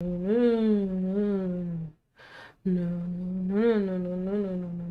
No, no, no, no, no, no, no, no, no.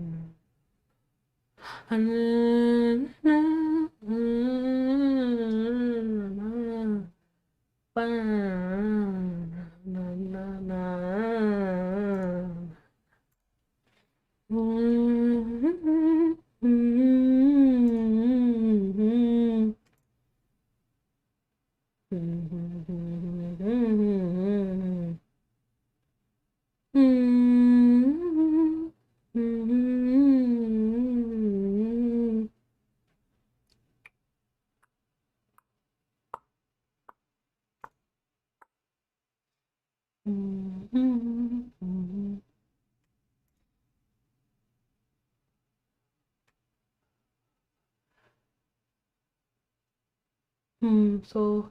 So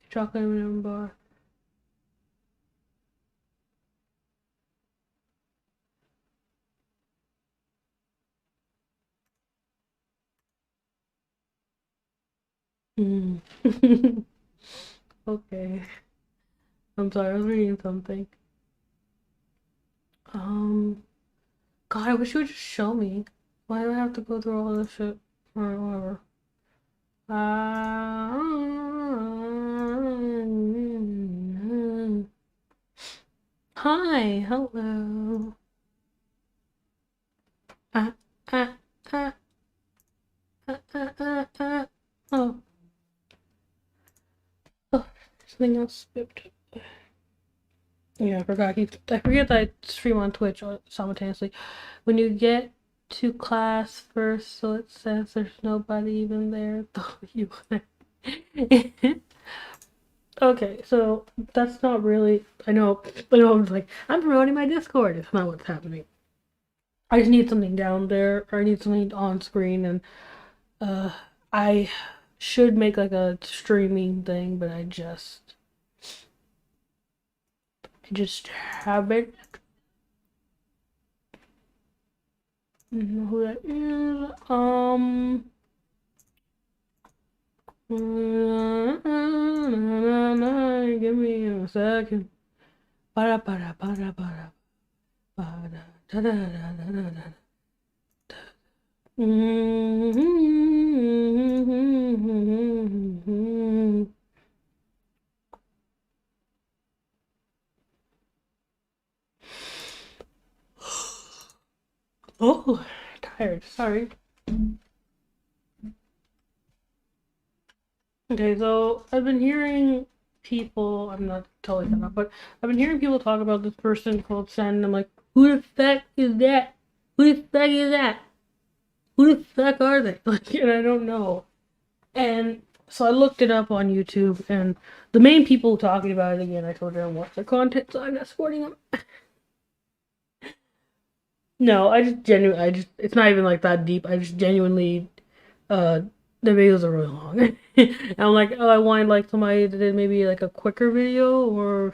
chocolate M&M bar. Mm. Okay. I'm sorry, I was reading something. Um, God, I wish you would just show me. Why do I have to go through all this shit? Or whatever. Hi, hello. Ah, ah, ah, ah. Oh, oh, something else skipped. Yeah, I forgot. I forget that I stream on Twitch simultaneously. When you get to class first, so it says there's nobody even there, though you. Okay, so that's not really. I know. I'm like I'm promoting my Discord. It's not what's happening. I just need something down there, or I need something on screen, and uh, I should make like a streaming thing, but I just haven't. I don't know who that is. Give me a second. Para para para para para da da da da da da. Oh, tired. Sorry. Okay, so I've been hearing people. I'm not totally done up, but I've been hearing people talk about this person called Sen. And I'm like, who the fuck is that? Who the fuck is that? Who the fuck are they? Like, and I don't know. And so I looked it up on YouTube, and the main people talking about it again, I told you I don't watch their content, so I'm not supporting them. No, I just, it's not even like that deep. I just genuinely, uh, the videos are really long. And I'm like, oh, I want like somebody that did maybe like a quicker video, or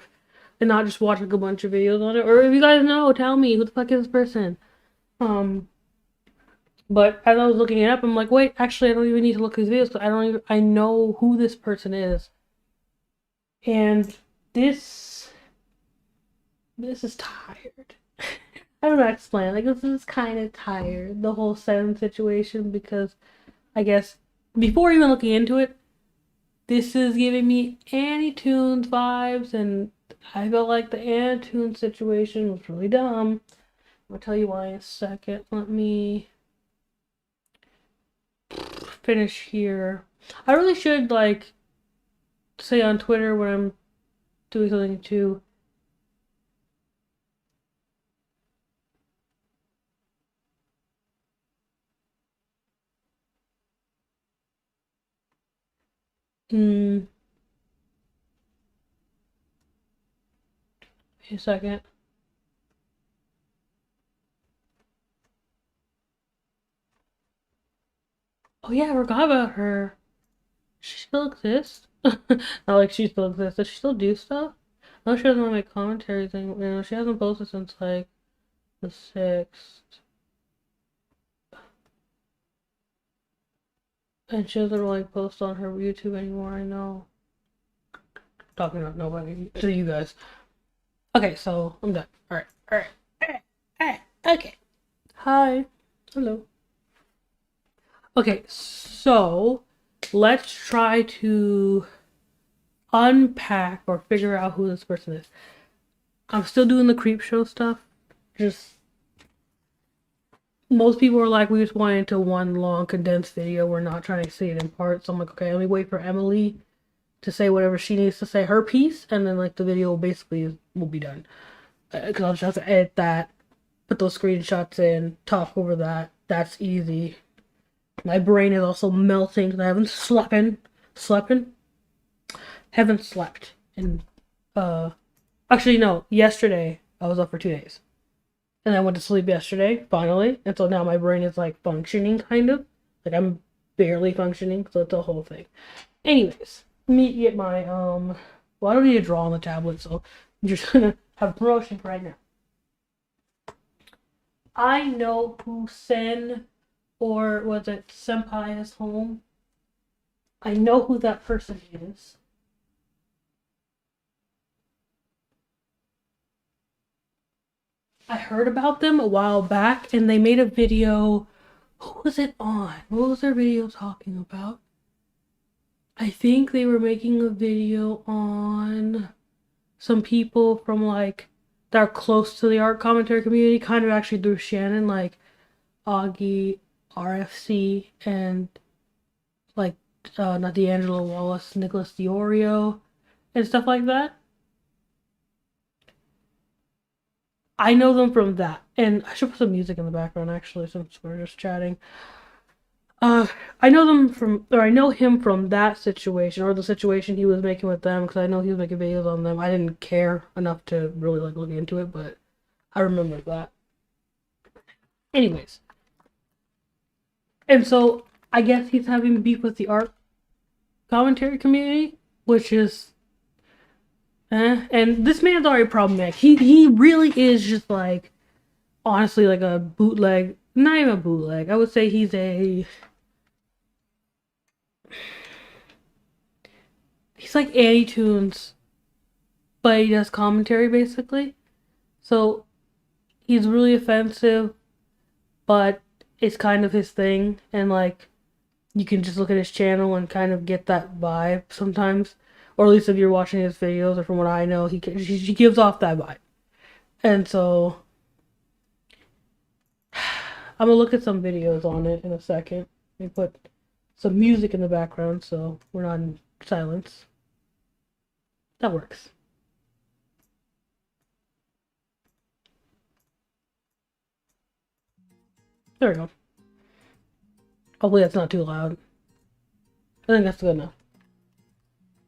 and not just watch like a bunch of videos on it. Or if you guys know, tell me who the fuck is this person. Um, but as I was looking it up, I'm like, wait, actually, I don't even need to look at these videos because I know who this person is. And this this is tired. I don't know how to explain. Like this is kind of tired. The whole Seven situation because I guess before even looking into it, this is giving me Annie Tunes vibes, and I felt like the Annie Tunes situation was really dumb. I'll tell you why in a second. Let me finish here. I really should like say on Twitter when I'm doing something too. Hmm. Wait a second. Oh yeah, I forgot about her. She still exists? Not like she still exists. Does she still do stuff? No, she doesn't make commentaries anymore. You know, she hasn't posted since like the 6th. And she doesn't really post on her YouTube anymore, I know. talking about nobody to you guys. Okay, so I'm done. Alright, alright, alright, alright, okay. Hi. Hello. Okay, so let's try to unpack or figure out who this person is. I'm still doing the Creepshow stuff. Just most people are like, we just want into one long condensed video. We're not trying to see it in parts. So I'm like, okay, let me wait for Emily to say whatever she needs to say, her piece, and then like the video basically will be done. Because I'll just have to edit that, put those screenshots in, talk over that. That's easy. My brain is also melting because I haven't haven't slept. And actually no, yesterday I was up for 2 days. And I went to sleep yesterday, finally. And so now my brain is like functioning kind of. Like I'm barely functioning, so it's a whole thing. Anyways, let me get my well, I don't need to draw on the tablet, so I'm just gonna have a promotion for right now. I know who or was it Senpaiishome? I know who that person is. I heard about them a while back, and they made a video. Who was it on? What was their video talking about? I think they were making a video on some people from like that are close to the art commentary community, kind of actually through Shannon, like Augie, RFC, and like not D'Angelo Wallace, Nicholas Diorio, and stuff like that. I know them from that, and I should put some music in the background actually, since we're just chatting. I know them from, or I know him from that situation, or the situation he was making with them, because I know he was making videos on them. I didn't care enough to really like look into it, but I remember that. Anyways, and so I guess he's having beef with the art commentary community, which is, and this man's already problematic. He really is just like, honestly, like a bootleg. Not even a bootleg. I would say he's like Annie Tunes, but he does commentary basically. So he's really offensive, but it's kind of his thing, and like you can just look at his channel and kind of get that vibe sometimes, or at least if you're watching his videos, or from what I know, he gives off that vibe, and so I'm gonna look at some videos on it in a second. Let me put some music in the background so we're not in silence. That works. There we go. Hopefully that's not too loud. I think that's good enough.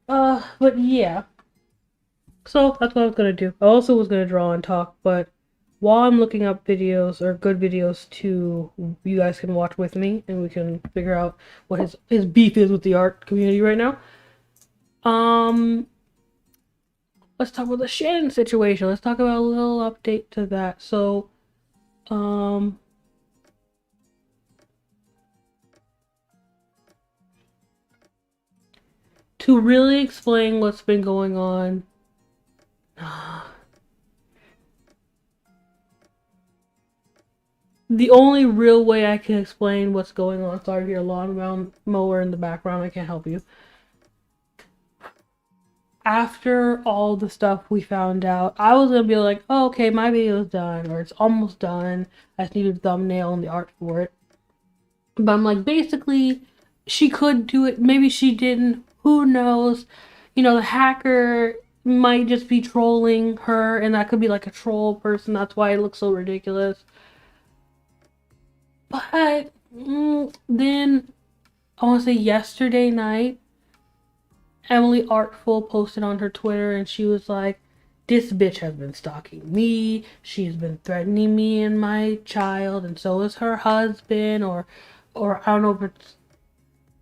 But yeah. So that's what I was gonna do. I also was gonna draw and talk, but while I'm looking up videos or good videos to you guys can watch with me, and we can figure out what his beef is with the art community right now. Let's talk about the Shannon situation. Let's talk about a little update to that. So, to really explain what's been going on, the only real way I can explain what's going on, sorry if you're a lawn mower in the background, I can't help you. After all the stuff we found out, I was gonna be like, oh, okay, my video's done, or it's almost done. I just need a thumbnail and the art for it. But I'm like, basically, she could do it. Maybe she didn't. Who knows? You know, the hacker might just be trolling her, and that could be like a troll person. That's why it looks so ridiculous. But then, I want to say yesterday night, Emily Artful posted on her Twitter, and she was like, this bitch has been stalking me, she's been threatening me and my child, and so is her husband, or I don't know if it's,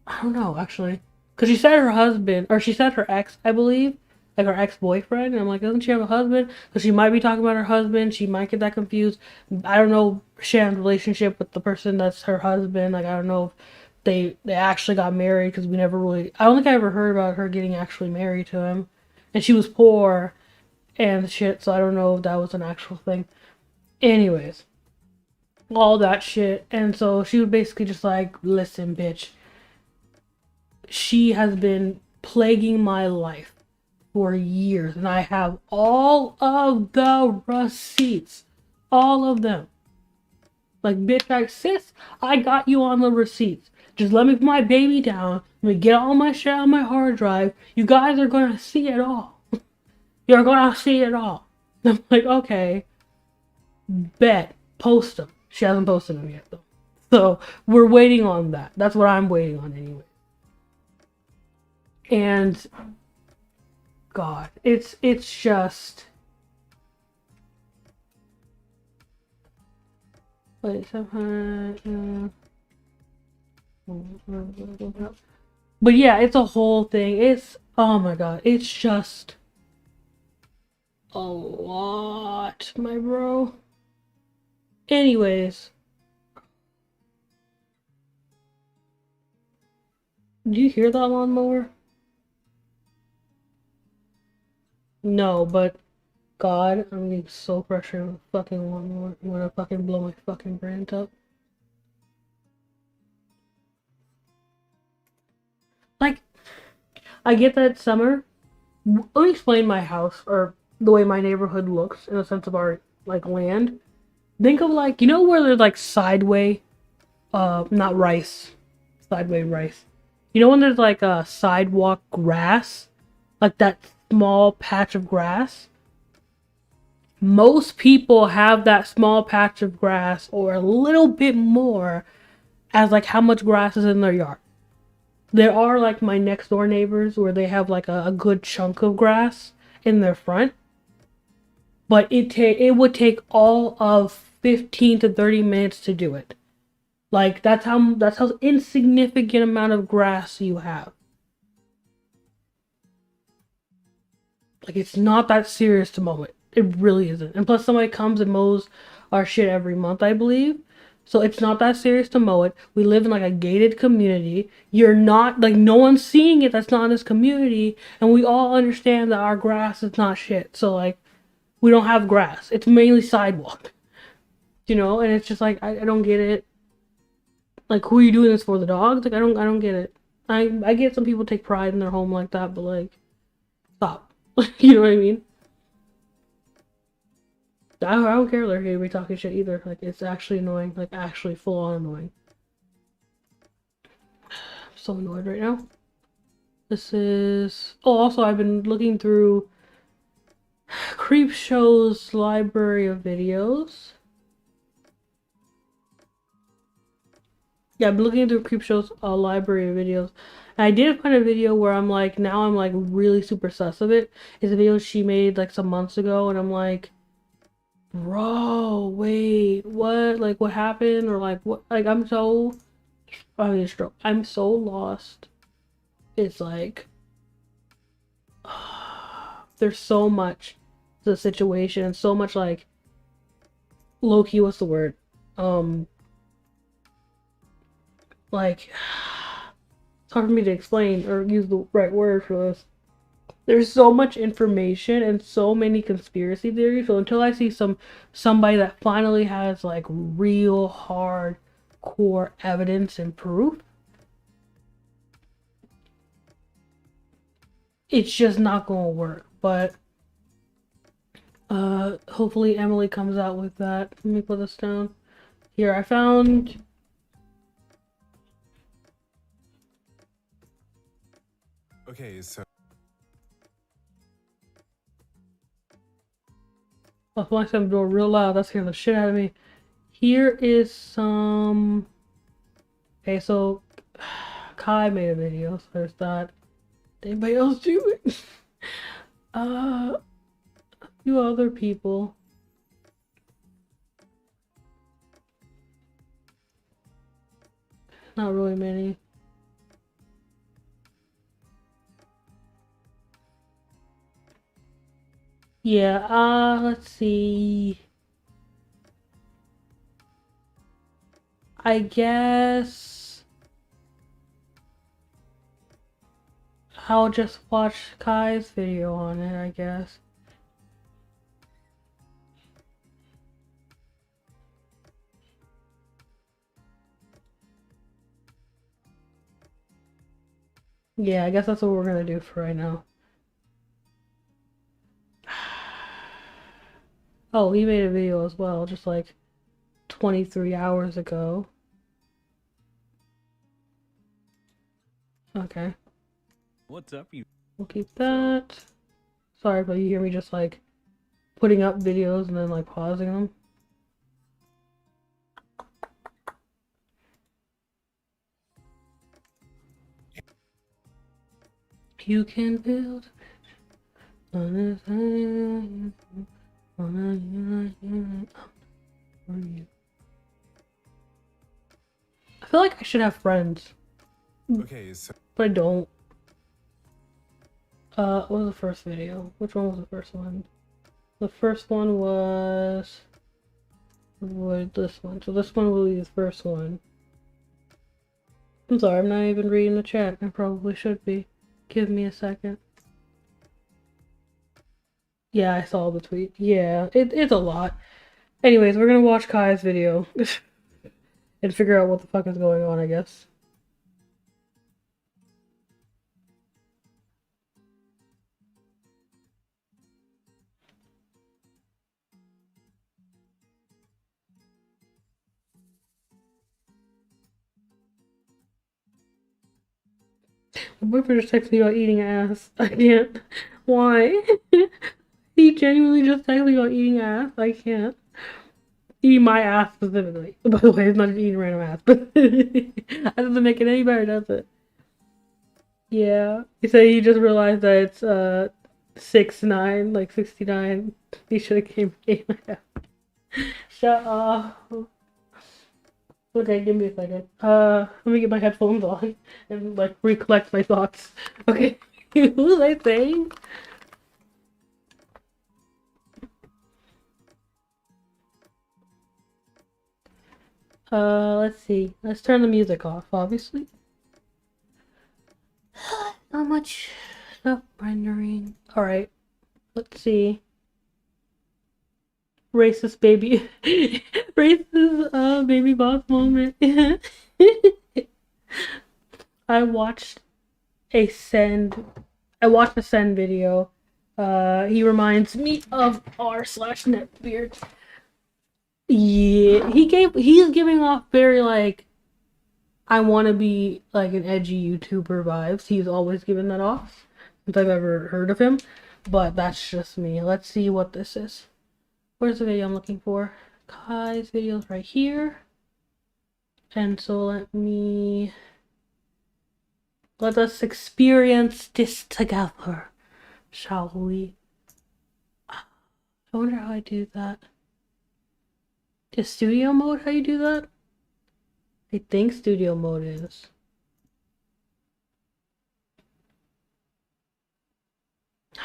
I don't know, actually. Because she said her husband, or she said her ex, I believe, like her ex-boyfriend, and I'm like, doesn't she have a husband? Because she might be talking about her husband, she might get that confused. I don't know Shannon's relationship with the person that's her husband, like, I don't know if they actually got married, because we never really, I don't think I ever heard about her getting actually married to him. and she was poor and shit, so I don't know if that was an actual thing. Anyways, all that shit. And so she was basically just like, listen, bitch, she has been plaguing my life for years, and I have all of the receipts. All of them. Like, bitch, sis, I got you on the receipts. Just let me put my baby down. Let me get all my shit on my hard drive. You guys are gonna see it all. You're gonna see it all. I'm like, okay, bet. Post them. She hasn't posted them yet, though. So, we're waiting on that. That's what I'm waiting on anyway. And, God, it's just... Wait, but yeah, it's a whole thing. It's, oh my god, it's just a lot, my bro. Anyways, do you hear that lawnmower? No, but God, I'm getting so frustrated with fucking lawnmower. I'm gonna fucking blow my fucking brains up. Like, I get that summer. Let me explain my house, or the way my neighborhood looks in the sense of our, like, land. Think of, like, you know where there's, like, not rice. Sideway rice. You know when there's, like, a sidewalk grass? Like, that small patch of grass? Most people have that small patch of grass, or a little bit more, as, like, how much grass is in their yard. There are, like, my next door neighbors where they have, like, a good chunk of grass in their front. But it would take all of 15 to 30 minutes to do it. Like, that's how insignificant amount of grass you have. Like, it's not that serious to mow it. It really isn't. And plus somebody comes and mows our shit every month, I believe. So it's not that serious to mow it. We live in, like, a gated community. You're not, like, no one's seeing it that's not in this community. And we all understand that our grass is not shit. So, like, we don't have grass. It's mainly sidewalk. You know? And it's just like, I don't get it. Like, who are you doing this for? The dogs? Like, I don't get it. I get some people take pride in their home like that, but, like, stop. You know what I mean? I don't care if they're talking shit either. Like, it's actually annoying. Like, actually full on annoying. I'm so annoyed right now. This is... Oh, also, I've been looking through Creepshow's library of videos. Yeah, I've been looking through Creepshow's library of videos. And I did find a video where I'm like, now I'm like really super sus of it. It's a video she made like some months ago, and I'm like, bro, wait, what? Like, what happened? Or like, what? Like, I'm so lost. It's like, there's so much to the situation, and so much, like, low-key, what's the word? Like, it's hard for me to explain or use the right word for this. There's so much information and so many conspiracy theories. So until I see somebody that finally has, like, real hard core evidence and proof, it's just not gonna work. But hopefully Emily comes out with that. Let me put this down. Here, I found... Okay, so... I'll flash that door real loud. That's scaring the shit out of me. Here is some... Okay, so... Kai made a video, so there's that. Did anybody else do it? A few other people. Not really many. Yeah, let's see. I guess... I'll just watch Kai's video on it, I guess. Yeah, I guess that's what we're gonna do for right now. Oh, he made a video as well, just like 23 hours ago. Okay. What's up, you? We'll keep that. Sorry, but you hear me just like putting up videos and then like pausing them. You can build on this island, for you. I feel like I should have friends, Okay, so but I don't. What was the first video? Which one was the first one? The first one was this one. So this one will be the first one. I'm sorry, I'm not even reading the chat. I probably should be. Give me a second. Yeah, I saw the tweet. Yeah, it's a lot. Anyways, we're gonna watch Kai's video and figure out what the fuck is going on, I guess. My boyfriend just texted me about eating ass. I can't. Why? He genuinely just texted me about eating ass. I can't. Eating my ass specifically. By the way, it's not just eating random ass, but that doesn't make it any better, does it? Yeah. He said he just realized that it's 6'9", like 69. He should have came ate my ass. Shut up. Okay, give me a second. Let me get my headphones on and like recollect my thoughts. Okay. What was I saying? Let's see. Let's turn the music off, obviously. Not much stuff rendering. Alright. Let's see. Racist baby. Racist baby boss moment. I watched a Send video. He reminds me of r/netbeard. Yeah, he's giving off very like I want to be like an edgy YouTuber vibes. He's always given that off since I've ever heard of him, but that's just me. Let's see what this is. Where's the video I'm looking for? Kai's video's right here. And so let us experience this together, shall we? I wonder how I do that. Is studio mode how you do that? I think studio mode is.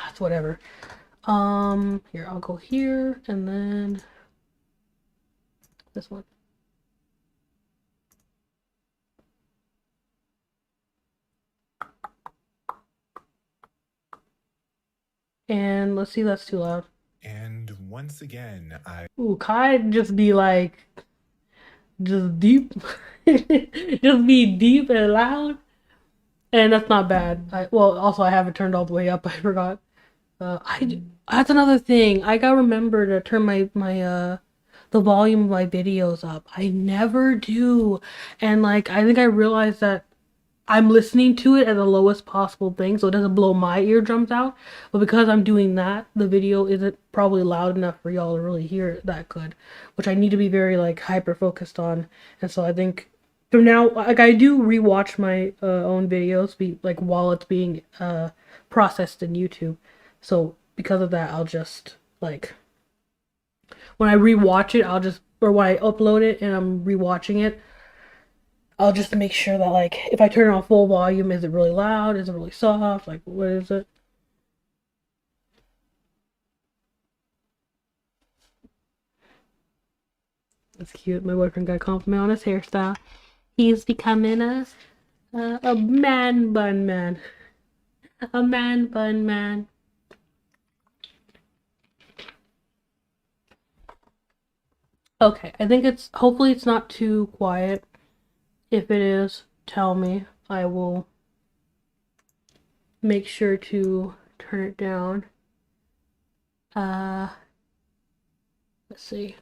It's whatever. Here, I'll go here and then this one. And let's see, that's too loud. and once again, Ooh, Kai just be like, just deep, just be deep and loud, and that's not bad. Well, also I have it turned all the way up. I forgot. That's another thing. I gotta remember to turn the volume of my videos up. I never do, and like I think I realized that I'm listening to it at the lowest possible thing so it doesn't blow my eardrums out. But because I'm doing that, the video isn't probably loud enough for y'all to really hear it that good, which I need to be very like hyper focused on. And so I think from now, like I do rewatch my own videos like while it's being processed in YouTube. So because of that, I'll just like when I rewatch it, or when I upload it and I'm rewatching it, I'll just make sure that, like, if I turn it on full volume, is it really loud? Is it really soft? Like, what is it? That's cute. My boyfriend got a compliment on his hairstyle. He's becoming a man bun man. A man bun man. Okay, I think hopefully it's not too quiet. If it is, tell me. I will make sure to turn it down. Let's see.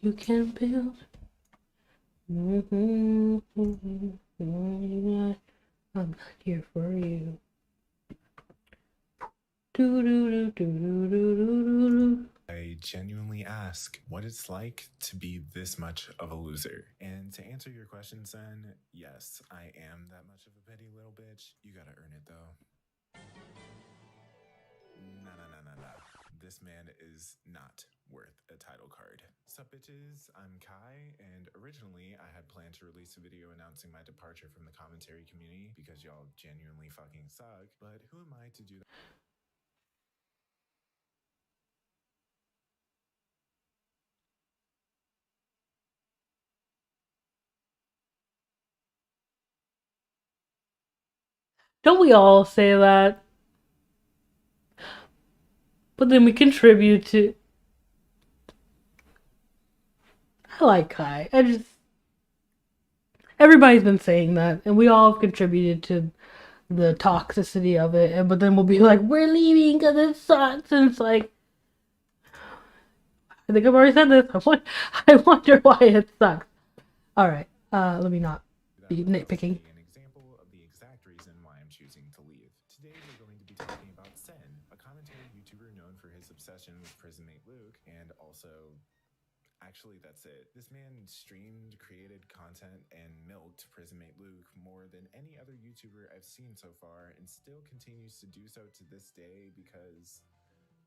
You can build. I'm not here for you. I genuinely ask what it's like to be this much of a loser. And to answer your question, Sen, yes, I am that much of a petty little bitch. You gotta earn it though. Nah. This man is not worth a title card. Sup bitches, I'm Kai, and originally I had planned to release a video announcing my departure from the commentary community because y'all genuinely fucking suck, but who am I to do that? Don't we all say that? But then we contribute to. I like Kai. Everybody's been saying that, and we all have contributed to the toxicity of it. But then we'll be like, we're leaving because it sucks. And it's like, I think I've already said this. I wonder why it sucks. Alright, let me not be nitpicking. An example of the exact reason why I'm choosing to leave. Today we're going to be talking about Sen, a commentary YouTuber known for his obsession with Prismate Luke, and also, actually that's it. This man streamed, created content, and milked Prismate Luke more than any other YouTuber I've seen so far, and still continues to do so to this day because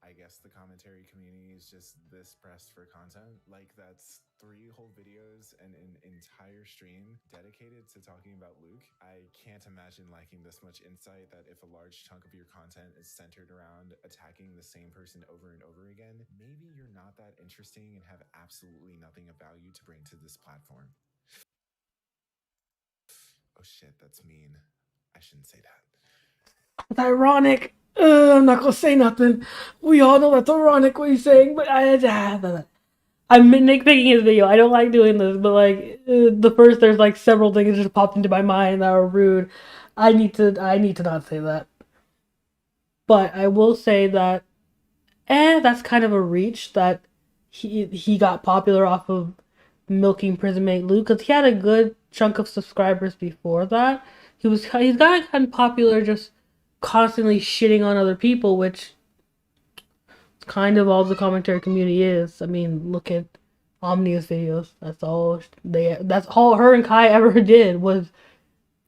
I guess the commentary community is just this pressed for content. Like, that's 3 whole videos and an entire stream dedicated to talking about Luke. I can't imagine liking this much insight that if a large chunk of your content is centered around attacking the same person over and over again, maybe you're not that interesting and have absolutely nothing of value to bring to this platform. Oh shit, that's mean. I shouldn't say that. It's ironic. I'm not gonna say nothing. We all know that's ironic what he's saying, but I'm nitpicking his video. I don't like doing this, but like there's like several things that just popped into my mind that are rude. I need to not say that. But I will say that, that's kind of a reach that he got popular off of milking Prismate Luke because he had a good chunk of subscribers before that. He's gotten popular just constantly shitting on other people, which is kind of all the commentary community is. I mean, look at Omnia's videos. That's all her and Kai ever did was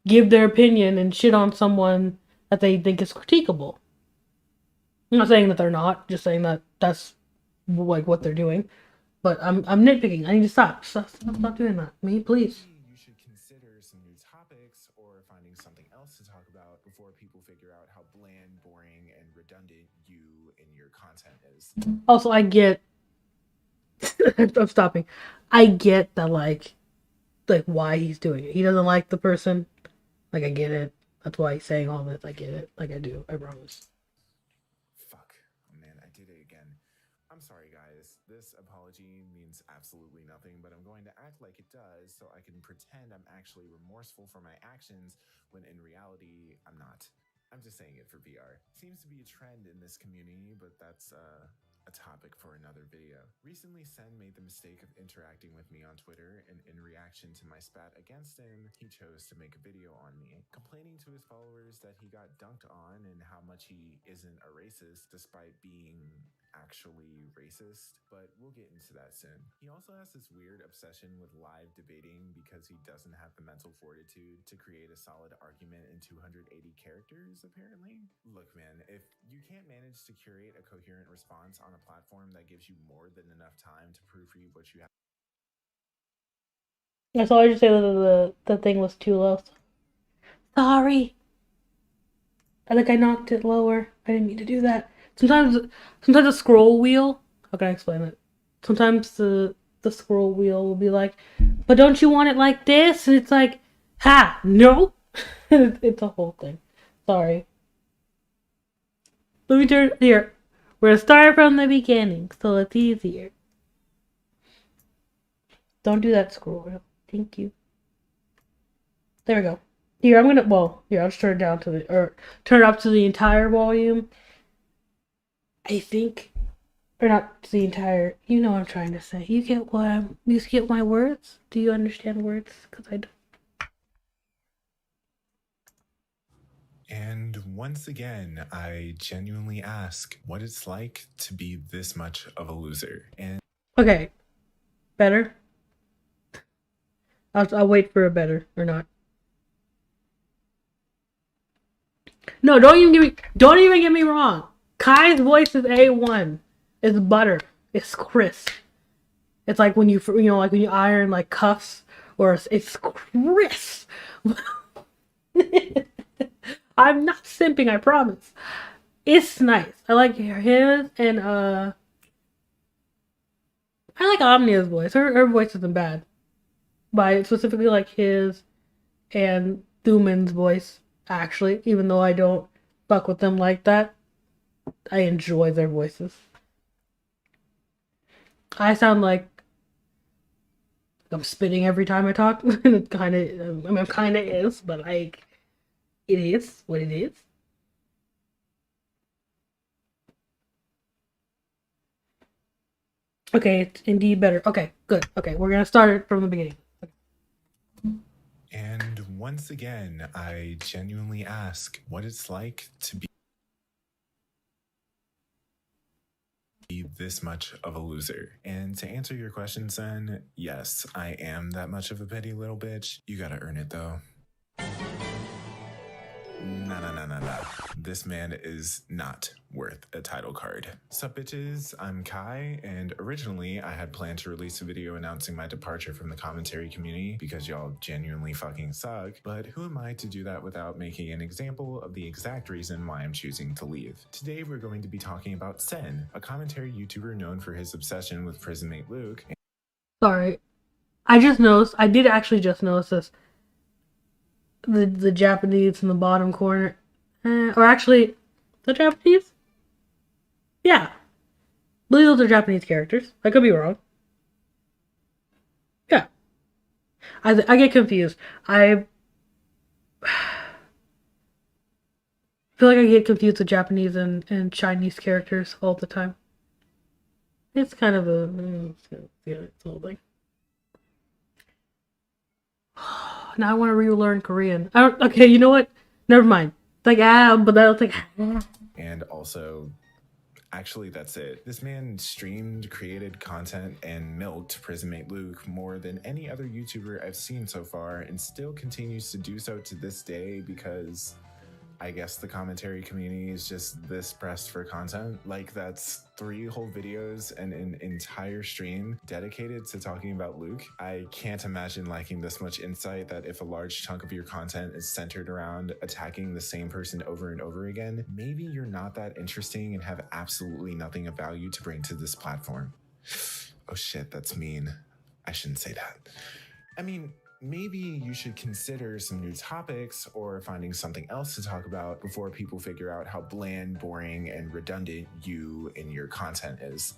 give their opinion and shit on someone that they think is critiquable. I'm not saying that they're not, just saying that that's like what they're doing. But I'm nitpicking. I need to stop. Stop doing that. Me, please. You should consider some new topics or finding something else to talk about before people figure out how bland, boring, and redundant you and your content is. Also, I get. I'm stopping. I get that, like why he's doing it. He doesn't like the person. Like, I get it. That's why he's saying all this. I get it. Like, I do. I promise. Fuck. Oh man, I did it again. I'm sorry, guys. This apology means absolutely nothing, but I'm going to act like it does so I can pretend I'm actually remorseful for my actions when in reality, I'm not. I'm just saying it for VR. Seems to be a trend in this community, but that's a topic for another video. Recently, Sen made the mistake of interacting with me on Twitter, and in reaction to my spat against him, he chose to make a video on me, complaining to his followers that he got dunked on and how much he isn't a racist despite being actually racist, but we'll get into that soon. He also has this weird obsession with live debating because he doesn't have the mental fortitude to create a solid argument in 280 characters, apparently. Look, man, if you can't manage to curate a coherent response on a platform that gives you more than enough time to proofread what you have. That's all I just say that the thing was too low. Sorry. I think I knocked it lower. I didn't mean to do that. Sometimes a scroll wheel. How can I explain it? Sometimes the scroll wheel will be like, but don't you want it like this? And it's like, ha, no. It's a whole thing. Sorry. Let me turn here. We're gonna start from the beginning, so it's easier. Don't do that scroll wheel. Thank you. There we go. Here, here, I'll just turn it down to or turn it up to the entire volume. I think, or not to the entire, you know what I'm trying to say. You get my words? Do you understand words? Because I don't. And once again, I genuinely ask what it's like to be this much of a loser. And Okay. Better? I'll wait for a better, or not. No, don't even get me wrong. Kai's voice is A1. It's butter. It's crisp. It's like when like when you iron like cuffs, or it's crisp. I'm not simping, I promise. It's nice. I like his, and I like Omnia's voice. Her voice isn't bad. But I specifically like his and Thuman's voice, actually, even though I don't fuck with them like that. I enjoy their voices. I sound like I'm spitting every time I talk. It kind of, I mean, it kind of is, but like, it is what it is. Okay, it's indeed better. Okay, good. Okay, we're gonna start it from the beginning. And once again, I genuinely ask what it's like to be this much of a loser. And to answer your question, son, yes, I am that much of a petty little bitch. You gotta earn it though. Nah. This man is not worth a title card. Sup bitches, I'm Kai, and originally I had planned to release a video announcing my departure from the commentary community because y'all genuinely fucking suck, but who am I to do that without making an example of the exact reason why I'm choosing to leave? Today we're going to be talking about Sen, a commentary YouTuber known for his obsession with prison mate Luke. Sorry, I did actually just notice this. The Japanese in the bottom corner. Or actually, the Japanese? Yeah. I believe those are Japanese characters. I could be wrong. Yeah. I get confused. I feel like I get confused with Japanese and Chinese characters all the time. It's kind of it's a little thing. Now I want to relearn Korean. Okay, you know what? Never mind. It's like, but that's like. And also, actually, that's it. This man streamed, created content, and milked Prison Mate Luke more than any other YouTuber I've seen so far, and still continues to do so to this day because I guess the commentary community is just this pressed for content. Like, that's 3 whole videos and an entire stream dedicated to talking about Luke. I can't imagine liking this much insight that if a large chunk of your content is centered around attacking the same person over and over again, maybe you're not that interesting and have absolutely nothing of value to bring to this platform. Oh shit, that's mean. I shouldn't say that. I mean, maybe you should consider some new topics or finding something else to talk about before people figure out how bland, boring, and redundant you and your content is.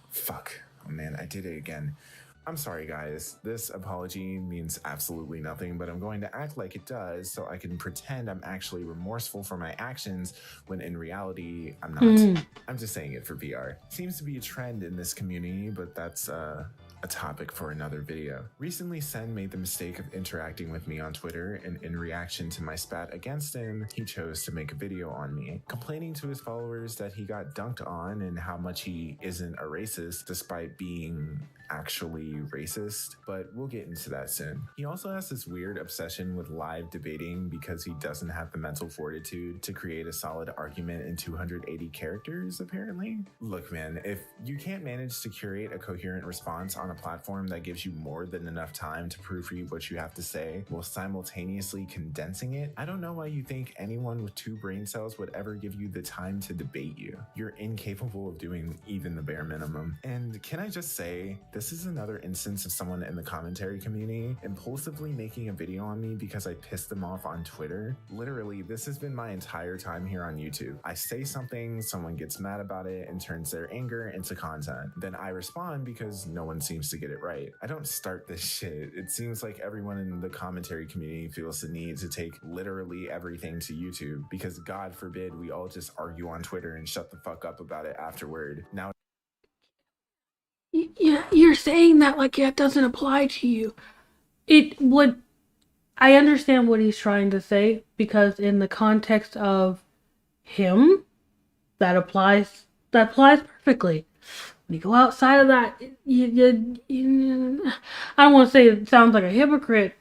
Fuck. Oh man, I did it again. I'm sorry, guys. This apology means absolutely nothing, but I'm going to act like it does so I can pretend I'm actually remorseful for my actions when in reality, I'm not. I'm just saying it for PR. Seems to be a trend in this community, but that's a topic for another video. Recently, Sen made the mistake of interacting with me on Twitter, and in reaction to my spat against him, he chose to make a video on me, complaining to his followers that he got dunked on and how much he isn't a racist despite being actually racist, but we'll get into that soon. He also has this weird obsession with live debating because he doesn't have the mental fortitude to create a solid argument in 280 characters, apparently. Look, man, if you can't manage to curate a coherent response on a platform that gives you more than enough time to proofread what you have to say while simultaneously condensing it, I don't know why you think anyone with 2 brain cells would ever give you the time to debate you. You're incapable of doing even the bare minimum. And can I just say, this is another instance of someone in the commentary community impulsively making a video on me because I pissed them off on Twitter. Literally, this has been my entire time here on YouTube. I say something, someone gets mad about it and turns their anger into content. Then I respond because no one seems to get it right. I don't start this shit. It seems like everyone in the commentary community feels the need to take literally everything to YouTube because God forbid we all just argue on Twitter and shut the fuck up about it afterward. Now, Yeah, you're saying that like that doesn't apply to you. It would. I understand what he's trying to say because in the context of him, that applies perfectly. When you go outside of that, I don't want to say it sounds like a hypocrite.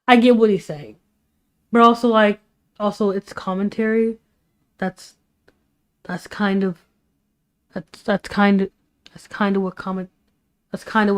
I get what he's saying, but also it's commentary. That's kind of what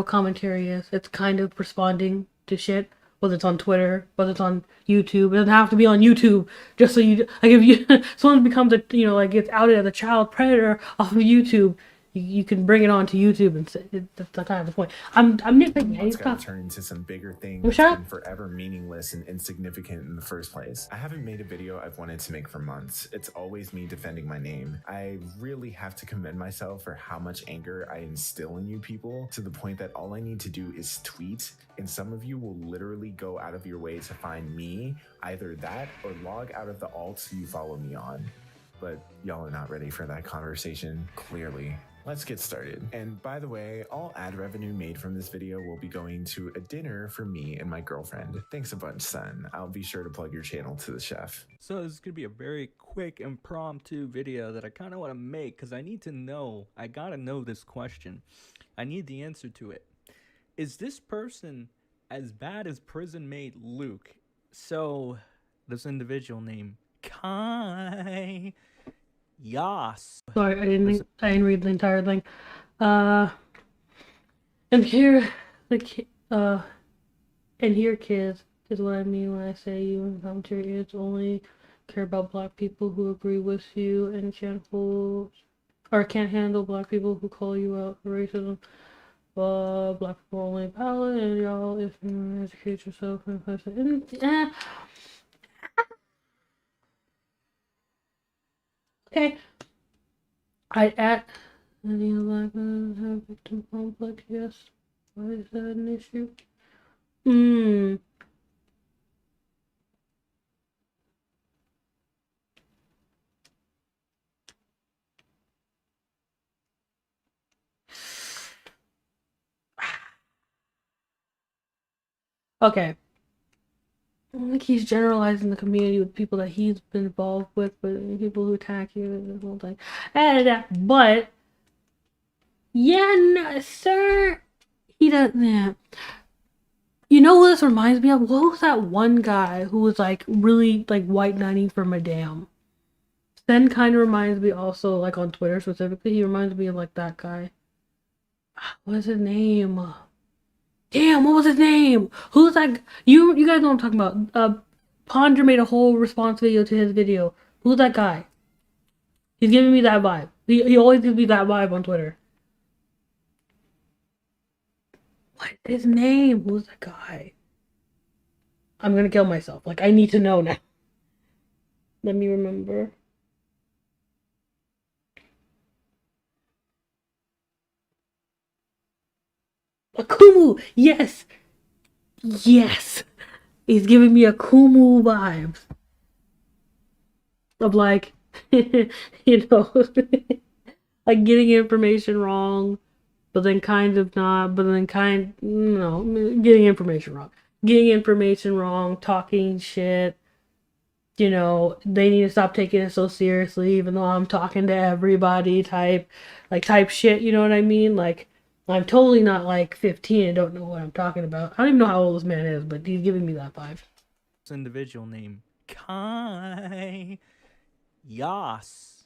commentary is. It's kind of responding to shit, whether it's on Twitter, whether it's on YouTube. It doesn't have to be on YouTube. Just so you, like, if you someone becomes gets outed as a child predator off of YouTube, you can bring it on to YouTube and say that's kind of the point. I'm nitpicking. it's got to turn into some bigger thing Well, that's shut been forever meaningless and insignificant in the first place. I haven't made a video I've wanted to make for months. It's always me defending my name. I really have to commend myself for how much anger I instill in you people, to the point that all I need to do is tweet, and some of you will literally go out of your way to find me, either that or log out of the alts you follow me on. But y'all are not ready for that conversation, clearly. Let's get started. And by the way, all ad revenue made from this video will be going to a dinner for me and my girlfriend. Thanks a bunch, son. I'll be sure to plug your channel to the chef. So this is gonna be a very quick impromptu video that I kind of want to make because I need to know. I gotta know this question. I need the answer to it. Is this person as bad as prison mate Luke? So this individual named Kai. Yas. Sorry, I didn't read the entire thing. And here, kids, is what I mean when I say you and commentary is only care about black people who agree with you and can't handle black people who call you out for racism. Black people are only valid, and y'all, if you educate yourself and okay. I at any black men have victim complex, yes. Why is that an issue? Okay. I don't think he's generalizing the community with people that he's been involved with, but people who attack you and the whole thing. But yeah, no, sir, he doesn't. Yeah. You know what this reminds me of? What was that one guy who was like really like white knighting for Madame? Sen kind of reminds me also, like on Twitter specifically, he reminds me of like that guy. What's his name? Damn, what was his name? Who's that? You guys know what I'm talking about. Ponder made a whole response video to his video. Who's that guy? He's giving me that vibe. He always gives me that vibe on Twitter. What is his name? Who's that guy? I'm gonna kill myself. Like, I need to know now. Let me remember. Akumu! Yes! Yes! He's giving me Akumu vibes. Of like, you know, like getting information wrong, but then kind of not, but then getting information wrong. Getting information wrong, talking shit. You know, they need to stop taking it so seriously, even though I'm talking to everybody type shit, you know what I mean? Like, I'm totally not like 15 and don't know what I'm talking about. I don't even know how old this man is, but he's giving me that vibe. This individual named Kai Yas.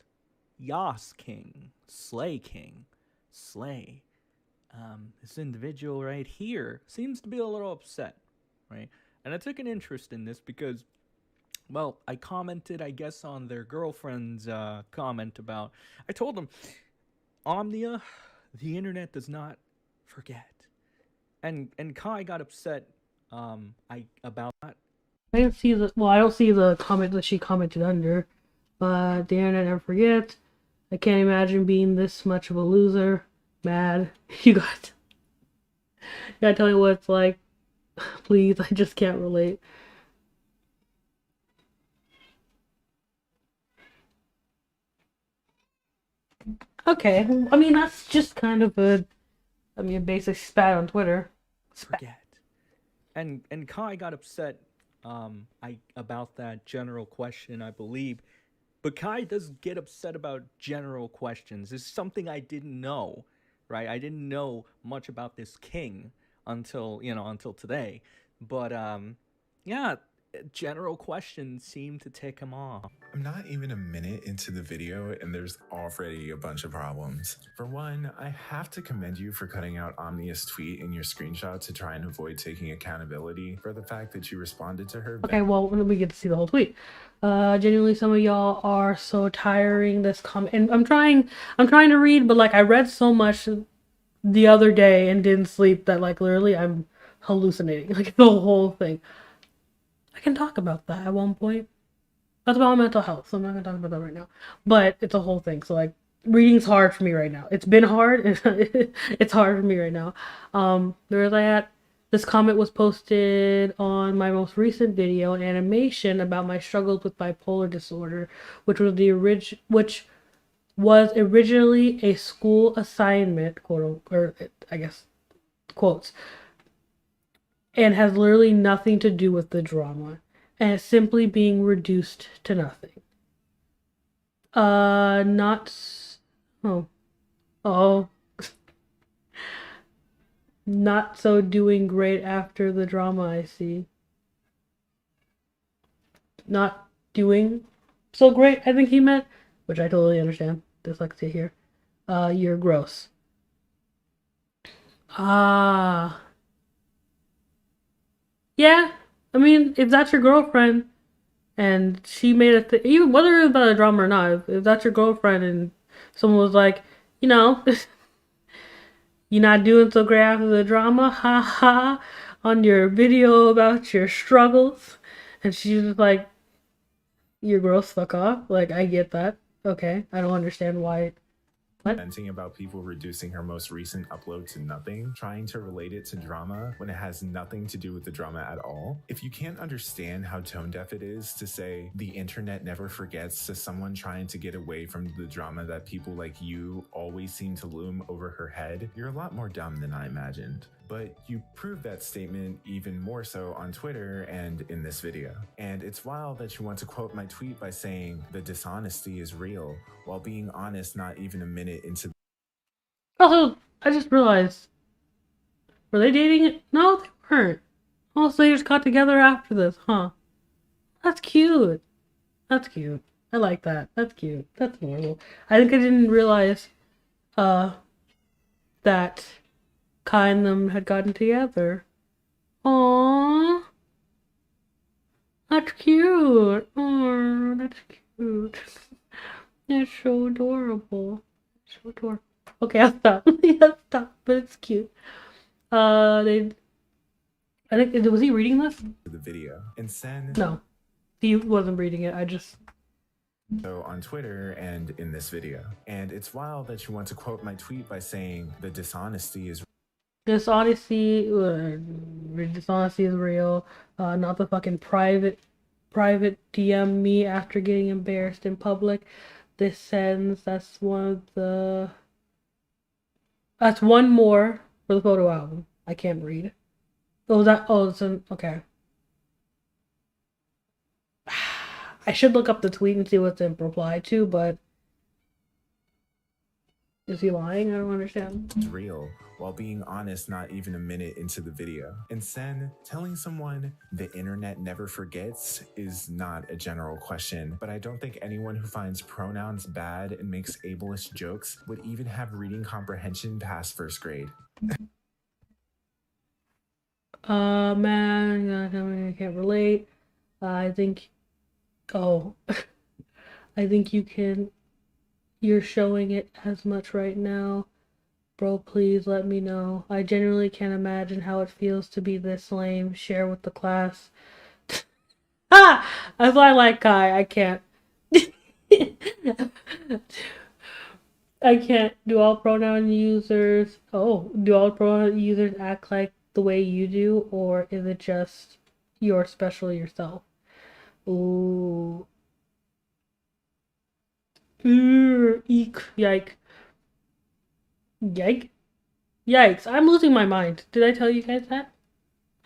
Yas King. Slay King. Slay. This individual right here seems to be a little upset, right? And I took an interest in this because, well, I commented, I guess, on their girlfriend's comment about. I told them, Omnia, the internet does not forget. And Kai got upset about that. I didn't see the I don't see the comment that she commented under, but the internet never forgets. I can't imagine being this much of a loser. Mad. You gotta tell me what it's like. Please, I just can't relate. Okay, I mean that's just kind of a basic spat on Twitter. Forget. And Kai got upset about that general question, I believe. But Kai does get upset about general questions. It's something I didn't know, right? I didn't know much about this king until today. But yeah, general questions seem to tick him off. I'm not even a minute into the video and there's already a bunch of problems. For one, I have to commend you for cutting out Omnia's tweet in your screenshot to try and avoid taking accountability for the fact that you responded to her. Okay, well, we get to see the whole tweet. Genuinely, some of y'all are so tiring. This comment, and I'm trying to read, but like I read so much the other day and didn't sleep that like literally I'm hallucinating, like the whole thing. I can talk about that at one point. That's about mental health, so I'm not gonna talk about that right now. But it's a whole thing. So like reading's hard for me right now. It's been hard. It's hard for me right now. Where was I at? This comment was posted on my most recent video, an animation about my struggles with bipolar disorder, which was originally a school assignment, quote, or I guess quotes, and has literally nothing to do with the drama, and it's simply being reduced to nothing. Not so doing great after the drama, I see. Not doing so great, I think he meant, which I totally understand. Dyslexia here. You're gross. Yeah, I mean, if that's your girlfriend and she made a even whether it's about a drama or not, if that's your girlfriend and someone was like, you're not doing so great after the drama, ha, on your video about your struggles, and she's just like, you're gross, fuck off. Like, I get that. Okay, I don't understand why. Venting about people reducing her most recent upload to nothing, trying to relate it to drama when it has nothing to do with the drama at all. If you can't understand how tone deaf it is to say the internet never forgets to someone trying to get away from the drama that people like you always seem to loom over her head, you're a lot more dumb than I imagined. But you proved that statement even more so on Twitter and in this video. And it's wild that you want to quote my tweet by saying the dishonesty is real, while being honest not even a minute into. Also, I just realized, were they dating? No, they weren't. Also, they just got together after this, huh? That's cute. That's cute. I like that. That's cute. That's normal. I think I didn't realize, that Kai and them had gotten together. Aww. That's cute. Oh, that's cute. That's so adorable. So adorable. Okay, I'll stop. I'll stop, but it's cute. I think, was he reading this? The video. And Sen. No, he wasn't reading it. I just. So on Twitter and in this video. And it's wild that you want to quote my tweet by saying the dishonesty is. Dishonesty is real. Not the fucking private DM me after getting embarrassed in public. This sentence, that's one more for the photo album. I can't read. Okay. I should look up the tweet and see what's in reply to, but is he lying? I don't understand. It's real, while being honest not even a minute into the video. And Sen, telling someone the internet never forgets is not a general question, but I don't think anyone who finds pronouns bad and makes ableist jokes would even have reading comprehension past first grade. Man, I can't relate. I think, oh, I think you're showing it as much right now. Bro, please let me know. I genuinely can't imagine how it feels to be this lame. Share with the class. Ah! That's why I like Kai. I can't. I can't. Do all pronoun users act like the way you do, or is it just you're special yourself? Ooh. Eek. Yike. Yike. Yikes. I'm losing my mind. Did I tell you guys that?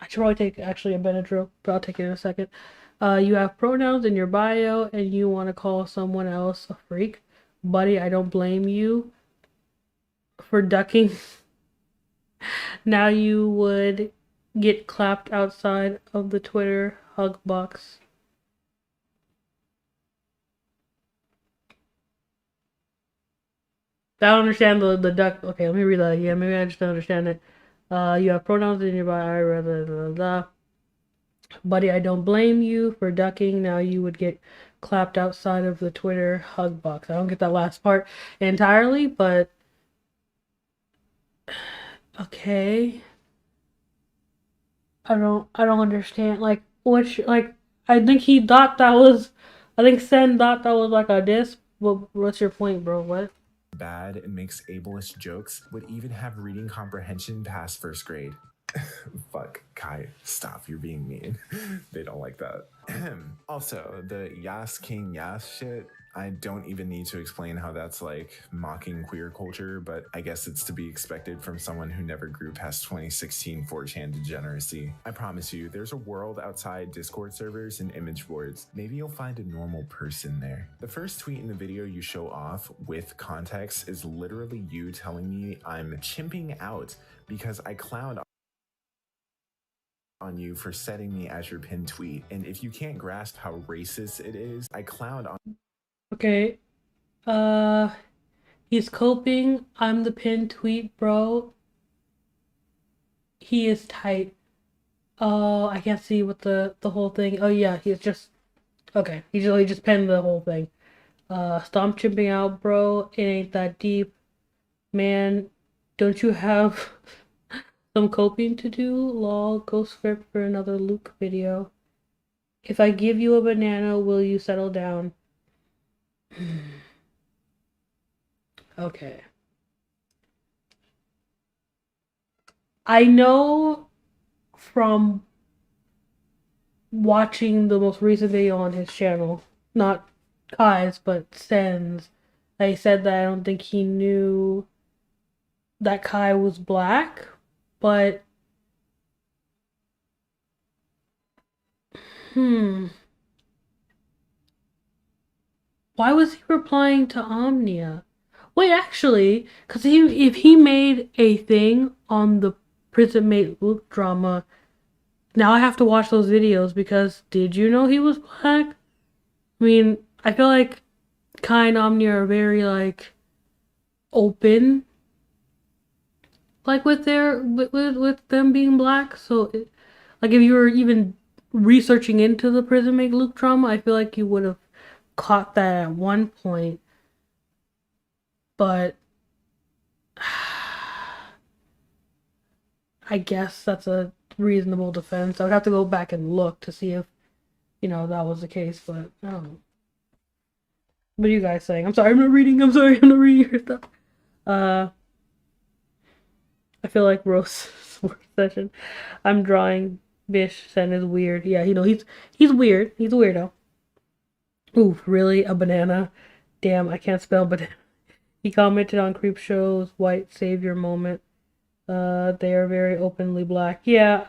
I should probably take actually a Benadryl, but I'll take it in a second. You have pronouns in your bio and you want to call someone else a freak. Buddy, I don't blame you for ducking. Now you would get clapped outside of the Twitter hug box. I don't understand the duck. Okay, let me read that again. Maybe I just don't understand it. You have pronouns in your bio, blah, blah, blah. Buddy, I don't blame you for ducking. Now you would get clapped outside of the Twitter hug box. I don't get that last part entirely, but okay. I don't understand. Like which like I think Sen thought that was like a diss. What's your point, bro? What? Bad and makes ableist jokes would even have reading comprehension past first grade. Fuck, Kai, stop, you're being mean. They don't like that. Also, the Yas King Yas shit, I don't even need to explain how that's like mocking queer culture, but I guess it's to be expected from someone who never grew past 2016 4chan degeneracy. I promise you, there's a world outside Discord servers and image boards. Maybe you'll find a normal person there. The first tweet in the video you show off with context is literally you telling me I'm chimping out because I clowned on you for setting me as your pinned tweet. And if you can't grasp how racist it is, I clowned on. Okay. He's coping. I'm the pinned tweet, bro. He is tight. Oh, I can't see what the whole thing. Oh yeah, he's just okay. He just penned the whole thing. Stop chimping out, bro. It ain't that deep, man. Don't you have some coping to do? Lol. Go script for another Luke video. If I give you a banana, will you settle down? Okay. I know from watching the most recent video on his channel, not Kai's, but Sen's, that he said that I don't think he knew that Kai was black, but why was he replying to Omnia? Wait, actually, because if he made a thing on the Prison Mate Luke drama, now I have to watch those videos because did you know he was black? I mean, I feel like Kai and Omnia are very like open, like with them being black. So, like if you were even researching into the Prison Mate Luke drama, I feel like you would have caught that at one point. But I guess that's a reasonable defense. I would have to go back and look to see if, that was the case, but I don't know. What are you guys saying? I'm sorry, I'm not reading your stuff. I feel like roast session. I'm drawing. Bish Sen is weird. Yeah, he's weird. He's a weirdo. Ooh, really? A banana? Damn, I can't spell banana. He commented on Creepshow's white savior moment. They are very openly black. Yeah,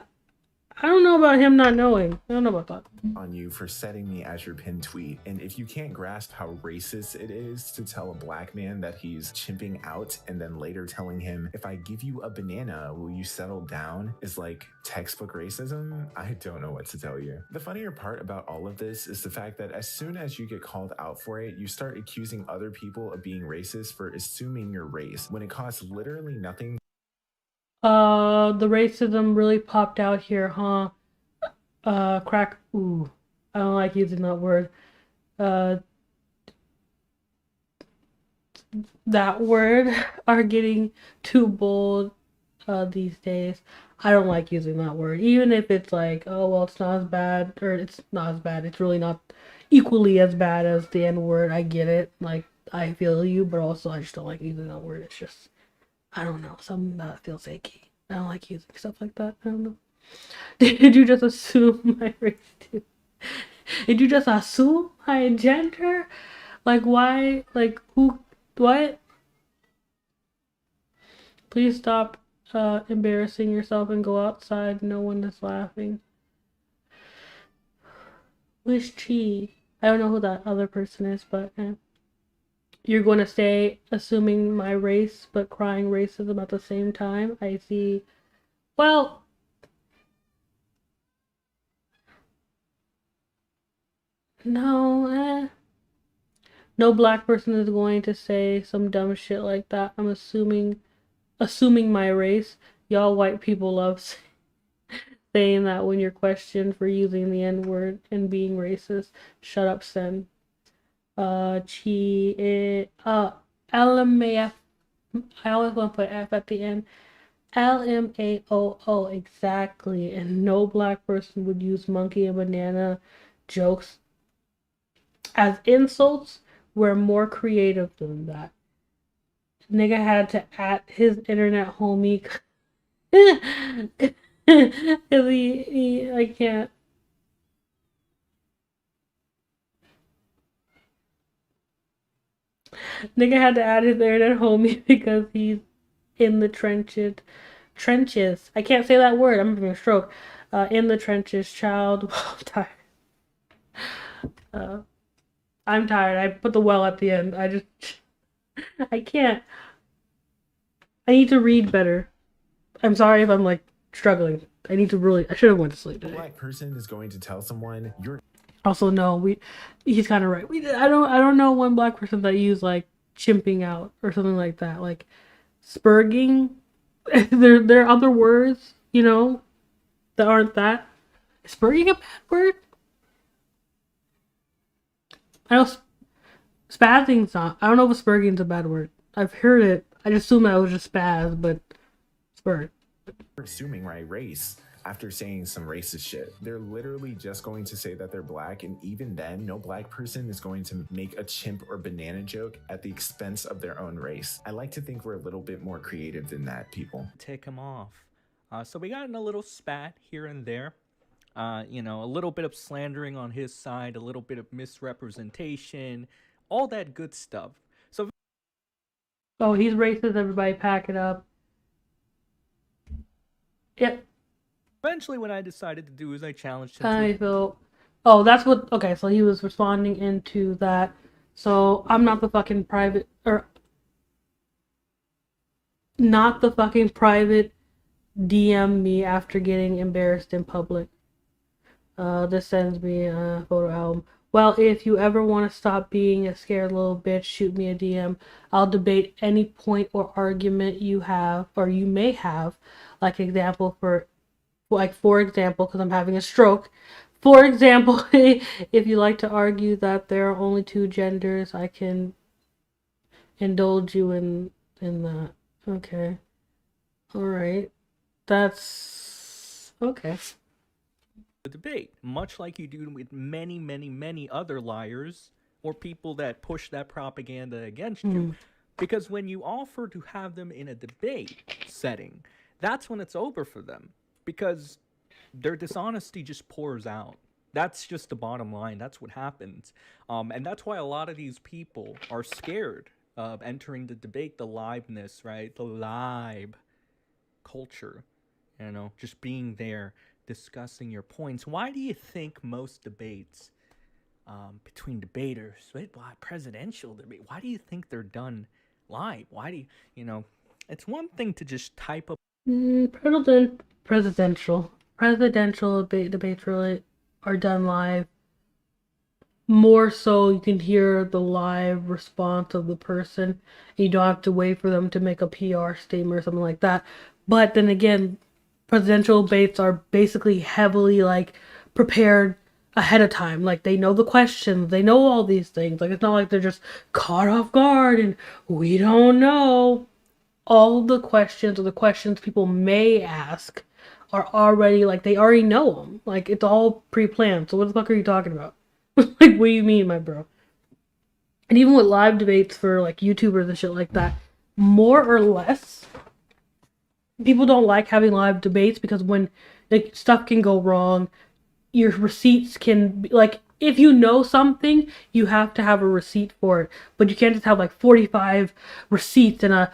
I don't know about him not knowing. I don't know about that. on you for setting me as your pinned tweet. And if you can't grasp how racist it is to tell a black man that he's chimping out and then later telling him, if I give you a banana, will you settle down, is like textbook racism, I don't know what to tell you. The funnier part about all of this is the fact that as soon as you get called out for it, you start accusing other people of being racist for assuming your race when it costs literally nothing. The racism really popped out here, huh? Crack. Ooh, I don't like using that word. Uh, that word are getting too bold these days. I don't like using that word, even if it's like, oh well, it's not as bad, or it's not as bad. It's really not equally as bad as the N word. I get it. Like I feel you, but also I just don't like using that word. It's just I don't know, something that feels icky. I don't like using stuff like that. I don't know. Did you just assume my race too? Did you just assume my gender? Like why? Like who? What? Please stop embarrassing yourself and go outside. No one is laughing. Wish Chi. I don't know who that other person is, but you're going to stay assuming my race, but crying racism at the same time. I see. Well, no, no black person is going to say some dumb shit like that. I'm assuming my race. Y'all white people love saying that when you're questioned for using the N word and being racist. Shut up, Sen. LMAF. I always want to put F at the end. LMAOO, exactly. And no black person would use monkey and banana jokes as insults. We're more creative than that. Nigga had to at his internet homie. Cause I can't. Nigga had to add his internet homie because he's in the trenches. Trenches. I can't say that word. I'm having a stroke. In the trenches, child. I'm tired. I'm tired. I put the well at the end. I can't. I need to read better. I'm sorry if I'm like struggling. I need to really. I should have went to sleep A today. black person is going to tell someone you're Also, no, he's kind of right. I don't know one black person that used like chimping out or something like that, like spurging. There are other words, that aren't that. Is spurging a bad word? I know spazzing's not. I don't know if spurging's a bad word. I've heard it. I just assume that was just spaz, but spurg. assuming my race after saying some racist shit. They're literally just going to say that they're black, and even then, no black person is going to make a chimp or banana joke at the expense of their own race. I like to think we're a little bit more creative than that, people. Take him off. So we got in a little spat here and there. A little bit of slandering on his side, a little bit of misrepresentation, all that good stuff. So Oh, he's racist. Everybody, pack it up. Yep. eventually, what I decided to do is I challenged him I to. feel. Oh, that's what. Okay, so he was responding into that. So I'm not the fucking private, or not the fucking private DM me after getting embarrassed in public. This sends me a photo album. Well, if you ever want to stop being a scared little bitch, shoot me a DM. I'll debate any point or argument you have, or you may have. For example, because I'm having a stroke. For example, if you like to argue that there are only two genders, I can indulge you in that. Okay. All right. That's okay. The debate, much like you do with many, many, many other liars or people that push that propaganda against you. Because when you offer to have them in a debate setting, that's when it's over for them. Because their dishonesty just pours out. That's just the bottom line. That's what happens. And that's why a lot of these people are scared of entering the debate, the liveness, right? The live culture, just being there discussing your points. Why do you think most debates between debaters, right? Why presidential debate? Why do you think they're done live? Why do you, it's one thing to just type up. Presidential debates really are done live. More so, you can hear the live response of the person, and you don't have to wait for them to make a PR statement or something like that. But then again, presidential debates are basically heavily like prepared ahead of time. Like they know the questions, they know all these things. Like it's not like they're just caught off guard and we don't know. All the questions or the questions people may ask are already like they already know them. Like it's all pre-planned. So what the fuck are you talking about? Like what do you mean, my bro? And even with live debates for like YouTubers and shit like that, more or less, people don't like having live debates because when like stuff can go wrong, your receipts can be like if you know something, you have to have a receipt for it, but you can't just have like 45 receipts in a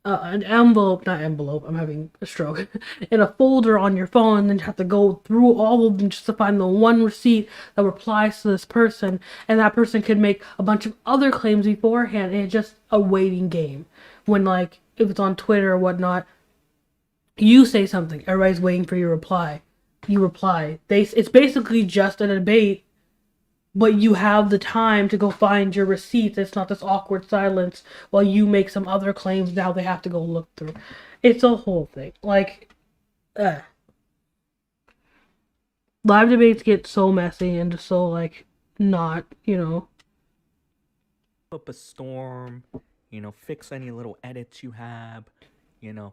an envelope, not envelope, I'm having a stroke, in a folder on your phone, and then you have to go through all of them just to find the one receipt that replies to this person, and that person could make a bunch of other claims beforehand, and it's just a waiting game. When like, if it's on Twitter or whatnot, you say something, everybody's waiting for your reply. You reply. It's basically just a debate, but you have the time to go find your receipts. It's not this awkward silence while you make some other claims now they have to go look through. It's a whole thing. Like, live debates get so messy and just so, like, not, Up a storm, fix any little edits you have, and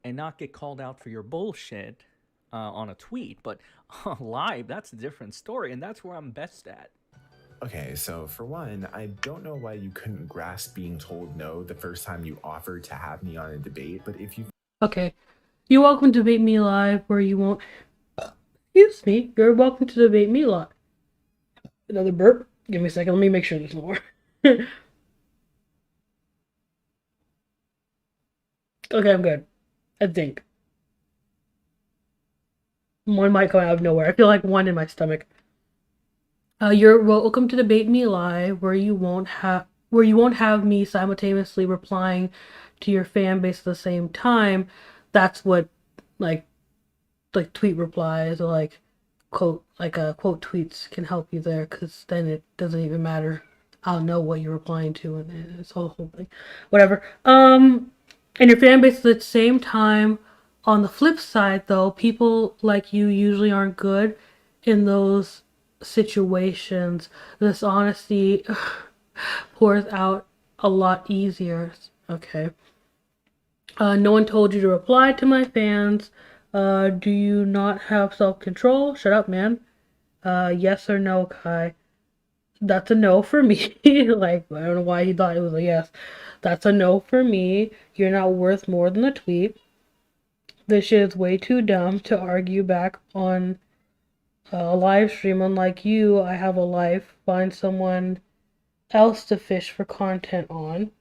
not get called out for your bullshit on a tweet. But live, that's a different story, and that's where I'm best at. Okay, so for one, I don't know why you couldn't grasp being told no the first time you offered to have me on a debate, but if you... Okay. You're welcome to debate me live where you won't... Excuse me. You're welcome to debate me live. Another burp? Give me a second. Let me make sure there's more. Okay, I'm good. I think. One might come out of nowhere. I feel like one in my stomach. You're welcome to debate me live, where you won't have me simultaneously replying to your fan base at the same time. That's what like tweet replies or quote tweets can help you there, because then it doesn't even matter. I'll know what you're replying to, and it's all the whole thing. Whatever. And your fan base at the same time. On the flip side, though, people like you usually aren't good in those situations. This honesty pours out a lot easier. Okay. No one told you to reply to my fans. Do you not have self-control? Shut up, man. Yes or no, Kai? That's a no for me. Like, I don't know why he thought it was a yes. That's a no for me. You're not worth more than a tweet. This shit is way too dumb to argue back on a live stream. Unlike you, I have a life. Find someone else to fish for content on.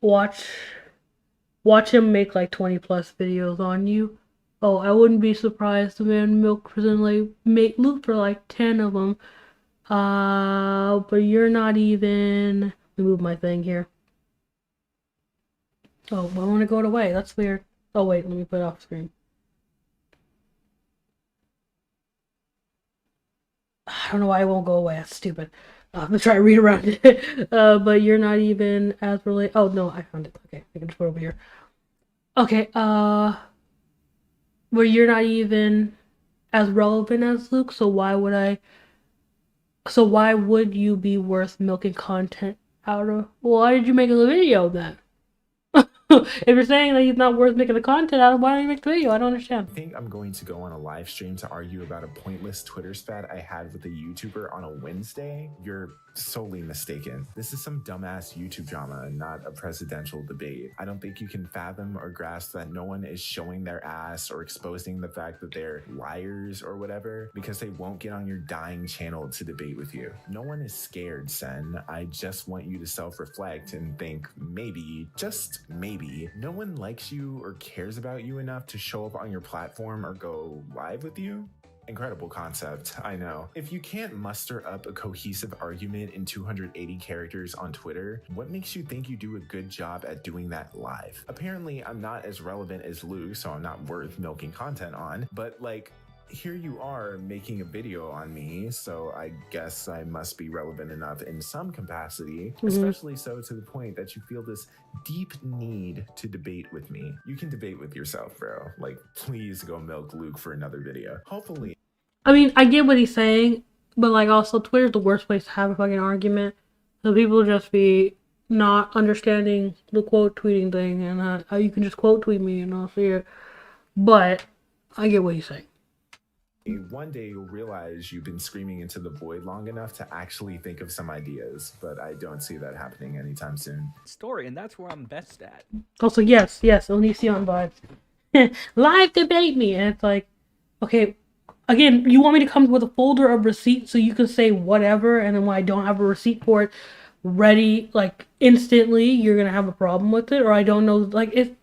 Watch him make like 20 plus videos on you. Oh, I wouldn't be surprised the man milk prison like loop for like 10 of them. But you're not even. Let me move my thing here. Oh, I want to go away. That's weird. Oh wait, let me put it off screen. I don't know why it won't go away. That's stupid. I'm gonna try to read around it. But you're not even as related. Oh no, I found it. Okay, I can just put it over here. Okay, but you're not even as relevant as Luke, so why would you be worth milking content out of? Why did you make a video then? If you're saying that he's not worth making the content out of, why don't you make the video? I don't understand. I think I'm going to go on a live stream to argue about a pointless Twitter spat I had with a YouTuber on a Wednesday. You're solely mistaken. This is some dumbass YouTube drama, not a presidential debate. I don't think you can fathom or grasp that no one is showing their ass or exposing the fact that they're liars or whatever because they won't get on your dying channel to debate with you. No one is scared, Sen. I just want you to self-reflect and think maybe, just maybe, maybe no one likes you or cares about you enough to show up on your platform or go live with you? Incredible concept, I know. If you can't muster up a cohesive argument in 280 characters on Twitter, what makes you think you do a good job at doing that live? Apparently, I'm not as relevant as Luke, so I'm not worth milking content on, but like, here you are making a video on me, so I guess I must be relevant enough in some capacity, especially so to the point that you feel this deep need to debate with me. You can debate with yourself, bro. Like, please go milk Luke for another video. Hopefully. I mean, I get what he's saying, but like also Twitter's the worst place to have a fucking argument. So people just be not understanding the quote tweeting thing, and how you can just quote tweet me and I'll see it. But I get what he's saying. One day you'll realize you've been screaming into the void long enough to actually think of some ideas, but I don't see that happening anytime soon. Story, and that's where I'm best at. Also, yes, Onision vibes. Live debate me, and it's like, okay, again, you want me to come with a folder of receipts so you can say whatever, and then when I don't have a receipt for it ready, like, instantly, you're gonna have a problem with it, or I don't know, like, it,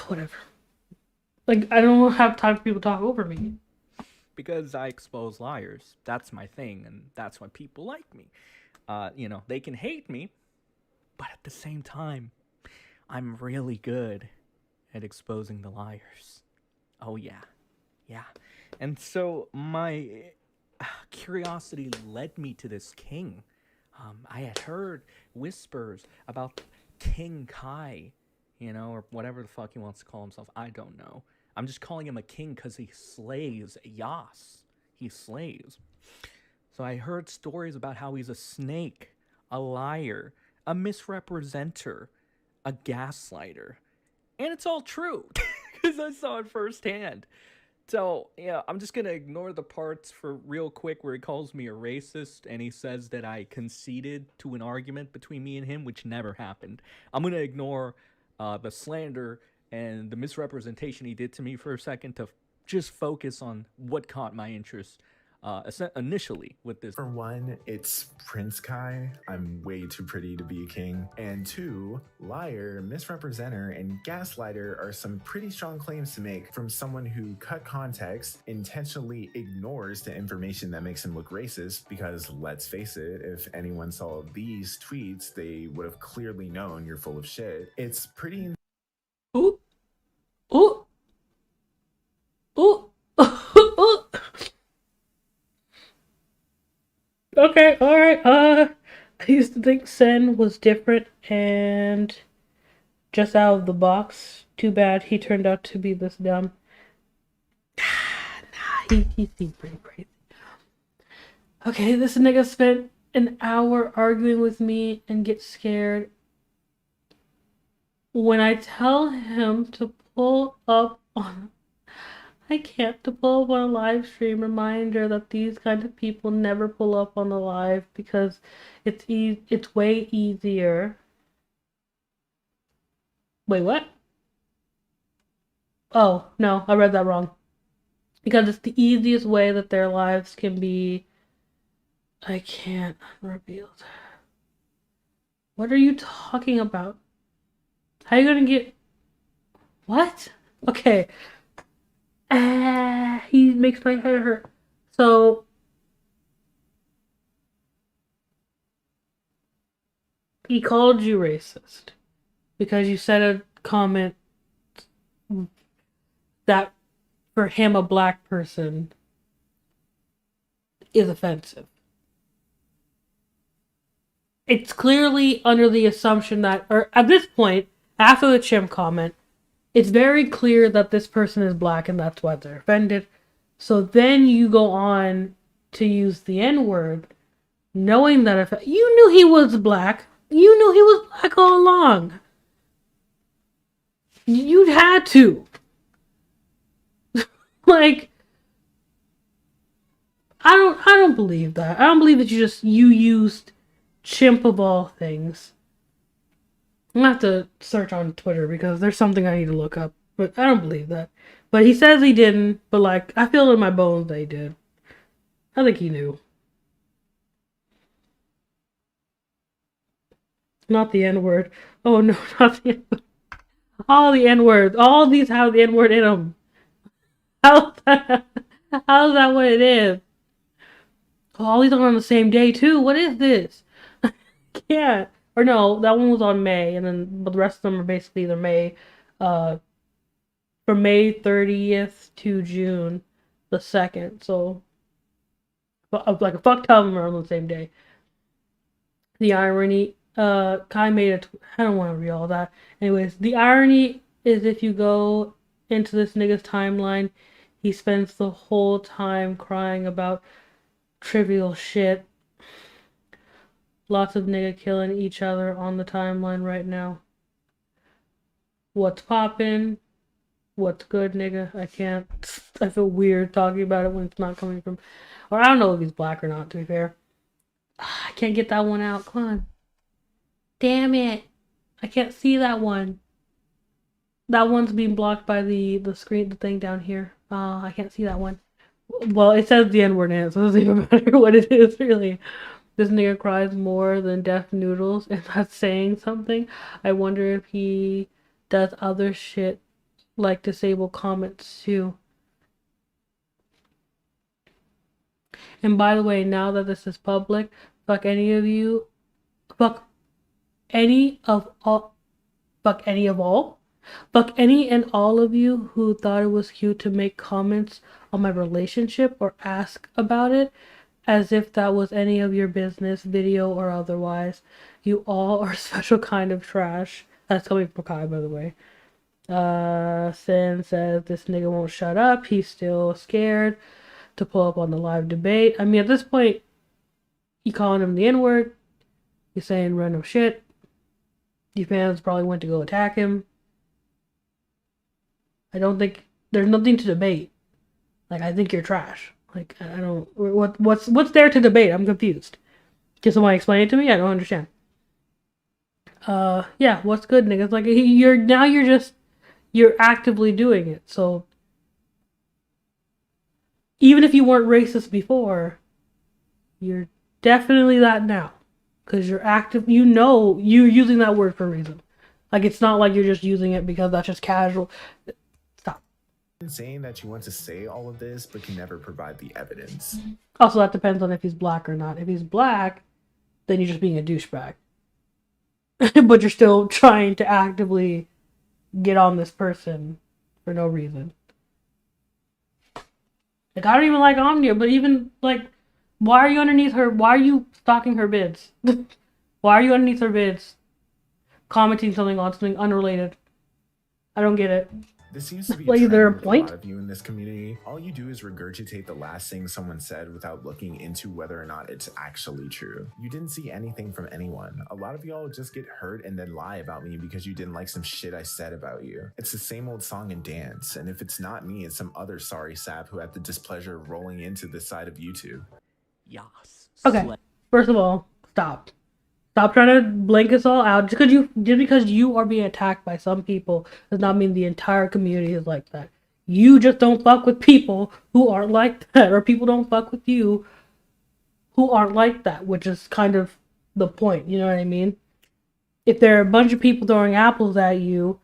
whatever. Like, I don't have time for people to talk over me. Because I expose liars. That's my thing, and that's why people like me. You know, they can hate me, but at the same time, I'm really good at exposing the liars. Oh, yeah. Yeah. And so my curiosity led me to this king. I had heard whispers about King Kai, you know, or whatever the fuck he wants to call himself. I don't know. I'm just calling him a king because he slays. Yas. He slays. So I heard stories about how he's a snake, a liar, a misrepresenter, a gaslighter. And it's all true because I saw it firsthand. So, yeah, I'm just going to ignore the parts for real quick where he calls me a racist and he says that I conceded to an argument between me and him, which never happened. I'm going to ignore the slander and the misrepresentation he did to me for a second to just focus on what caught my interest initially with this. For one, it's Prince Kai. I'm way too pretty to be a king. And two, liar, misrepresenter, and gaslighter are some pretty strong claims to make from someone who cut context, intentionally ignores the information that makes him look racist, because let's face it, if anyone saw these tweets, they would have clearly known you're full of shit. It's pretty... Ooh. Ooh. Ooh. Ooh. Okay, alright, I used to think Sen was different and just out of the box. Too bad he turned out to be this dumb. He seemed pretty crazy. Okay, this nigga spent an hour arguing with me and gets scared when I tell him to pull up on... I can't to pull up on a live stream. Reminder that these kind of people never pull up on the live because it's way easier. Wait, what? Oh, no, I read that wrong. Because it's the easiest way that their lives can be... I can't unrevealed. What are you talking about? How are you gonna get... What? Okay. He makes my head hurt. So... he called you racist. Because you said a comment that for him a black person is offensive. It's clearly under the assumption that, or at this point, after the chimp comment, it's very clear that this person is black and that's why they're offended. So then you go on to use the N-word, knowing that if you knew he was black, you knew he was black all along. You'd had to. Like, I don't believe that. I don't believe that you used chimp of all things. I'm gonna have to search on Twitter because there's something I need to look up. But I don't believe that. But he says he didn't, but like, I feel in my bones that he did. I think he knew. Not the N-word. Oh no, not the N-word. All the N words. All these have the N word in them. How's that, how's that what it is? All these are on the same day too. What is this? Yeah. Or no, that one was on May, and then but the rest of them are basically either May, uh, from May 30th to June the 2nd. So, like a fuck ton of them are on the same day. The irony, Kai made it. I don't want to read all that. Anyways, the irony is if you go into this nigga's timeline, he spends the whole time crying about trivial shit. Lots of nigga killing each other on the timeline right now. What's poppin'? What's good, nigga? I can't. I feel weird talking about it when it's not coming from. Or I don't know if he's black or not, to be fair. I can't get that one out. Come on. Damn it. I can't see that one. That one's being blocked by the screen, the thing down here. I can't see that one. Well, it says the N word in it, so it doesn't even matter what it is, really. This nigga cries more than deaf noodles, and that's saying something. I wonder if he does other shit like disable comments too. And by the way, now that this is public, fuck any of you, fuck any of all, fuck any of all, fuck any and all of you who thought it was cute to make comments on my relationship or ask about it as if that was any of your business, video or otherwise. You all are special kind of trash. That's coming from Kai, by the way. Sin says this nigga won't shut up. He's still scared to pull up on the live debate. I mean, at this point, you calling him the N-word. You're saying random shit. Your fans probably went to go attack him. I don't think there's nothing to debate. Like, I think you're trash. Like, I don't. What's there to debate? I'm confused. Can somebody explain it to me? I don't understand. Yeah. What's good, niggas? Like, you're actively doing it. So even if you weren't racist before, you're definitely that now. Because you're active, you're using that word for a reason. Like, it's not like you're just using it because that's just casual. Stop. Saying that you want to say all of this, but can never provide the evidence. Also, that depends on if he's black or not. If he's black, then you're just being a douchebag. But you're still trying to actively get on this person for no reason. Like, I don't even like Omnia, but even, like, why are you underneath her? Why are you stalking her bids? Why are you underneath her bids? Commenting something on something unrelated. I don't get it. This seems to be Like, a is there a trend with point? a lot of you in this community. All you do is regurgitate the last thing someone said without looking into whether or not it's actually true. You didn't see anything from anyone. A lot of y'all just get hurt and then lie about me because you didn't like some shit I said about you. It's the same old song and dance, and if it's not me, it's some other sorry sap who had the displeasure of rolling into this side of YouTube. Yas. Okay. First of all, stop. Stop trying to blank us all out. Just because you are being attacked by some people does not mean the entire community is like that. You just don't fuck with people who aren't like that, or people don't fuck with you who aren't like that, which is kind of the point. You know what I mean? If there are a bunch of people throwing apples at you,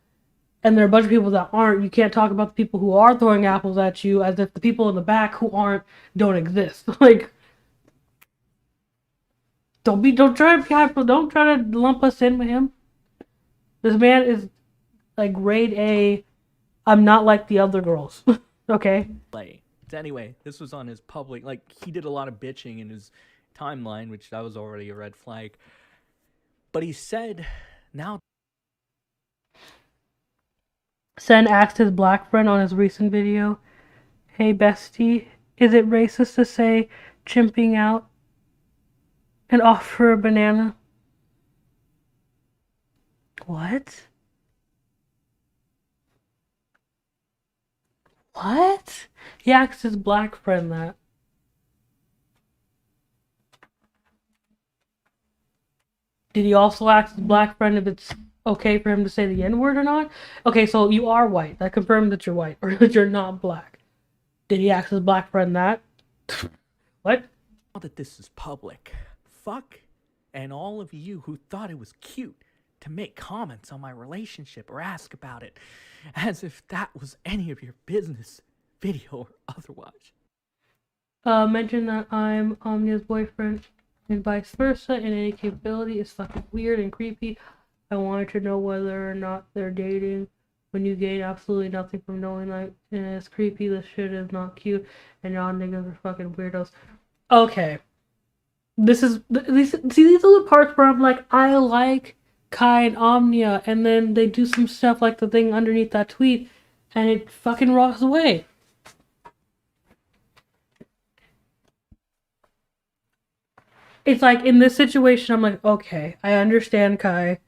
and there are a bunch of people that aren't, you can't talk about the people who are throwing apples at you as if the people in the back who aren't don't exist. Like, don't try to lump us in with him. This man is like grade A. I'm not like the other girls. Okay. Anyway, this was on his public. Like, he did a lot of bitching in his timeline, which that was already a red flag. But he said, now. Sen asked his black friend on his recent video, "Hey bestie, is it racist to say chimping out and offer a banana?" What? What? He asked his black friend that. Did he also ask his black friend if it's okay for him to say the N-word or not? Okay, so you are white. That confirms that you're white, or that you're not black. Did he ask his black friend that? What? Now that this is public, fuck and all of you who thought it was cute to make comments on my relationship or ask about it, as if that was any of your business, video or otherwise. Mention that I'm Omnia's boyfriend and vice versa, and any capability is fucking weird and creepy. I wanted to know whether or not they're dating when you gain absolutely nothing from knowing that, and it's creepy. This shit is not cute, and y'all niggas are fucking weirdos. Okay. These are the parts where I'm like, I like Kai and Omnia, and then they do some stuff like the thing underneath that tweet, and it fucking rocks away. It's like, in this situation, I'm like, okay, I understand Kai.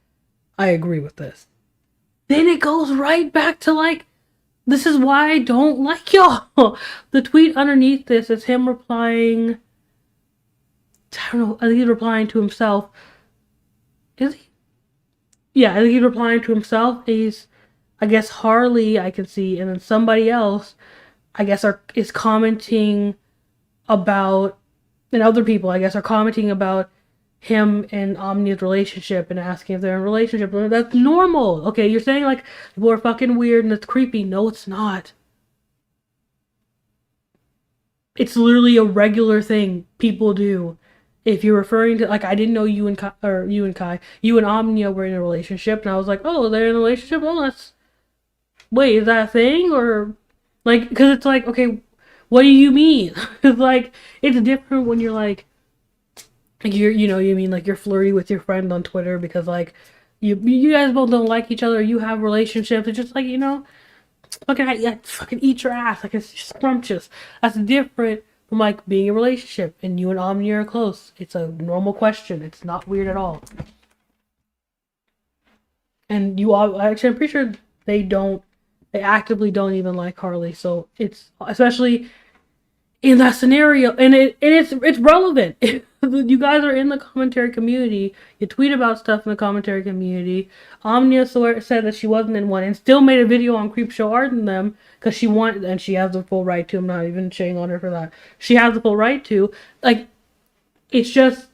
I agree with this. Then it goes right back to like, this is why I don't like y'all. The tweet underneath this is him replying, I don't know, I think he's replying to himself. Is he? Yeah, I think he's replying to himself. He's, I guess, Harley, I can see, and then somebody else, I guess, is commenting about, and other people, I guess, are commenting about him and Omnia's relationship and asking if they're in a relationship. That's normal. Okay, you're saying like people are fucking weird and it's creepy. No, it's not. It's literally a regular thing people do. If you're referring to, like, I didn't know you and Omnia were in a relationship, and I was like, oh, they're in a relationship? Oh, wait, is that a thing? Or, like, because it's like, okay, what do you mean? It's like, it's different when you're like, you mean like you're flirty with your friend on Twitter because like you guys both don't like each other, you have relationships. It's just like, fucking eat your ass, like it's scrumptious. That's different from like being in a relationship and you and Omni are close. It's a normal question. It's not weird at all. And actually, I'm pretty sure they actively don't even like Harley. So it's, especially in that scenario, and it's relevant. You guys are in the commentary community. You tweet about stuff in the commentary community. Omnia said that she wasn't in one, and still made a video on Creepshow arding them because she wanted, and she has the full right to. I'm not even shitting on her for that. She has the full right to. Like, it's just,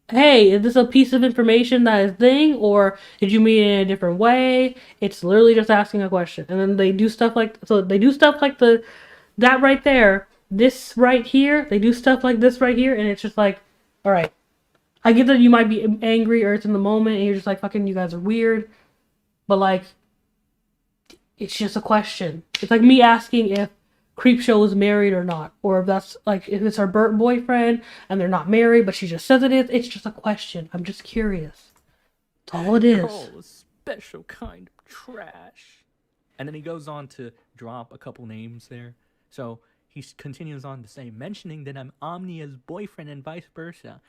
hey, is this a piece of information that is thing, or did you mean it in a different way? It's literally just asking a question, and then they do stuff like that right there. This right here, they do stuff like this right here, and it's just like, all right, I get that you might be angry or it's in the moment, and you're just like, fucking, you guys are weird, but like, it's just a question. It's like me asking if Creepshow is married or not, or if that's like, if it's her boyfriend and they're not married, but she just says it is. It's just a question. I'm just curious. That's all it is. Oh, a special kind of trash. And then he goes on to drop a couple names there. So he continues on to say, mentioning that I'm Omnia's boyfriend and vice versa,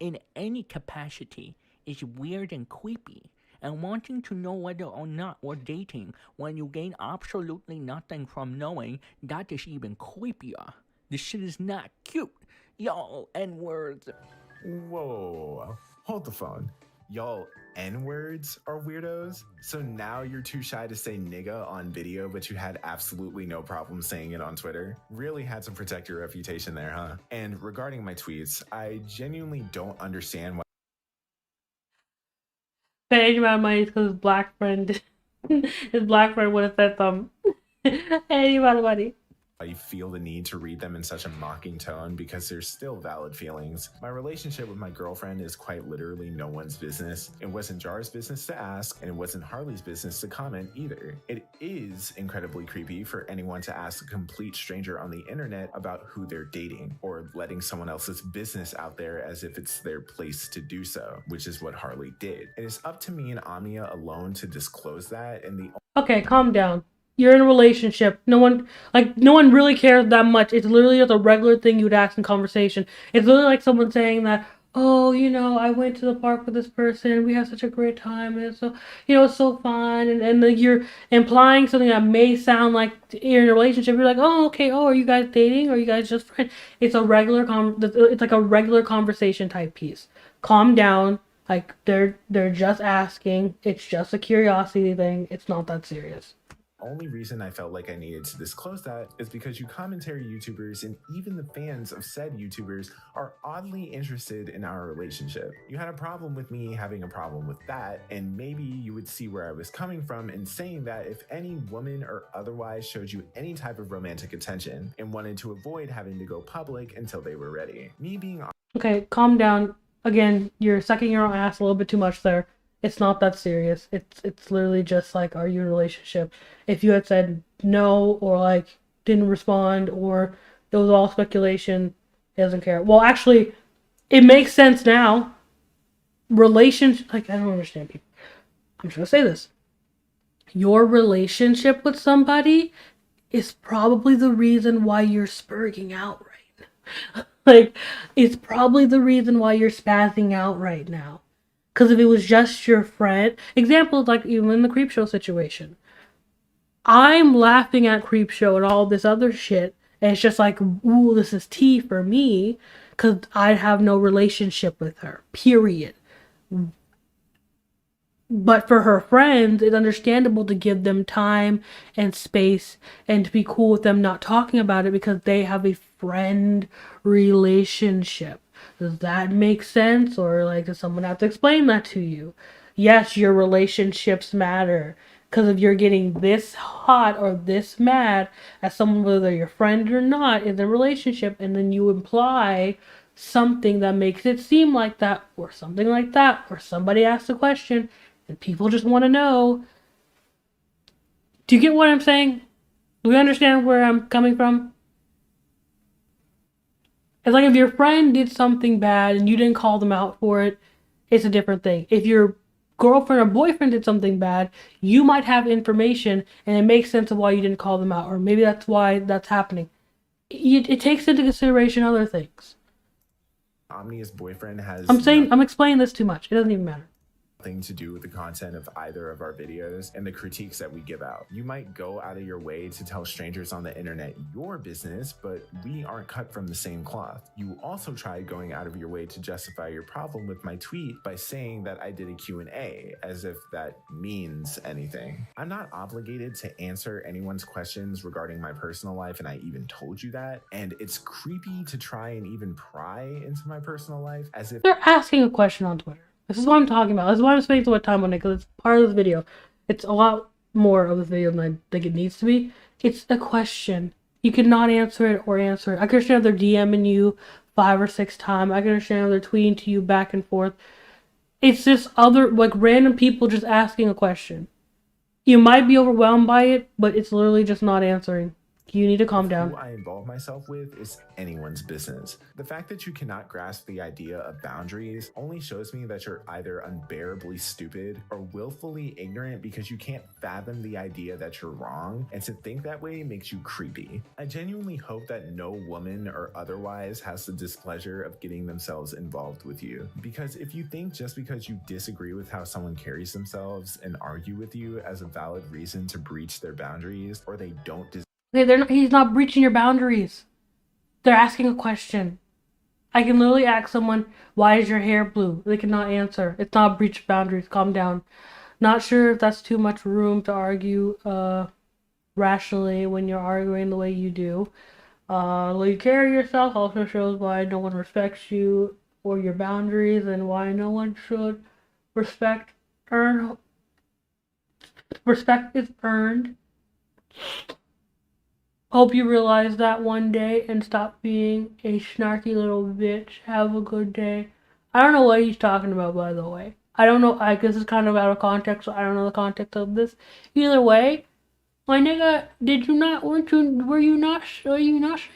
in any capacity, is weird and creepy. And wanting to know whether or not we're dating when you gain absolutely nothing from knowing, that is even creepier. This shit is not cute. Y'all N-words. Whoa. Hold the phone. Y'all N-words are weirdos? So now you're too shy to say nigga on video, but you had absolutely no problem saying it on Twitter? Really had to protect your reputation there, huh? And regarding my tweets, I genuinely don't understand why Any amount of money because his black friend would have said some. Any amount of money. I feel the need to read them in such a mocking tone because they're still valid feelings. My relationship with my girlfriend is quite literally no one's business. It wasn't Jar's business to ask, and it wasn't Harley's business to comment either. It is incredibly creepy for anyone to ask a complete stranger on the internet about who they're dating, or letting someone else's business out there as if it's their place to do so, which is what Harley did. It is up to me and Omnia alone to disclose that, and the Okay, calm down. You're in a relationship. No one really cares that much. It's literally just a regular thing you'd ask in conversation. It's literally like someone saying that, oh, I went to the park with this person. We had such a great time. And it's so, it's so fun. And then you're implying something that may sound like you're in a relationship. You're like, oh, okay. Oh, are you guys dating? Or are you guys just friends? It's a regular, it's like a regular conversation type piece. Calm down. Like, they're just asking. It's just a curiosity thing. It's not that serious. Only reason I felt like I needed to disclose that is because you commentary YouTubers and even the fans of said YouTubers are oddly interested in our relationship. You had a problem with me having a problem with that, and maybe you would see where I was coming from in saying that if any woman or otherwise showed you any type of romantic attention and wanted to avoid having to go public until they were ready. Me being Okay, calm down. Again, you're sucking your own ass a little bit too much there. It's not that serious. It's literally just like, are you in a relationship? If you had said no or like didn't respond or it was all speculation, he doesn't care. Well, actually, it makes sense now. Relationship, like I don't understand people. I'm just gonna say this. Your relationship with somebody is probably the reason why you're spurging out right now. Like, it's probably the reason why you're spazzing out right now. Because if it was just your friend, example, like even in the Creepshow situation, I'm laughing at Creepshow and all this other shit, and it's just like, ooh, this is tea for me, because I have no relationship with her, period. But for her friends, it's understandable to give them time and space and to be cool with them not talking about it because they have a friend relationship. Does that make sense? Or like, does someone have to explain that to you? Yes, your relationships matter. Because if you're getting this hot or this mad at someone, whether your friend or not, in a relationship, and then you imply something that makes it seem like that, or something like that, or somebody asks a question, and people just want to know. Do you get what I'm saying? Do we understand where I'm coming from? It's like if your friend did something bad and you didn't call them out for it, it's a different thing. If your girlfriend or boyfriend did something bad, you might have information and it makes sense of why you didn't call them out, or maybe that's why that's happening. It takes into consideration other things. Omnia's boyfriend has I'm explaining this too much. It doesn't even matter. Nothing to do with the content of either of our videos and the critiques that we give out. You might go out of your way to tell strangers on the internet your business, but we aren't cut from the same cloth. You also tried going out of your way to justify your problem with my tweet by saying that I did a Q&A, as if that means anything. I'm not obligated to answer anyone's questions regarding my personal life, and I even told you that. And it's creepy to try and even pry into my personal life as if they're asking a question on Twitter. This is what I'm talking about. This is why I'm spending so much time on it, because it's part of this video. It's a lot more of this video than I think it needs to be. It's a question. You cannot answer it or answer it. I can understand if they're DMing you 5 or 6 times. I can understand if they're tweeting to you back and forth. It's just other, like, random people just asking a question. You might be overwhelmed by it, but it's literally just not answering. You need to calm down. Who I involve myself with is anyone's business. The fact that you cannot grasp the idea of boundaries only shows me that you're either unbearably stupid or willfully ignorant because you can't fathom the idea that you're wrong, and to think that way makes you creepy. I genuinely hope that no woman or otherwise has the displeasure of getting themselves involved with you, because if you think just because you disagree with how someone carries themselves and argue with you as a valid reason to breach their boundaries, or they don't Okay, he's not breaching your boundaries. They're asking a question. I can literally ask someone, why is your hair blue? They cannot answer. It's not breach of boundaries. Calm down. Not sure if that's too much room to argue rationally when you're arguing the way you do. The way you carry yourself also shows why no one respects you or your boundaries, and why no one should respect is earned. Hope you realize that one day and stop being a snarky little bitch. Have a good day. I don't know what he's talking about, by the way. I don't know. I guess it's kind of out of context, so I don't know the context of this. Either way, my nigga, were you not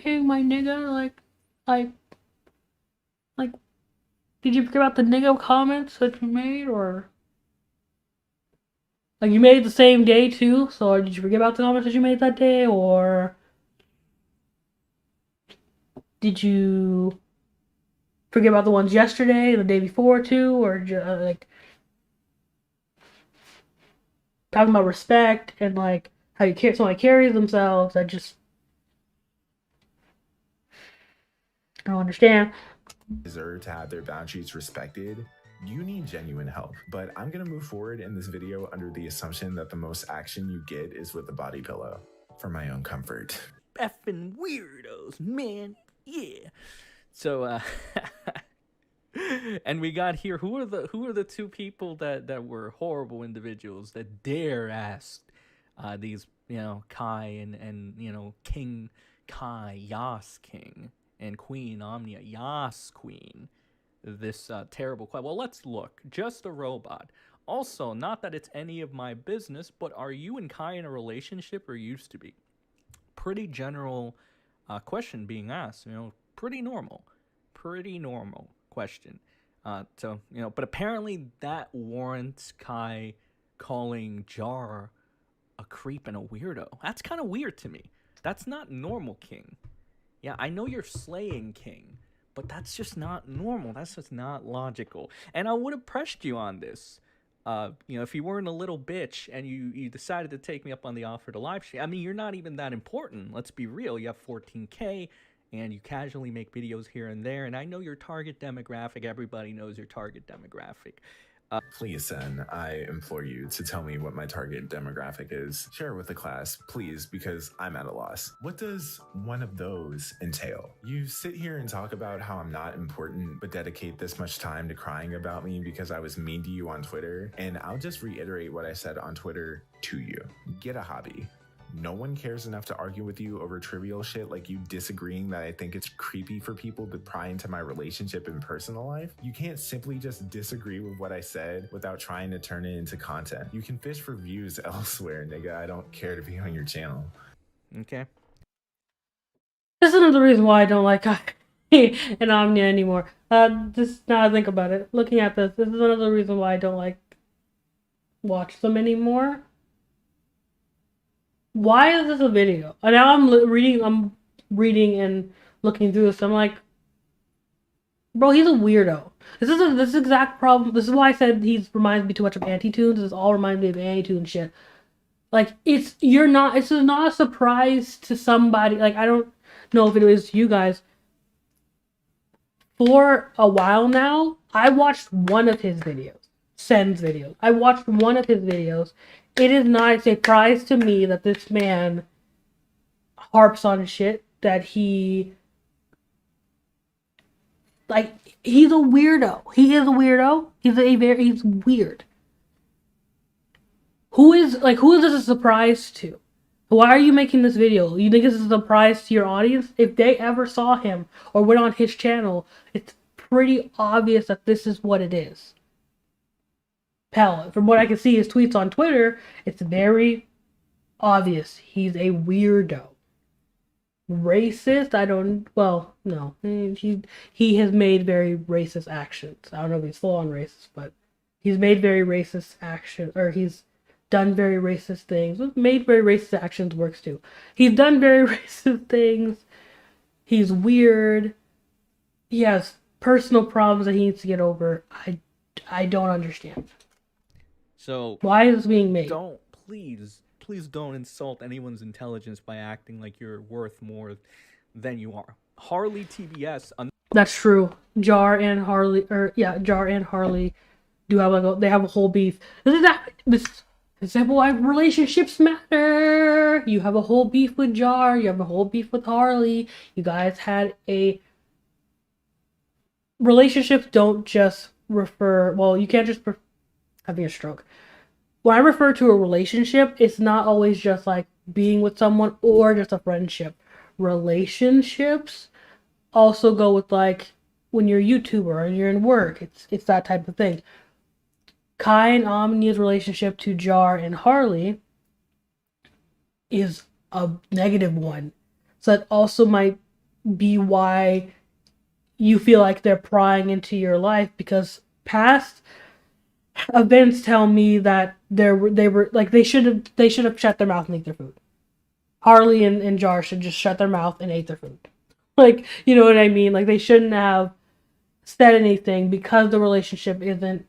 saying my nigga? Like, did you forget about the nigga comments that you made, or? Like, you made it the same day, too, so did you forget about the comments that you made that day, or? Did you forget about the ones yesterday, the day before, too? Or like talking about respect and like how someone carries themselves? I don't understand. deserve to have their boundaries respected, You need genuine help, but I'm gonna move forward in this video under the assumption that the most action you get is with a body pillow for my own comfort. Effing weirdos, man. Yeah. So and we got here, who are the two people that were horrible individuals that dare ask these, Kai and King Kai, Yas King, and Queen Omnia, Yas Queen, this terrible question. Well, let's look. Just a robot. Also, not that it's any of my business, but are you and Kai in a relationship or used to be? Pretty general question being asked, pretty normal question. But apparently that warrants Kai calling Jar a creep and a weirdo. That's kind of weird to me. That's not normal, King. Yeah, I know you're slaying, King, but that's just not normal. That's just not logical. And I would have pressed you on this. If you weren't a little bitch and you decided to take me up on the offer to live stream. I mean, you're not even that important. Let's be real. You have 14K and you casually make videos here and there. And I know your target demographic. Everybody knows your target demographic. Please, Sen, I implore you to tell me what my target demographic is. Share it with the class, please, because I'm at a loss. What does one of those entail? You sit here and talk about how I'm not important, but dedicate this much time to crying about me because I was mean to you on Twitter, and I'll just reiterate what I said on Twitter to you. Get a hobby. No one cares enough to argue with you over trivial shit like you disagreeing that I think it's creepy for people to pry into my relationship and personal life. You can't simply just disagree with what I said without trying to turn it into content. You can fish for views elsewhere, nigga. I don't care to be on your channel. Okay. This is another reason why I don't like Kai and Omnia anymore. Just now I think about it, looking at this is another reason why I don't watch them anymore. Why is this a video? And now I'm reading and looking through this. I'm like, bro, he's a weirdo. This exact problem. This is why I said he reminds me too much of Anti-Tunes. This all reminds me of Anti-Tunes shit. Like, it's not a surprise to somebody. Like, I don't know if it is to you guys. For a while now, I watched one of his videos. Sen's videos. I watched one of his videos. It is not a surprise to me that this man harps on shit that he's a weirdo. He is a weirdo. He's weird. Who is this a surprise to? Why are you making this video? You think this is a surprise to your audience? If they ever saw him or went on his channel, it's pretty obvious that this is what it is. Hell, from what I can see his tweets on Twitter, it's very obvious he's a weirdo. Racist? No. He has made very racist actions. I don't know if he's full on racist, but he's made very racist action, or he's done very racist things. Made very racist actions works too. He's done very racist things. He's weird. He has personal problems that he needs to get over. I don't understand. So why is this being made? Please don't insult anyone's intelligence by acting like you're worth more than you are. Harley TBS. That's true. Jar and Harley do have they have a whole beef. This is why relationships matter. You have a whole beef with Jar. You have a whole beef with Harley. You guys had a relationships. Don't just refer. Well, you can't just having a stroke. When I refer to a relationship, it's not always just like being with someone or just a friendship. Relationships also go with like when you're a YouTuber and you're in work. It's that type of thing. Kai and Omnia's relationship to Jar and Harley is a negative one. So that also might be why you feel like they're prying into your life, because past events tell me that they should have shut their mouth and ate their food. Harley and Jar should just shut their mouth and ate their food. Like, you know what I mean? Like, they shouldn't have said anything because the relationship isn't,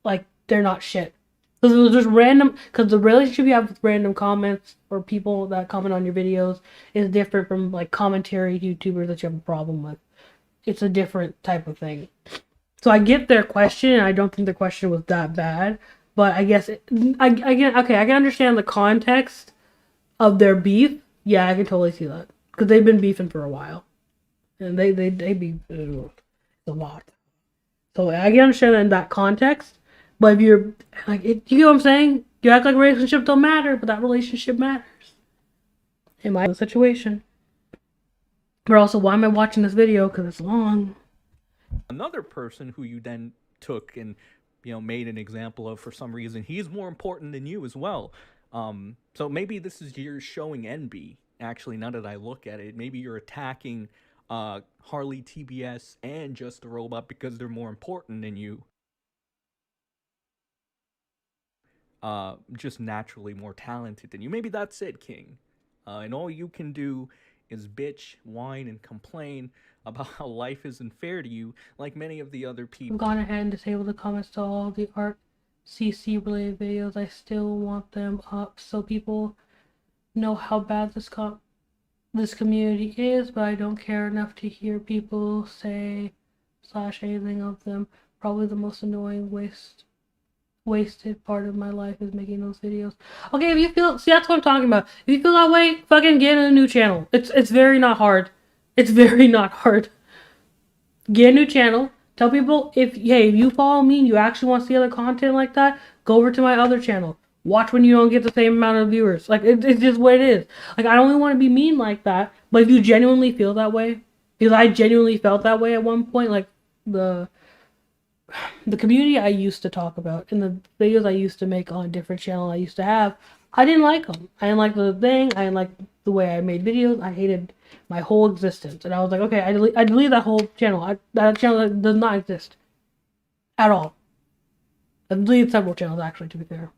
like, they're not shit. Because it was just random, because the relationship you have with random comments or people that comment on your videos is different from, like, commentary YouTubers that you have a problem with. It's a different type of thing. So I get their question, and I don't think the question was that bad. But I guess I can understand the context of their beef. Yeah, I can totally see that because they've been beefing for a while, and they beef a lot. So I can understand that in that context. But if you're like, you know what I'm saying? You act like relationships don't matter, but that relationship matters. In my situation. But also, why am I watching this video? Because it's long. Another person who you then took and made an example of for some reason, he's more important than you as well. So maybe this is your showing envy. Actually, now that I look at it, maybe you're attacking Harley, TBS, and Just a Robot because they're more important than you. Just naturally more talented than you. Maybe that's it, King. And all you can do is bitch, whine, and complain about how life isn't fair to you, like many of the other people. I've gone ahead and disabled the comments to all the art CC related videos. I still want them up so people know how bad this community is, but I don't care enough to hear people say / anything of them. Probably the most annoying wasted part of my life is making those videos. Okay, if you feel, see, that's what I'm talking about. If you feel that way, fucking get a new channel. It's very not hard. It's very not hard. Get a new channel. Tell people if you follow me and you actually want to see other content like that, go over to my other channel. Watch when you don't get the same amount of viewers. Like it's just what it is. Like I don't even want to be mean like that, but if you genuinely feel that way, because I genuinely felt that way at one point, like the community I used to talk about and the videos I used to make on a different channel I used to have, I didn't like them. I didn't like the thing. I didn't like the way I made videos. I hated my whole existence. And I was like, okay, I delete that whole channel. That channel does not exist at all. I deleted several channels, actually, to be fair.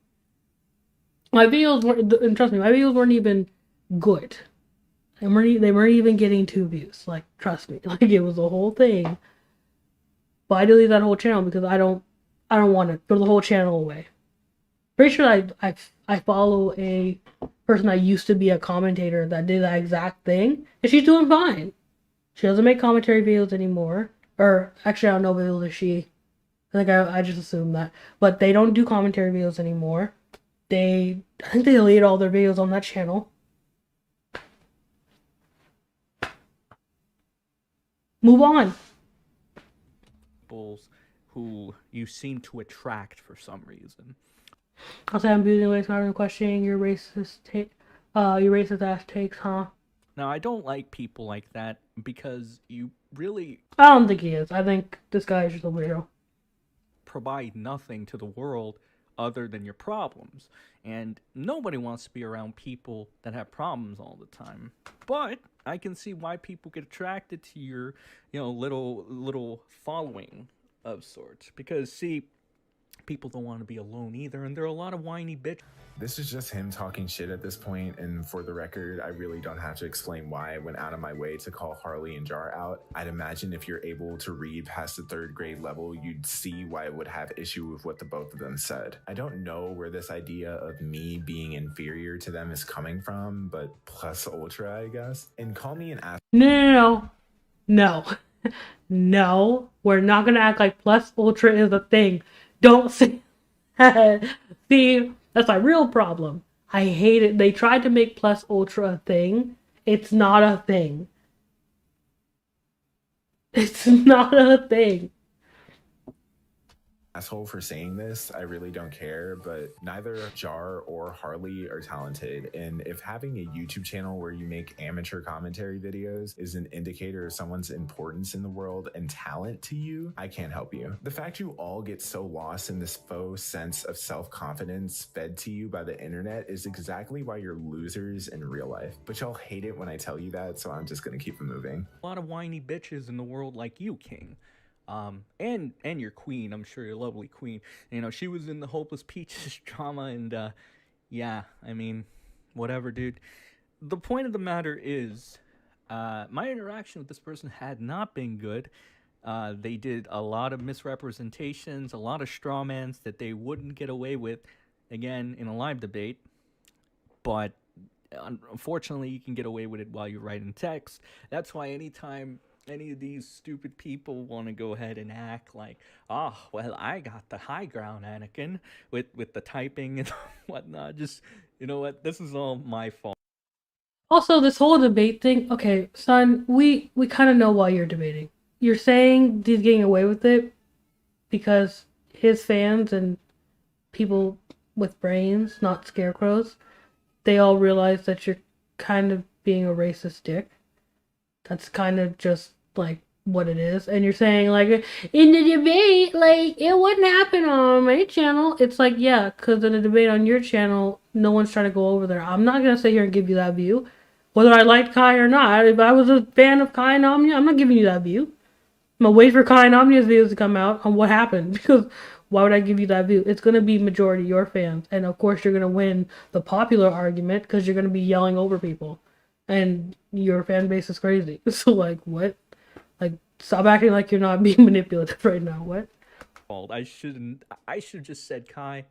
My videos weren't, and trust me, my videos weren't even good. They weren't even getting 2 views. Like, trust me. Like, it was a whole thing. But I deleted that whole channel because I don't want to throw the whole channel away. Pretty sure I follow a person that used to be a commentator that did that exact thing, and she's doing fine. She doesn't make commentary videos anymore. Or actually, I don't know if it was she. I think I just assumed that. But they don't do commentary videos anymore. I think they deleted all their videos on that channel. Move on. Who you seem to attract for some reason. I'll say I'm using ways not questioning your racist ass takes, huh? Now, I don't like people like that because you really... I don't think he is. I think this guy is just a weirdo. Provide nothing to the world other than your problems. And nobody wants to be around people that have problems all the time. But I can see why people get attracted to your, little following of sorts. Because, see, people don't want to be alone either, and there are a lot of whiny bitches. This is just him talking shit at this point, and for the record, I really don't have to explain why I went out of my way to call Harley and Jar out. I'd imagine if you're able to read past the 3rd grade level, you'd see why I would have issue with what the both of them said. I don't know where this idea of me being inferior to them is coming from, but plus ultra, I guess. And call me an ass. No. No, we're not gonna act like plus ultra is a thing. Don't say that. See, that's my real problem. I hate it. They tried to make plus ultra a thing. It's not a thing. It's not a thing. Asshole for saying this, I really don't care, but neither Jar or Harley are talented, and if having a YouTube channel where you make amateur commentary videos is an indicator of someone's importance in the world and talent to you, I can't help you. The fact you all get so lost in this faux sense of self-confidence fed to you by the internet is exactly why you're losers in real life, but y'all hate it when I tell you that, so I'm just gonna keep it moving. A lot of whiny bitches in the world like you, King. And your queen, I'm sure your lovely queen. She was in the Hopeless Peaches drama, and yeah, I mean, whatever, dude. The point of the matter is, my interaction with this person had not been good. They did a lot of misrepresentations, a lot of strawmans that they wouldn't get away with, again, in a live debate. But unfortunately, you can get away with it while you're writing text. That's why anytime any of these stupid people want to go ahead and act like, oh, well, I got the high ground, Anakin, with the typing and whatnot. Just, you know what? This is all my fault. Also, this whole debate thing. Okay, son, we kind of know why you're debating. You're saying he's getting away with it because his fans and people with brains, not scarecrows, they all realize that you're kind of being a racist dick. That's kind of just like what it is. And you're saying like in the debate, like it wouldn't happen on my channel. It's like yeah, because in the debate on your channel, no one's trying to go over there. I'm not gonna sit here and give you that view, whether I liked Kai or not. If I was a fan of Kai and Omnia, I'm not giving you that view. I'm gonna wait for Kai and Omnia's videos to come out on what happened because why would I give you that view? It's gonna be majority your fans, and of course you're gonna win the popular argument because you're gonna be yelling over people, and your fan base is crazy. So like what? Like stop acting like you're not being manipulative right now. What? I shouldn't. I should just said, Kai,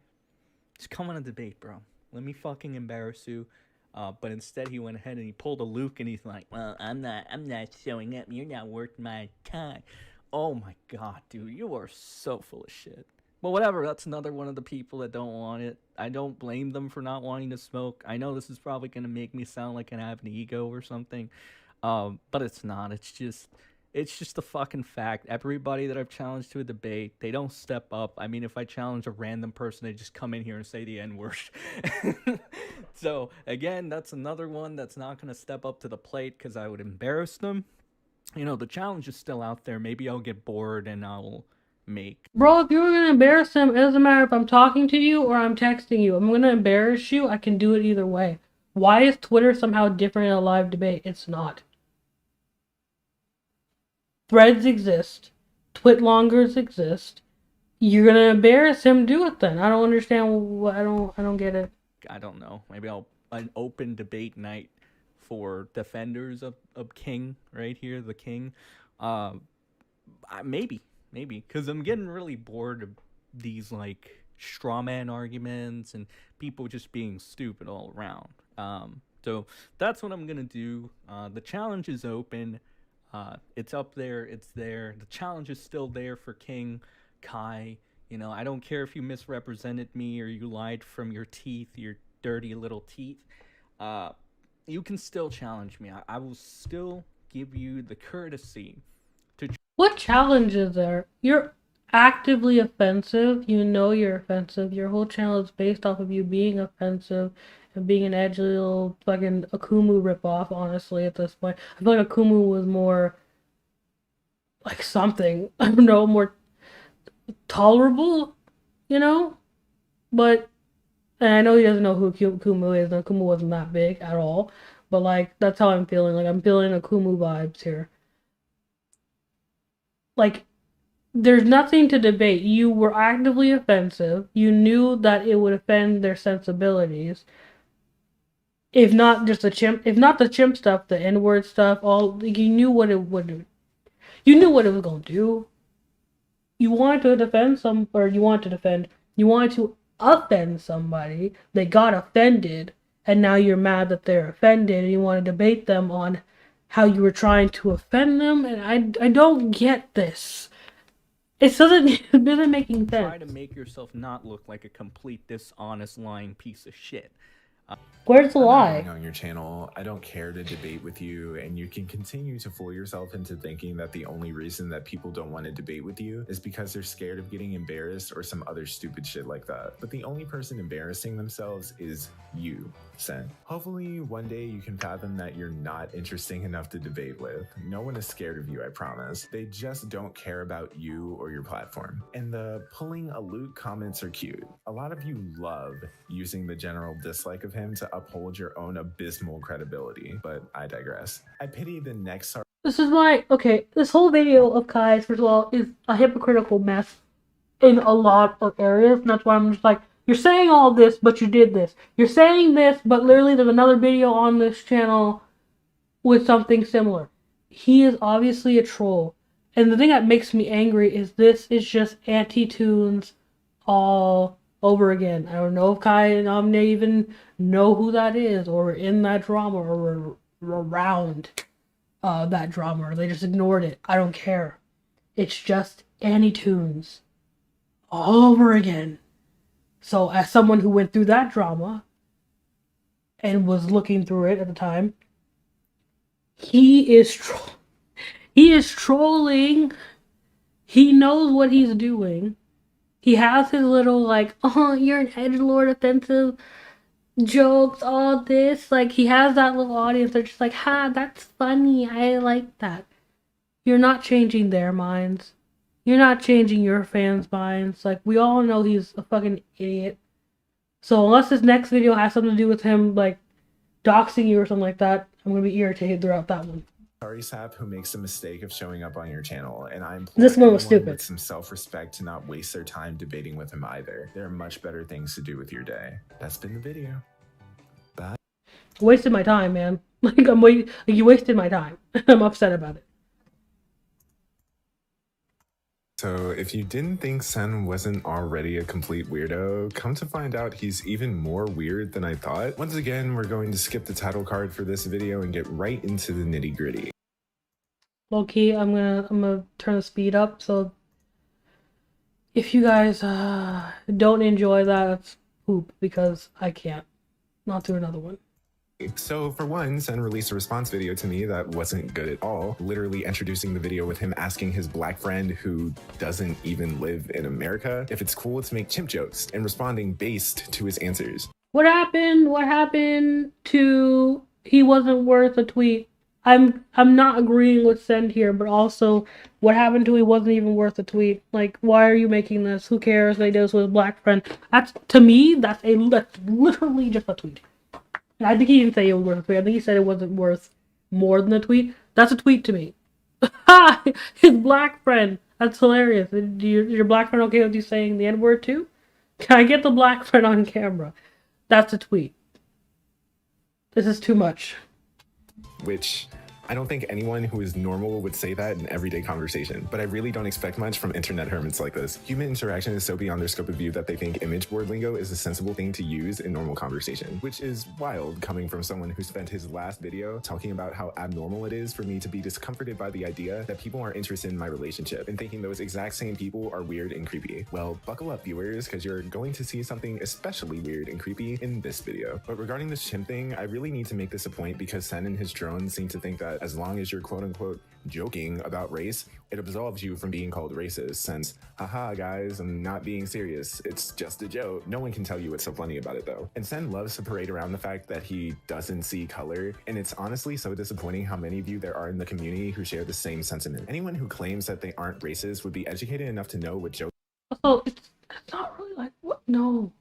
just come on a debate, bro. Let me fucking embarrass you. But instead, he went ahead and he pulled a Luke, and he's like, "Well, I'm not showing up. You're not worth my time." Oh my god, dude, you are so full of shit. But whatever, that's another one of the people that don't want it. I don't blame them for not wanting to smoke. I know this is probably gonna make me sound like I have an ego or something, but it's not. It's just a fucking fact. Everybody that I've challenged to a debate, they don't step up. I mean, if I challenge a random person, they just come in here and say the N-word. So, again, that's another one that's not going to step up to the plate because I would embarrass them. You know, the challenge is still out there. Maybe I'll get bored and I'll make... Bro, if you were gonna embarrass him, it doesn't matter if I'm talking to you or I'm texting you. I'm gonna embarrass you. I can do it either way. Why is Twitter somehow different in a live debate? It's not. Threads exist. Twitlongers exist. You're gonna embarrass him, do it then. I don't understand what I don't get it. I don't know. Maybe I'll an open debate night for defenders of King right here, the King. Maybe, because I'm getting really bored of these like straw man arguments and people just being stupid all around. So that's what I'm gonna do. The challenge is open. It's up there. It's there. The challenge is still there for King, Kai. You know, I don't care if you misrepresented me or you lied from your teeth, your dirty little teeth. You can still challenge me. I will still give you the courtesy to... What challenge is there? You're actively offensive. You know you're offensive. Your whole channel is based off of you being offensive and being an edgy little fucking Akumu ripoff, honestly, at this point. I feel like Akumu was more like something. I don't know, more tolerable, you know? But and I know he doesn't know who Akumu is, and Akumu wasn't that big at all. But like that's how I'm feeling. Like I'm feeling Akumu vibes here. Like there's nothing to debate. You were actively offensive. You knew that it would offend their sensibilities. If not just the chimp, if not the chimp stuff, the N-word stuff, all you knew what it would. You knew what it was gonna do. You wanted to defend some, or you wanted to defend. You wanted to offend somebody. They got offended, and now you're mad that they're offended, and you want to debate them on how you were trying to offend them. And I don't get this. It doesn't make sense. Try to make yourself not look like a complete dishonest, lying piece of shit. Where's the I'm not lie? going on your channel. I don't care to debate with you, and you can continue to fool yourself into thinking that the only reason that people don't want to debate with you is because they're scared of getting embarrassed or some other stupid shit like that. But the only person embarrassing themselves is you, Sen. Hopefully one day you can fathom that you're not interesting enough to debate with. No one is scared of you, I promise. They just don't care about you or your platform. And the pulling a Luke comments are cute. A lot of you love using the general dislike of him to uphold your own abysmal credibility, but I digress. I pity the next... This is why, okay, this whole video of Kai's, first of all, is a hypocritical mess in a lot of areas, and that's why I'm just like, you're saying all this, but you did this. You're saying this, but literally there's another video on this channel with something similar. He is obviously a troll. And the thing that makes me angry is this is just anti-tunes all over again. I don't know if Kai and Omnia even know who that is, or in that drama, or around. that drama, or they just ignored it. I don't care. It's just Annie Tunes all over again. So as someone who went through that drama and was looking through it at the time, he is trolling. He knows what he's doing. He has his little like, oh, you're an edgelord offensive jokes, all this. Like, he has that little audience. They're just like, ha, that's funny. I like that. You're not changing their minds. You're not changing your fans' minds. Like, we all know he's a fucking idiot. So unless this next video has something to do with him, like, doxing you or something like that, I'm gonna be irritated throughout that one. Sorry, Sap, who makes the mistake of showing up on your channel, and I implore This one was anyone stupid. with some self-respect to not waste their time debating with him either. There are much better things to do with your day. That's been the video. Bye. Wasted my time, man. Like, you wasted my time. I'm upset about it. So if you didn't think Sen wasn't already a complete weirdo, come to find out he's even more weird than I thought. Once again, we're going to skip the title card for this video and get right into the nitty-gritty. Low key, I'm gonna turn the speed up, so if you guys don't enjoy that, that's poop, because I can't not do another one. So for one, Sen released a response video to me that wasn't good at all, literally introducing the video with him asking his black friend who doesn't even live in America if it's cool to make chimp jokes, and responding based to his answers. What happened? What happened to he wasn't worth a tweet? I'm not agreeing with Send here, but also what happened to he wasn't even worth a tweet? Like, why are you making this? Who cares? They did this with a black friend. That's, to me, that's literally just a tweet. I think he didn't say it was worth a tweet. I think he said it wasn't worth more than a tweet. That's a tweet to me. Ha! His black friend. That's hilarious. Is your black friend okay with you saying the N-word too? Can I get the black friend on camera? That's a tweet. This is too much. Which I don't think anyone who is normal would say that in everyday conversation, but I really don't expect much from internet hermits like this. Human interaction is so beyond their scope of view that they think image board lingo is a sensible thing to use in normal conversation, which is wild coming from someone who spent his last video talking about how abnormal it is for me to be discomforted by the idea that people are interested in my relationship and thinking those exact same people are weird and creepy. Well, buckle up, viewers, because you're going to see something especially weird and creepy in this video. But regarding this chimp thing, I really need to make this a point because Sen and his drone seem to think that as long as you're quote-unquote joking about race, it absolves you from being called racist, since, haha guys, I'm not being serious, it's just a joke. No one can tell you what's so funny about it though. And Sen loves to parade around the fact that he doesn't see color, and it's honestly so disappointing how many of you there are in the community who share the same sentiment. Anyone who claims that they aren't racist would be educated enough to know what jokes Also, it's not really like, what? No.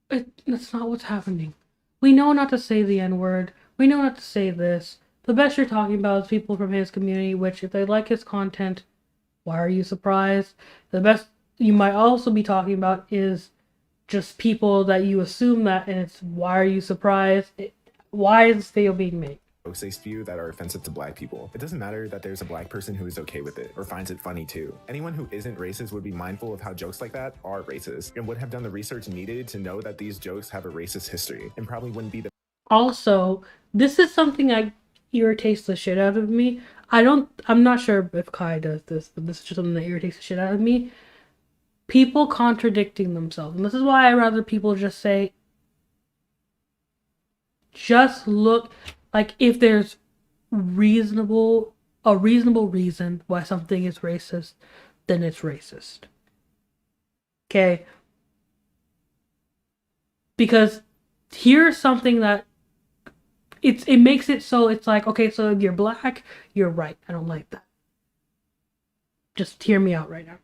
That's not what's happening. We know not to say the N-word. We know not to say this. The best you're talking about is people from his community, which if they like his content, why are you surprised? The best you might also be talking about is just people that you assume that, and it's why are you surprised? Why is this video being made? they spew that are offensive to black people. It doesn't matter that there's a black person who is okay with it or finds it funny too. Anyone who isn't racist would be mindful of how jokes like that are racist and would have done the research needed to know that these jokes have a racist history and probably wouldn't be the. Also, this is something that irritates the shit out of me. I'm not sure if Kai does this, but this is just something that irritates the shit out of me. People contradicting themselves. And this is why I rather people just say, just look, like, if there's a reasonable reason why something is racist, then it's racist. Okay? Because here's something that it makes it so it's like, okay, so if you're black, you're right. I don't like that. Just hear me out right now.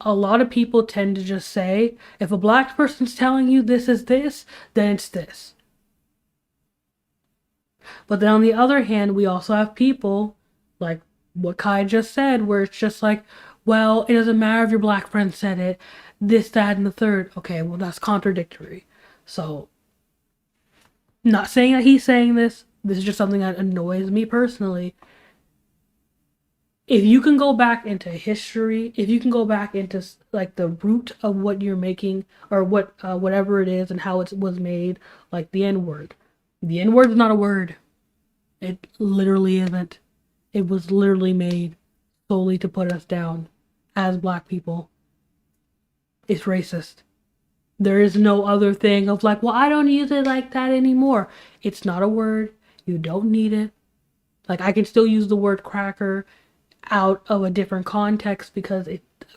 A lot of people tend to just say, if a black person's telling you this is this, then it's this. But then on the other hand, we also have people, like what Kai just said, where it's just like, well, it doesn't matter if your black friend said it, this, that, and the third. Okay, well, that's contradictory. So, not saying that he's saying this. This is just something that annoys me personally. If you can go back into history, if you can go back into like the root of what you're making or whatever it is and how it was made, like the N-word. The N-word is not a word. It literally isn't. It was literally made solely to put us down as black people. It's racist. There is no other thing of like, well, I don't use it like that anymore. It's not a word. You don't need it. Like, I can still use the word cracker out of a different context because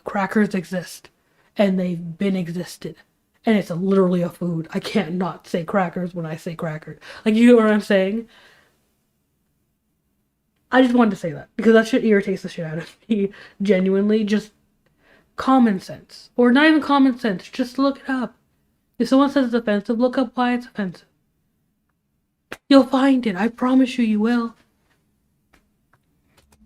crackers exist and they've been existed. And it's literally a food. I can't not say crackers when I say cracker. Like, you know what I'm saying? I just wanted to say that because that shit irritates the shit out of me. Genuinely, just common sense. Or not even common sense, just look it up. If someone says it's offensive, look up why it's offensive. You'll find it. I promise you, you will.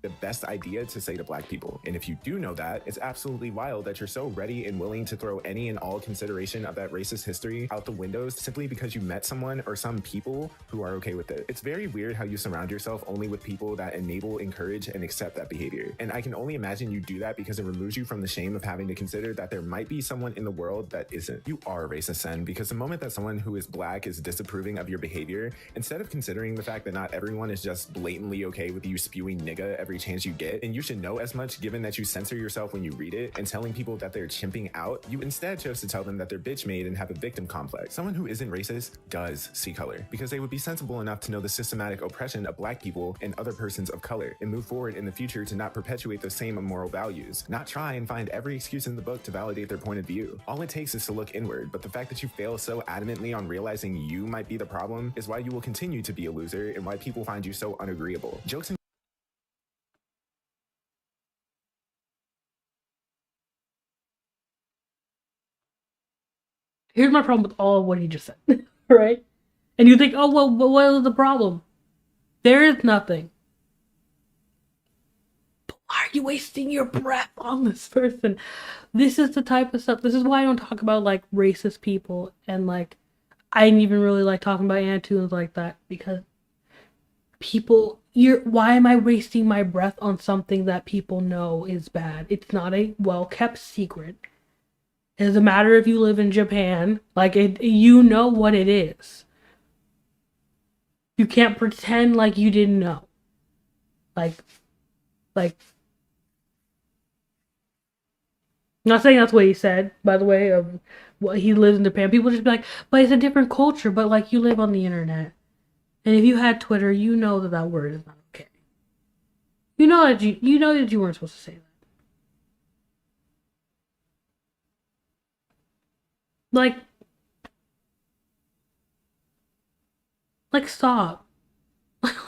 The best idea to say to black people. And if you do know that, it's absolutely wild that you're so ready and willing to throw any and all consideration of that racist history out the windows simply because you met someone or some people who are okay with it. It's very weird how you surround yourself only with people that enable, encourage, and accept that behavior. And I can only imagine you do that because it removes you from the shame of having to consider that there might be someone in the world that isn't. You are racist, Sen, because the moment that someone who is black is disapproving of your behavior, instead of considering the fact that not everyone is just blatantly okay with you spewing nigga every chance you get, and you should know as much given that you censor yourself when you read it, and telling people that they're chimping out, you instead chose to tell them that they're bitch made and have a victim complex. Someone who isn't racist does see color, because they would be sensible enough to know the systematic oppression of black people and other persons of color, and move forward in the future to not perpetuate those same immoral values, not try and find every excuse in the book to validate their point of view. All it takes is to look inward, but the fact that you fail so adamantly on realizing you might be the problem is why you will continue to be a loser and why people find you so unagreeable. Jokes and Here's my problem with all of what he just said, right? And you think, oh, well, but what is the problem? There is nothing. But why are you wasting your breath on this person? This is the type of stuff. This is why I don't talk about, like, racist people. And, like, I didn't even really like talking about Antunes like that. Because people, why am I wasting my breath on something that people know is bad? It's not a well-kept secret. It doesn't matter if you live in Japan. Like, you know what it is. You can't pretend like you didn't know. Like, I'm not saying that's what he said, by the way, of what he lives in Japan. People just be like, but it's a different culture, but like, you live on the internet. And if you had Twitter, you know that that word is not okay. You know that you weren't supposed to say that. Like stop.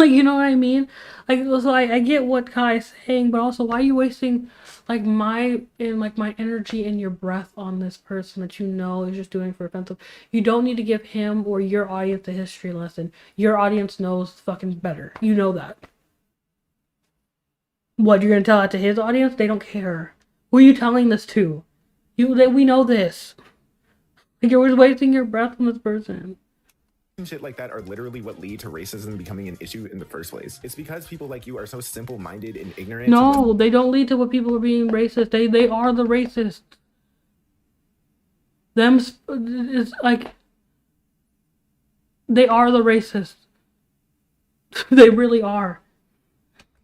Like, you know what I mean? Like, so I get what Kai's saying, but also, why are you wasting, like, my energy and your breath on this person that you know is just doing for offensive? You don't need to give him or your audience a history lesson. Your audience knows fucking better. You know that. What, you're gonna tell that to his audience? They don't care. Who are you telling this to? We know this. Like, you're always wasting your breath on this person. shit like that are literally what lead to racism becoming an issue in the first place. It's because people like you are so simple-minded and ignorant. No, they don't lead to what people are being racist. They are the racists. Them is like, they are the racists. They really are.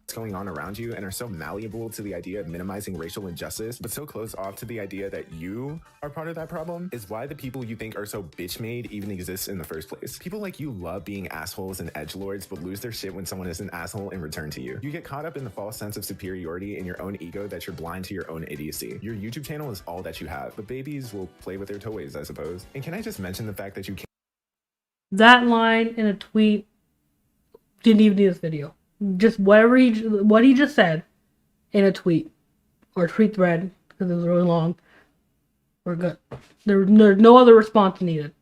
Going on around you and are so malleable to the idea of minimizing racial injustice, but so close off to the idea that you are part of that problem, is why the people you think are so bitch-made even exist in the first place. People like you love being assholes and edgelords, but lose their shit when someone is an asshole in return to you. You get caught up in the false sense of superiority in your own ego that you're blind to your own idiocy. Your YouTube channel is all that you have, but babies will play with their toys, I suppose. And can I just mention the fact that you can't— That line in a tweet didn't even need this video. Just what he just said in a tweet or tweet thread, because it was really long. We're good. There's no other response needed.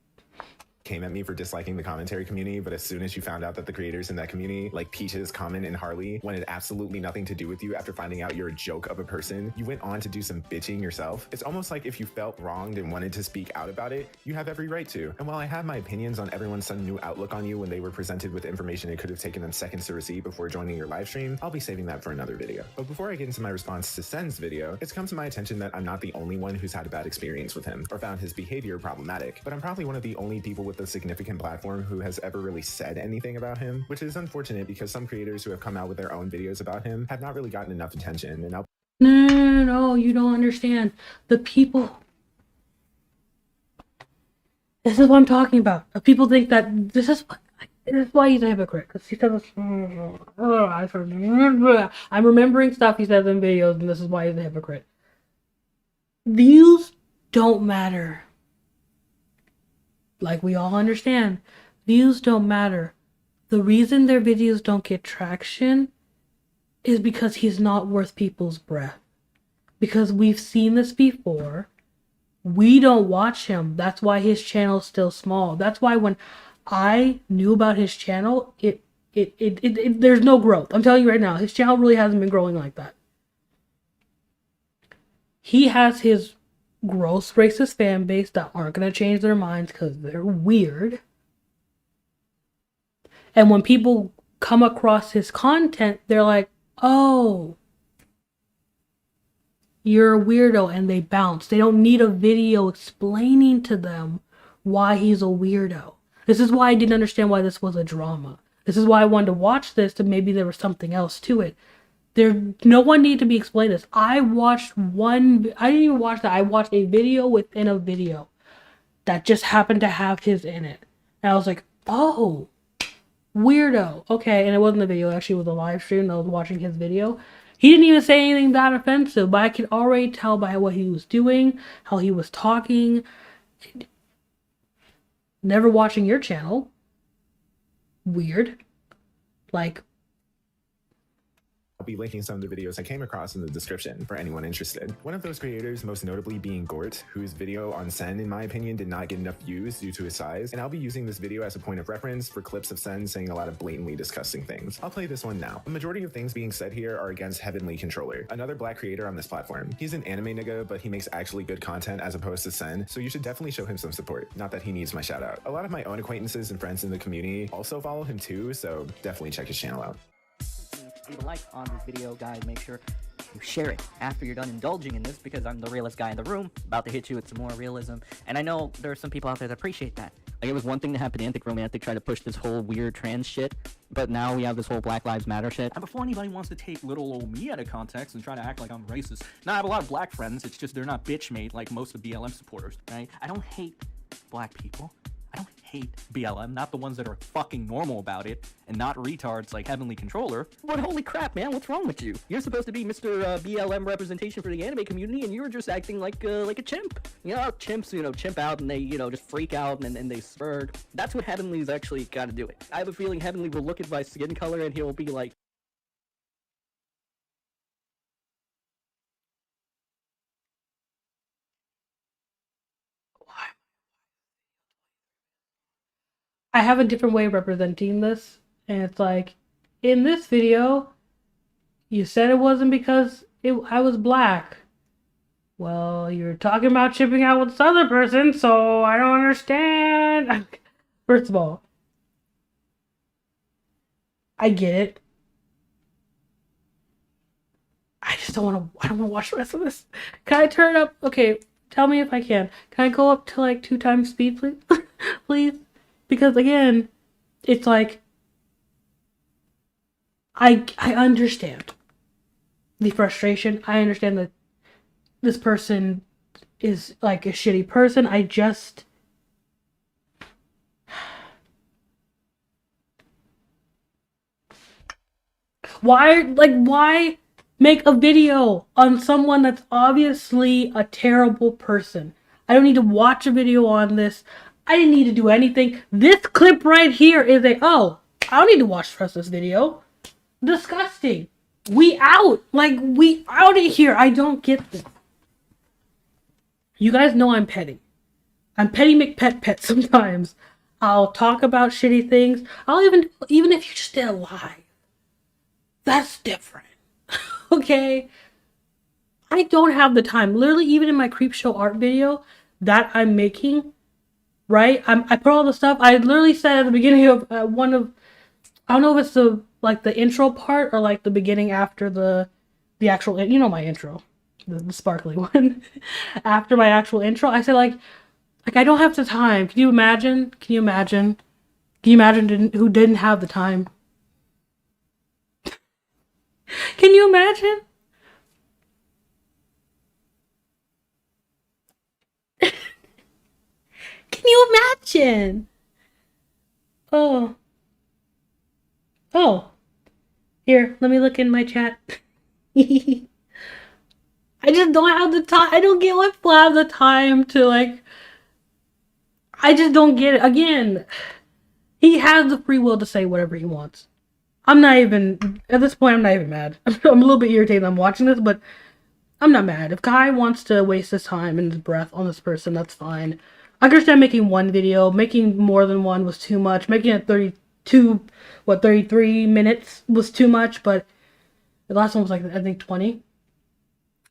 Came at me for disliking the commentary community, but as soon as you found out that the creators in that community, like Peaches, Common, and Harley, wanted absolutely nothing to do with you after finding out you're a joke of a person, you went on to do some bitching yourself. It's almost like if you felt wronged and wanted to speak out about it, you have every right to. And while I have my opinions on everyone's sudden new outlook on you when they were presented with information it could have taken them seconds to receive before joining your live stream, I'll be saving that for another video. But before I get into my response to Sen's video, it's come to my attention that I'm not the only one who's had a bad experience with him or found his behavior problematic, but I'm probably one of the only people with the a significant platform who has ever really said anything about him, which is unfortunate because some creators who have come out with their own videos about him have not really gotten enough attention. And No, you don't understand. The people. This is what I'm talking about. The people think that this is why he's a hypocrite. Because he says, I'm remembering stuff he says in videos, and this is why he's a hypocrite. Views don't matter. Like we all understand, views don't matter. The reason their videos don't get traction is because he's not worth people's breath. Because we've seen this before. We don't watch him. That's why his channel's still small. That's why when I knew about his channel, there's no growth. I'm telling you right now, his channel really hasn't been growing like that. He has his gross racist fan base that aren't going to change their minds because they're weird. And when people come across his content, they're like, oh, you're a weirdo, and they bounce. They don't need a video explaining to them why he's a weirdo. This is why I didn't understand why this was a drama. This is why I wanted to watch this, and maybe there was something else to it. No one needed to be explained this. I didn't even watch that. I watched a video within a video that just happened to have his in it. And I was like, oh, weirdo. Okay, and it wasn't a video. Actually, it was a live stream. I was watching his video. He didn't even say anything that offensive, but I could already tell by what he was doing, how he was talking. Never watching your channel. Weird. Like, I'll be linking some of the videos I came across in the description for anyone interested. One of those creators, most notably being Gort, whose video on Sen, in my opinion, did not get enough views due to his size, and I'll be using this video as a point of reference for clips of Sen saying a lot of blatantly disgusting things. I'll play this one now. The majority of things being said here are against Heavenly Controller, another black creator on this platform. He's an anime nigga, but he makes actually good content as opposed to Sen, so you should definitely show him some support. Not that he needs my shout out. A lot of my own acquaintances and friends in the community also follow him too, so definitely check his channel out. Leave a like on this video, guys. Make sure you share it after you're done indulging in this, because I'm the realest guy in the room, about to hit you with some more realism. And I know there are some people out there that appreciate that. Like, it was one thing to have Pedantic Romantic try to push this whole weird trans shit, but now we have this whole Black Lives Matter shit. And before anybody wants to take little old me out of context and try to act like I'm racist, now I have a lot of black friends, it's just they're not bitch-made like most of BLM supporters, right? I don't hate black people. I don't hate BLM, not the ones that are fucking normal about it, and not retards like Heavenly Controller. But holy crap, man, what's wrong with you? You're supposed to be Mr. BLM representation for the anime community, and you're just acting like a chimp. You know how chimps, chimp out and they, just freak out and they spurg. That's what Heavenly's actually gotta do it. I have a feeling Heavenly will look at my skin color and he'll be like, I have a different way of representing this, and it's like, in this video, you said it wasn't because I was black. Well, you're talking about shipping out with this other person, so I don't understand. First of all, I get it. I just don't want to watch the rest of this. Can I turn it up? Okay, tell me if I can. Can I go up to like 2 times speed, please? Please? Because again, it's like, I understand the frustration. I understand that this person is like a shitty person. I just... Why make a video on someone that's obviously a terrible person? I don't need to watch a video on this. I didn't need to do anything. This clip right here is I don't need to watch the rest of this video. Disgusting. We out. Like, we out of here. I don't get this. You guys know I'm petty. I'm petty McPet sometimes. I'll talk about shitty things. I'll even if you just did a live. That's different. Okay? I don't have the time. Literally, even in my Creepshow art video that I'm making, right? I put all the stuff. I literally said at the beginning of I don't know if it's the intro part or like the beginning after the actual, my intro, the sparkly one. After my actual intro, I said like, Like, I don't have the time. Can you imagine? Can you imagine? Can you imagine who didn't have the time? Can you imagine? Can you imagine? Oh. Oh. Here, let me look in my chat. I just don't have the time. I don't get why people have the time to, like... I just don't get it. Again, he has the free will to say whatever he wants. I'm not even... At this point, I'm not even mad. I'm a little bit irritated I'm watching this, but I'm not mad. If Kai wants to waste his time and his breath on this person, that's fine. I understand making one video. Making more than one was too much. Making it 33 minutes was too much, but the last one was like, I think 20.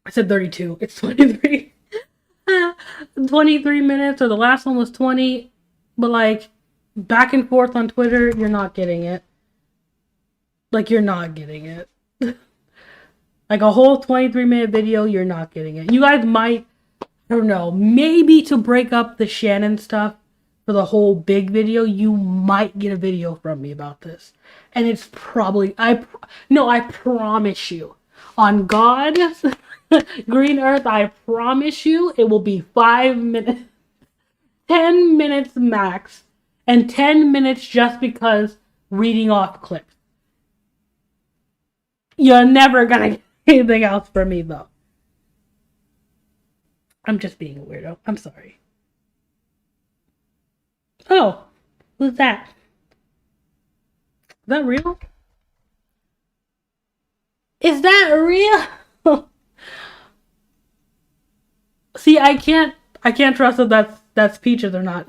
I said 32. It's 23. 23 minutes, or the last one was 20. But like, back and forth on Twitter, you're not getting it. Like, you're not getting it. Like, a whole 23-minute video, you're not getting it. You guys might, I don't know, maybe to break up the Shannon stuff for the whole big video, you might get a video from me about this. And it's probably, I promise you, on God's green earth, I promise you, it will be 5 minutes, 10 minutes max, and 10 minutes just because reading off clips. You're never gonna get anything else from me, though. I'm just being a weirdo. I'm sorry. Oh, who's that? Is that real? Is that real? See, I can't trust if that's Peaches or not.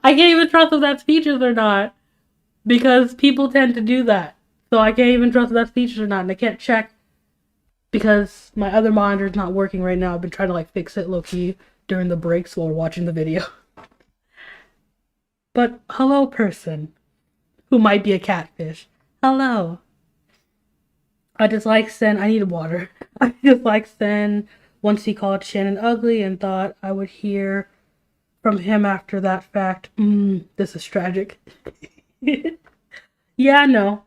I can't even trust if that's Peaches or not, because people tend to do that. So I can't even trust if that's Peaches or not, and I can't check because my other monitor's not working right now. I've been trying to like fix it low-key during the breaks while we're watching the video. But hello, person who might be a catfish. Hello. I just like Sen. I need water. I just like Sen once he called Shannon ugly and thought I would hear from him after that fact. This is tragic. Yeah, no.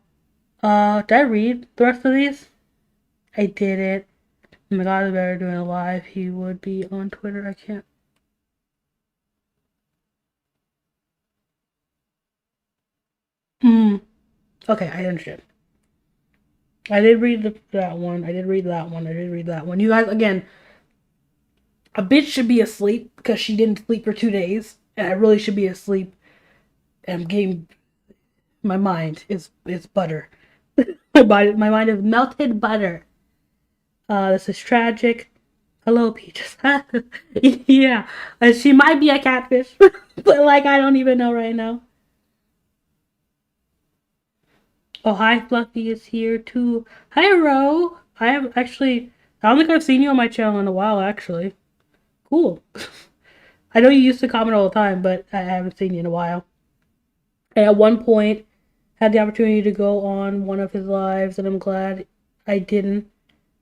Did I read the rest of these? I didn't. Oh my god, I better doing a live. He would be on Twitter. I can't. Okay, I understand. I did read that one. I did read that one. You guys, again, a bitch should be asleep because she didn't sleep for 2 days, and I really should be asleep. And I'm getting, my mind is butter. my mind is melted butter. This is tragic. Hello, Peaches. Yeah, she might be a catfish, but like I don't even know right now. Oh, hi, Fluffy is here too. Hi, Ro. I don't think I've seen you on my channel in a while, actually. Cool. I know you used to comment all the time, but I haven't seen you in a while. And at one point, had the opportunity to go on one of his lives, and I'm glad I didn't.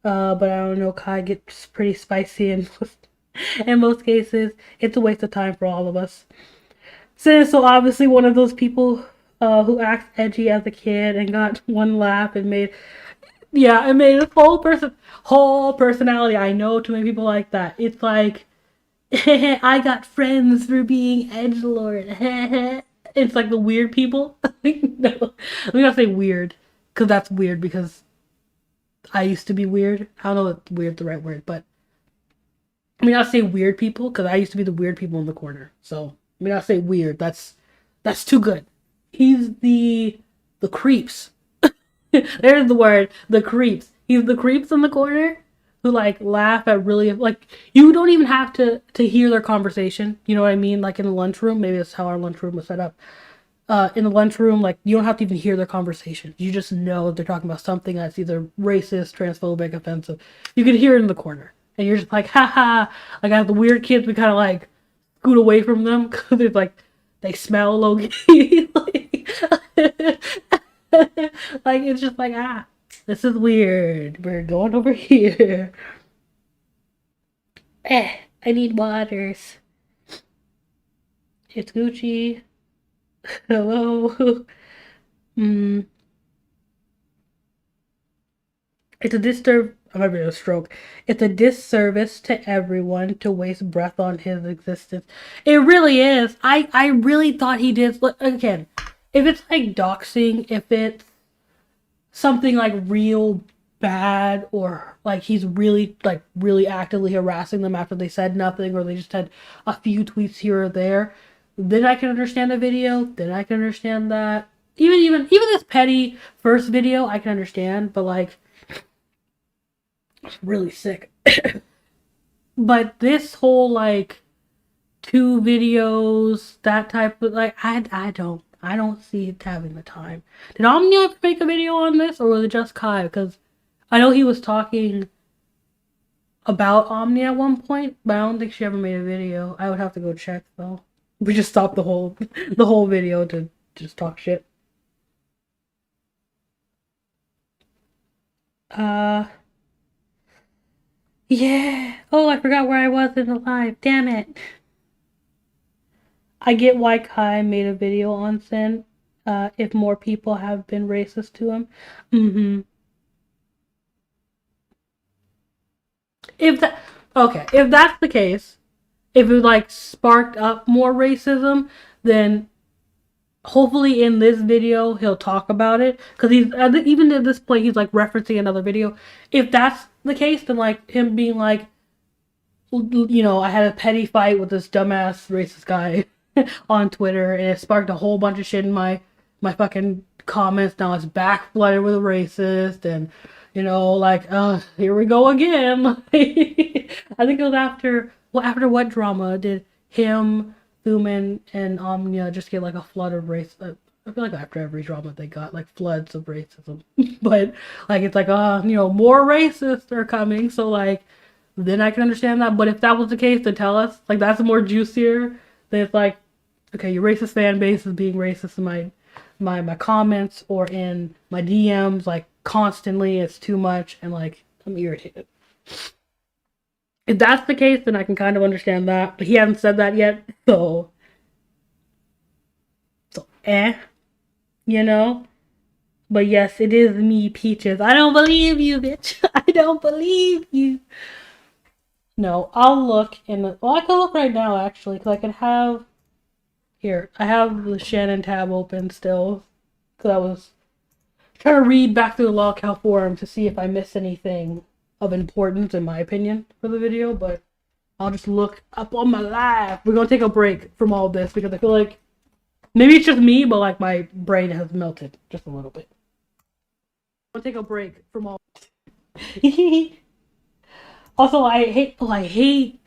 But I don't know, Kai gets pretty spicy in most cases. It's a waste of time for all of us. So obviously one of those people who acts edgy as a kid and got one laugh and made his whole personality. I know too many people like that. It's like, I got friends for being edgelord. It's like the weird people. No, let me not say weird, because that's weird because I used to be weird. I don't know if weird's the right word, but I mean, I'll say weird people because I used to be the weird people in the corner. So I mean, I'll say weird. That's too good. He's the creeps. There's the word, the creeps. He's the creeps in the corner who like laugh at really, like, you don't even have to hear their conversation. You know what I mean? Like in the lunchroom, maybe that's how our lunchroom was set up. In the lunchroom, like, you don't have to even hear their conversation. You just know they're talking about something that's either racist, transphobic, offensive. You can hear it in the corner. And you're just like, haha. Like, as the weird kids, we kind of, like, scoot away from them. Because it's like, they smell low-key. Like, it's just like, this is weird. We're going over here. I need waters. It's Gucci. Hello. mm, it's a disturb. I might be a stroke. It's a disservice to everyone to waste breath on his existence. It really is. I really thought he did. Again, if it's like doxing, if it's something like real bad, or like he's really actively harassing them after they said nothing, or they just had a few tweets here or there, then I can understand the video. Then I can understand that. Even this petty first video, I can understand. But like, it's really sick. But this whole like 2 videos, that type of like, I don't see it having the time. Did Omnia make a video on this, or was it just Kai? Because I know he was talking about Omni at one point, but I don't think she ever made a video. I would have to go check though. We just stopped the whole video to just talk shit. Yeah. Oh, I forgot where I was in the live. Damn it. I get why Kai made a video on Sen. If more people have been racist to him. Mm-hmm. If that's the case, if it like sparked up more racism, then hopefully in this video he'll talk about it, because he's even at this point he's like referencing another video. If that's the case, then like him being like, I had a petty fight with this dumbass racist guy on Twitter, and it sparked a whole bunch of shit in my fucking comments. Now it's back flooded with a racist, and like, here we go again. I think it was after what drama did him, Thuman, and Omnia just get like a flood of race? I feel like after every drama they got like floods of racism. But like, it's like, more racists are coming, so like, then I can understand that. But if that was the case, then tell us. Like, that's more juicier. Then it's like, okay, your racist fan base is being racist in my comments or in my DMs, like constantly. It's too much, and like, I'm irritated. If that's the case, then I can kind of understand that. But he hasn't said that yet, so But yes, it is me, Peaches. I don't believe you, bitch. I don't believe you. No, I'll look well, I can look right now actually, because I can have I have the Shannon tab open still, because I was trying to read back through the lolcow forum to see if I missed anything of importance, in my opinion, for the video. But I'll just look up on my live. We're gonna take a break from all this because I feel like maybe it's just me, but like my brain has melted just a little bit. I'll take a break from all. Also, I hate.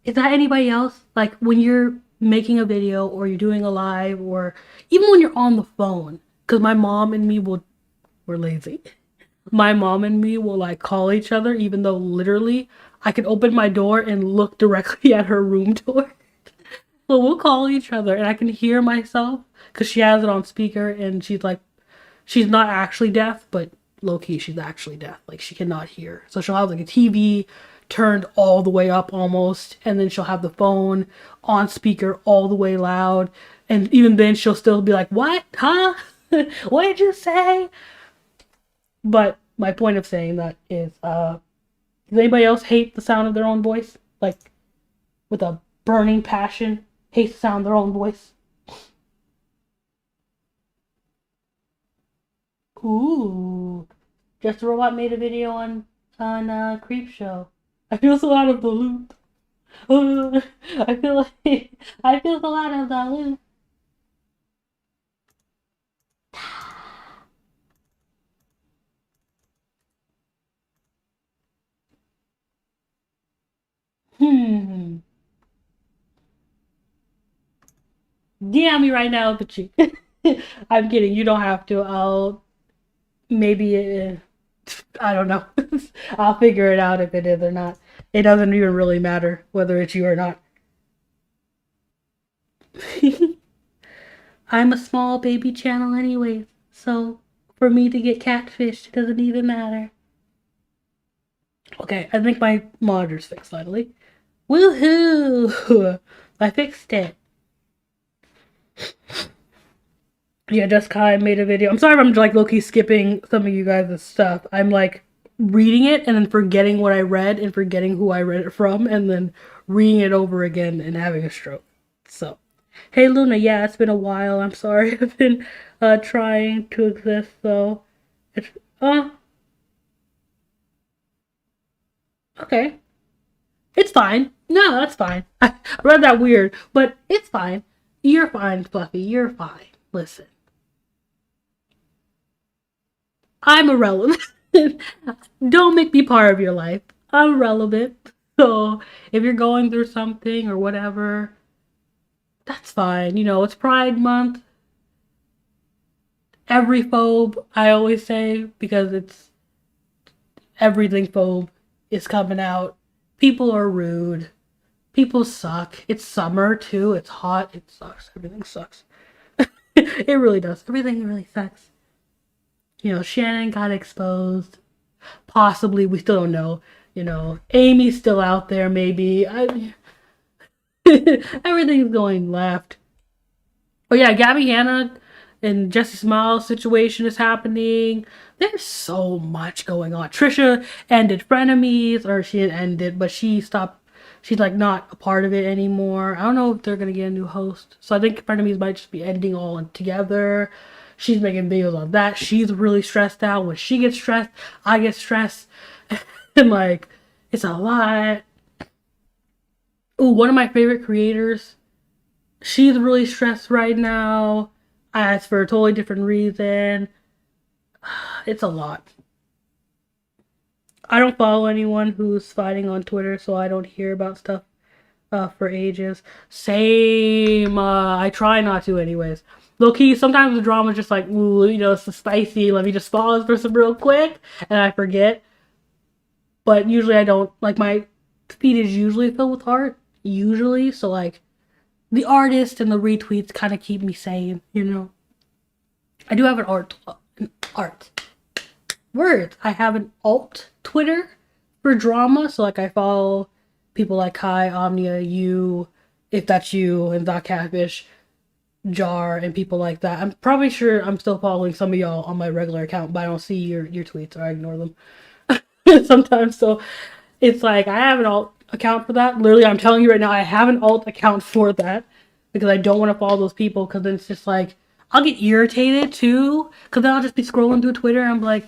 Is that anybody else? Like, when you're making a video or you're doing a live, or even when you're on the phone, because my mom and me we're lazy. My mom and me will like call each other, even though literally I can open my door and look directly at her room door. So we'll call each other, and I can hear myself because she has it on speaker, and she's not actually deaf, but low-key she's actually deaf. Like, she cannot hear. So she'll have like a TV turned all the way up almost, and then she'll have the phone on speaker all the way loud, and even then she'll still be like, what? Huh? What did you say? But my point of saying that is, does anybody else hate the sound of their own voice? Like, with a burning passion, hate the sound of their own voice? Ooh. Just a Robot made a video on Creepshow. I feel so out of the loop. I feel so out of the loop. DM me right now, but I'm kidding. You don't have to. I'll maybe. I don't know. I'll figure it out if it is or not. It doesn't even really matter whether it's you or not. I'm a small baby channel anyway, so for me to get catfished, it doesn't even matter. Okay, I think my monitor's fixed finally. Woohoo! I fixed it. Yeah, just Kai made a video. I'm sorry if I'm like low-key skipping some of you guys' stuff. I'm like reading it and then forgetting what I read and forgetting who I read it from and then reading it over again and having a stroke. So, hey Luna, yeah, it's been a while. I'm sorry. I've been trying to exist, so it's okay. It's fine. No, that's fine. I read that weird, but it's fine. You're fine, Fluffy. You're fine. Listen. I'm irrelevant. Don't make me part of your life. I'm relevant. So if you're going through something or whatever, that's fine. You know, it's Pride Month. Every phobe, I always say, because it's everything phobe is coming out. People are rude. People suck. It's summer too. It's hot. It sucks. Everything sucks. It really does. Everything really sucks. You know, Shannon got exposed. Possibly, we still don't know. You know, Amy's still out there, maybe. Everything's going left. Oh yeah, Gabby Hanna and Jesse Smiles situation is happening. There's so much going on. Trisha ended Frenemies, or she didn't end it, but she stopped. She's like not a part of it anymore. I don't know if they're gonna get a new host. So I think Frenemies might just be ending all together. She's making videos on that. She's really stressed out. When she gets stressed, I get stressed. And like, it's a lot. Ooh, one of my favorite creators. She's really stressed right now. I asked for a totally different reason. It's a lot. I don't follow anyone who's fighting on Twitter, so I don't hear about stuff for ages. Same. I try not to anyways. Low key, sometimes the drama's just like, ooh, you know, it's spicy. Let me just pause for some real quick, and I forget. But usually I don't. Like, my feed is usually filled with art. Usually. So, like, the artist and the retweets kind of keep me sane, you know? I do have an art. Words. I have an alt Twitter for drama. So, like, I follow people like Kai, Omnia, you, if that's you, and Doc Catfish, Jar, and people like that. I'm probably sure I'm still following some of y'all on my regular account, but I don't see your tweets or I ignore them sometimes. So it's like I have an alt account for that. Literally, I'm telling you right now, I have an alt account for that because I don't want to follow those people because then it's just like I'll get irritated too because then I'll just be scrolling through Twitter and I'm like,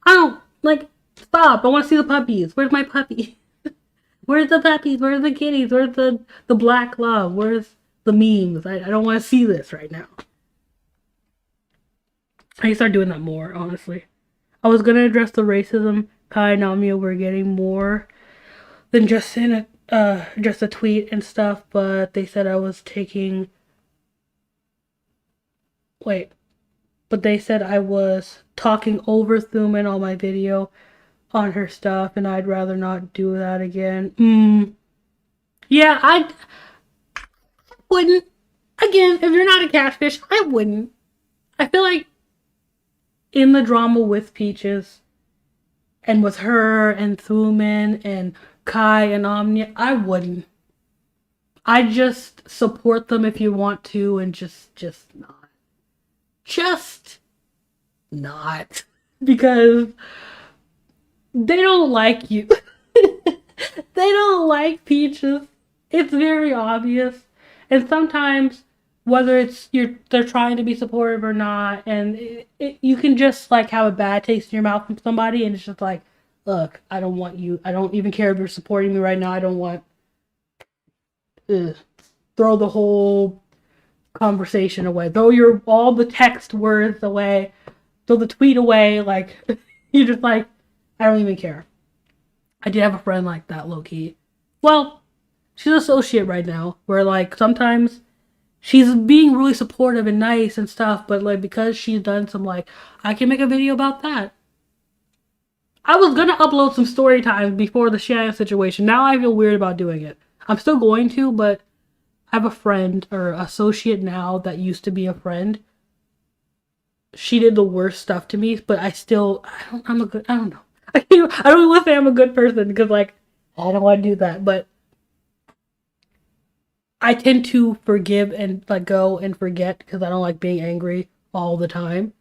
I don't like stop. I want to see the puppies. Where's my puppy? Where's the puppies? Where's the kitties? Where's the black love? Where's the memes? I don't want to see this right now. I need to start doing that more, honestly. I was gonna address the racism Kai and Namio were getting more than just in just a tweet and stuff, but they said I was taking. Wait, but they said I was talking over Thuman on my video on her stuff, and I'd rather not do that again. Yeah, I wouldn't. Again, if you're not a catfish, I wouldn't. I feel like in the drama with Peaches and with her and Thuman and Kai and Omnia, I wouldn't. I just support them if you want to and just not. Just not. Because they don't like you. They don't like Peaches. It's very obvious. And sometimes whether it's they're trying to be supportive or not, and you can just like have a bad taste in your mouth from somebody, and it's just like, look, I don't want you. I don't even care if you're supporting me right now. I don't want. Throw the whole conversation away. Throw all the text words away. Throw the tweet away. Like you're just like, I don't even care. I did have a friend like that, low key. Well, she's an associate right now, where like sometimes she's being really supportive and nice and stuff, but like because she's done some like, I can make a video about that. I was gonna upload some story times before the Shannon situation. Now I feel weird about doing it. I'm still going to, but I have a friend or associate now that used to be a friend. She did the worst stuff to me, but I don't know. I don't want to say I'm a good person because like, I don't want to do that, but I tend to forgive and let go and forget because I don't like being angry all the time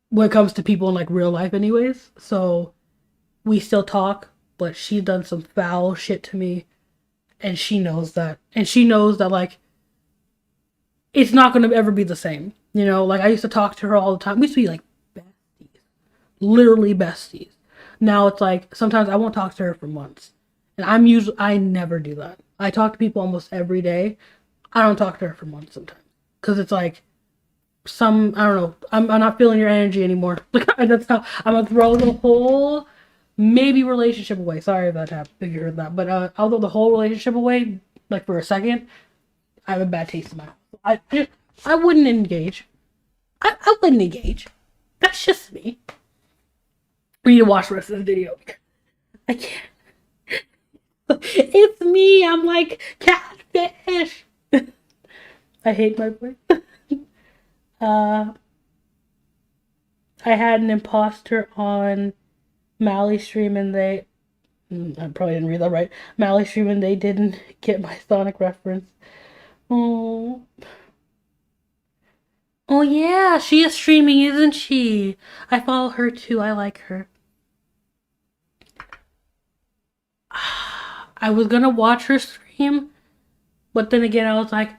when it comes to people in like real life anyways. So we still talk, but she's done some foul shit to me and she knows that. And she knows that like it's not gonna ever be the same. You know, like I used to talk to her all the time. We used to be like besties. Literally besties. Now it's like sometimes I won't talk to her for months. And I never do that. I talk to people almost every day. I don't talk to her for months sometimes. Cause it's like I don't know, I'm not feeling your energy anymore. Like that's how I'm gonna throw the whole maybe relationship away. Sorry about that if you heard that. But I'll throw the whole relationship away, like for a second. I have a bad taste in my mouth. I wouldn't engage. I wouldn't engage. That's just me. We need to watch the rest of the video. I can't. It's me. I'm like catfish. I hate my voice. I had an imposter on Mally stream and I probably didn't read that right. Mally stream and they didn't get my Sonic reference. Oh. Oh yeah, she is streaming, isn't she? I follow her too. I like her. I was gonna watch her stream, but then again, I was like,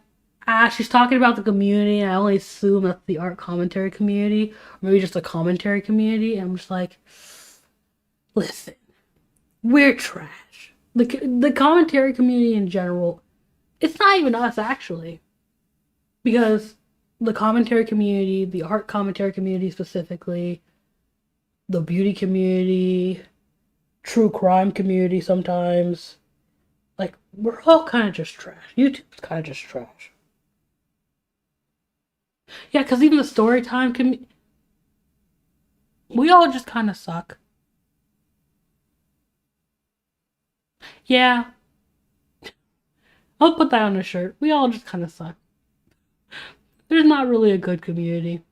she's talking about the community, and I only assume that's the art commentary community, or maybe just the commentary community. And I'm just like, listen, we're trash. The commentary community in general, it's not even us actually, because the commentary community, the art commentary community specifically, the beauty community, true crime community sometimes, like, we're all kind of just trash. YouTube's kind of just trash. Yeah, because even the story time we all just kind of suck. Yeah. I'll put that on a shirt. We all just kind of suck. There's not really a good community.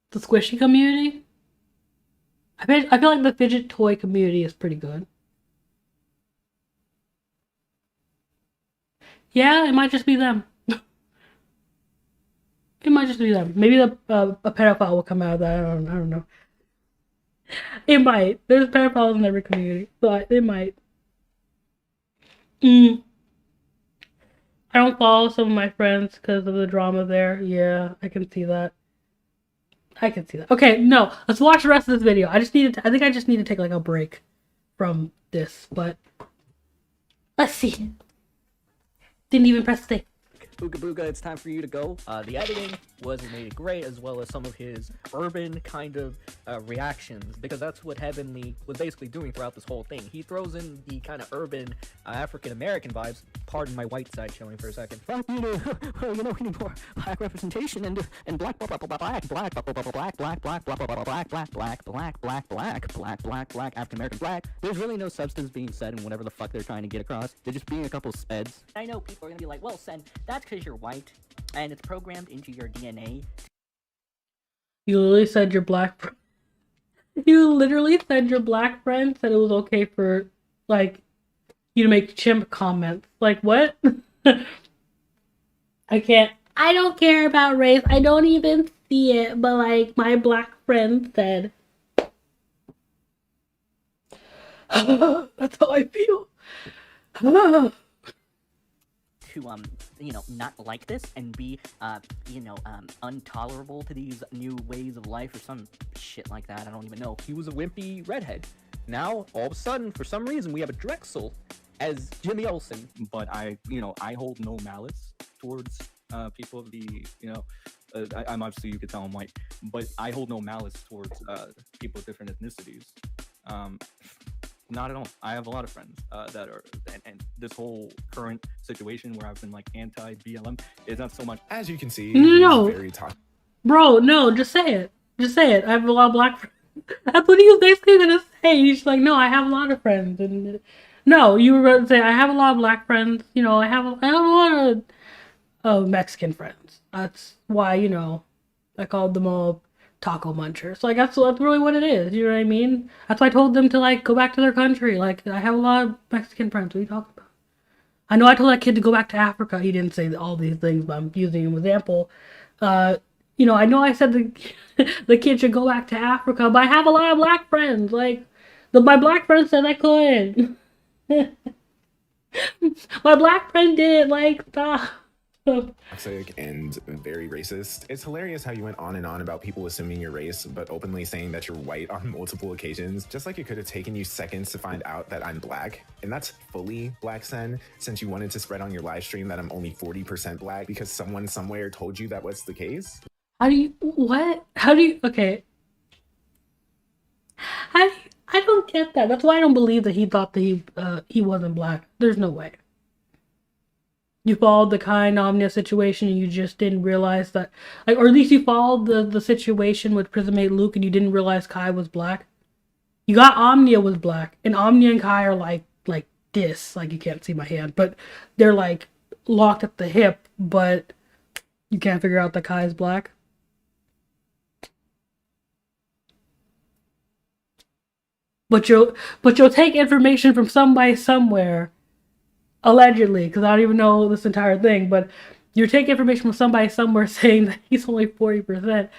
The squishy community? I feel like the fidget toy community is pretty good. Yeah, it might just be them. It might just be them. Maybe a pedophile will come out of that. I don't know. It might. There's pedophiles in every community, so it might. I don't follow some of my friends because of the drama there. Yeah, I can see that. Okay, no, let's watch the rest of this video. I think I just need to take like a break from this, but let's see. Didn't even press stay. Booga Booga, it's time for you to go. The editing wasn't made great, as well as some of his urban kind of reactions, because that's what Heavenly was basically doing throughout this whole thing. He throws in the kind of urban African-American vibes. Pardon my white side showing for a second. We need more black representation and black African-American black. There's really no substance being said in whatever the fuck they're trying to get across. They're just being a couple speds. I know people are gonna be like, well, Sen, that's because you're white, and it's programmed into your DNA. You literally said your black friend. You literally said your black friend said it was okay for, like, you to make chimp comments. Like, what? I don't care about race. I don't even see it, but, like, my black friend said. That's how I feel. To not like this and be intolerable to these new ways of life or some shit like that. I don't even know. He was a wimpy redhead. Now, all of a sudden, for some reason, we have a Drexel as Jimmy Olsen. But I hold no malice towards people of the, I'm obviously, you could tell I'm white, but I hold no malice towards people of different ethnicities. Not at all. I have a lot of friends that are, and this whole current situation where I've been like anti-BLM is not so much. As you can see, No. very toxic. Bro, no, just say it. Just say it. I have a lot of black friends. That's what he was basically gonna say. He's like, no, I have a lot of friends. And no, you were gonna say, I have a lot of black friends. I have a lot of Mexican friends. That's why, I called them all taco munchers. Like, that's really what it is. You know what I mean? That's why I told them to, like, go back to their country. Like, I have a lot of Mexican friends. What are you talking about? I know I told that kid to go back to Africa. He didn't say all these things, but I'm using an example. Uh, I know I said the kid should go back to Africa, but I have a lot of black friends. Like, my black friend said I could. My black friend did. Like, stop. Toxic and very racist. It's hilarious how you went on and on about people assuming your race, but openly saying that you're white on multiple occasions, just like it could have taken you seconds to find out that I'm black. And that's fully black, Sen, since you wanted to spread on your live stream that I'm only 40% black because someone somewhere told you that was the case. Okay. I don't get that. That's why I don't believe that he thought that he wasn't black. There's no way. You followed the Kai and Omnia situation and you just didn't realize that, like, or at least you followed the situation with Prismate Luke and you didn't realize Kai was black. You got Omnia was black, and Omnia and Kai are like this. Like, you can't see my hand, but they're like locked at the hip, but you can't figure out that Kai is black. But you'll take information from somebody somewhere, allegedly, because I don't even know this entire thing, but you take information from somebody somewhere saying that he's only 40%.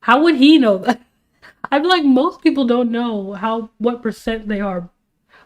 How would he know that? I feel like most people don't know what percent they are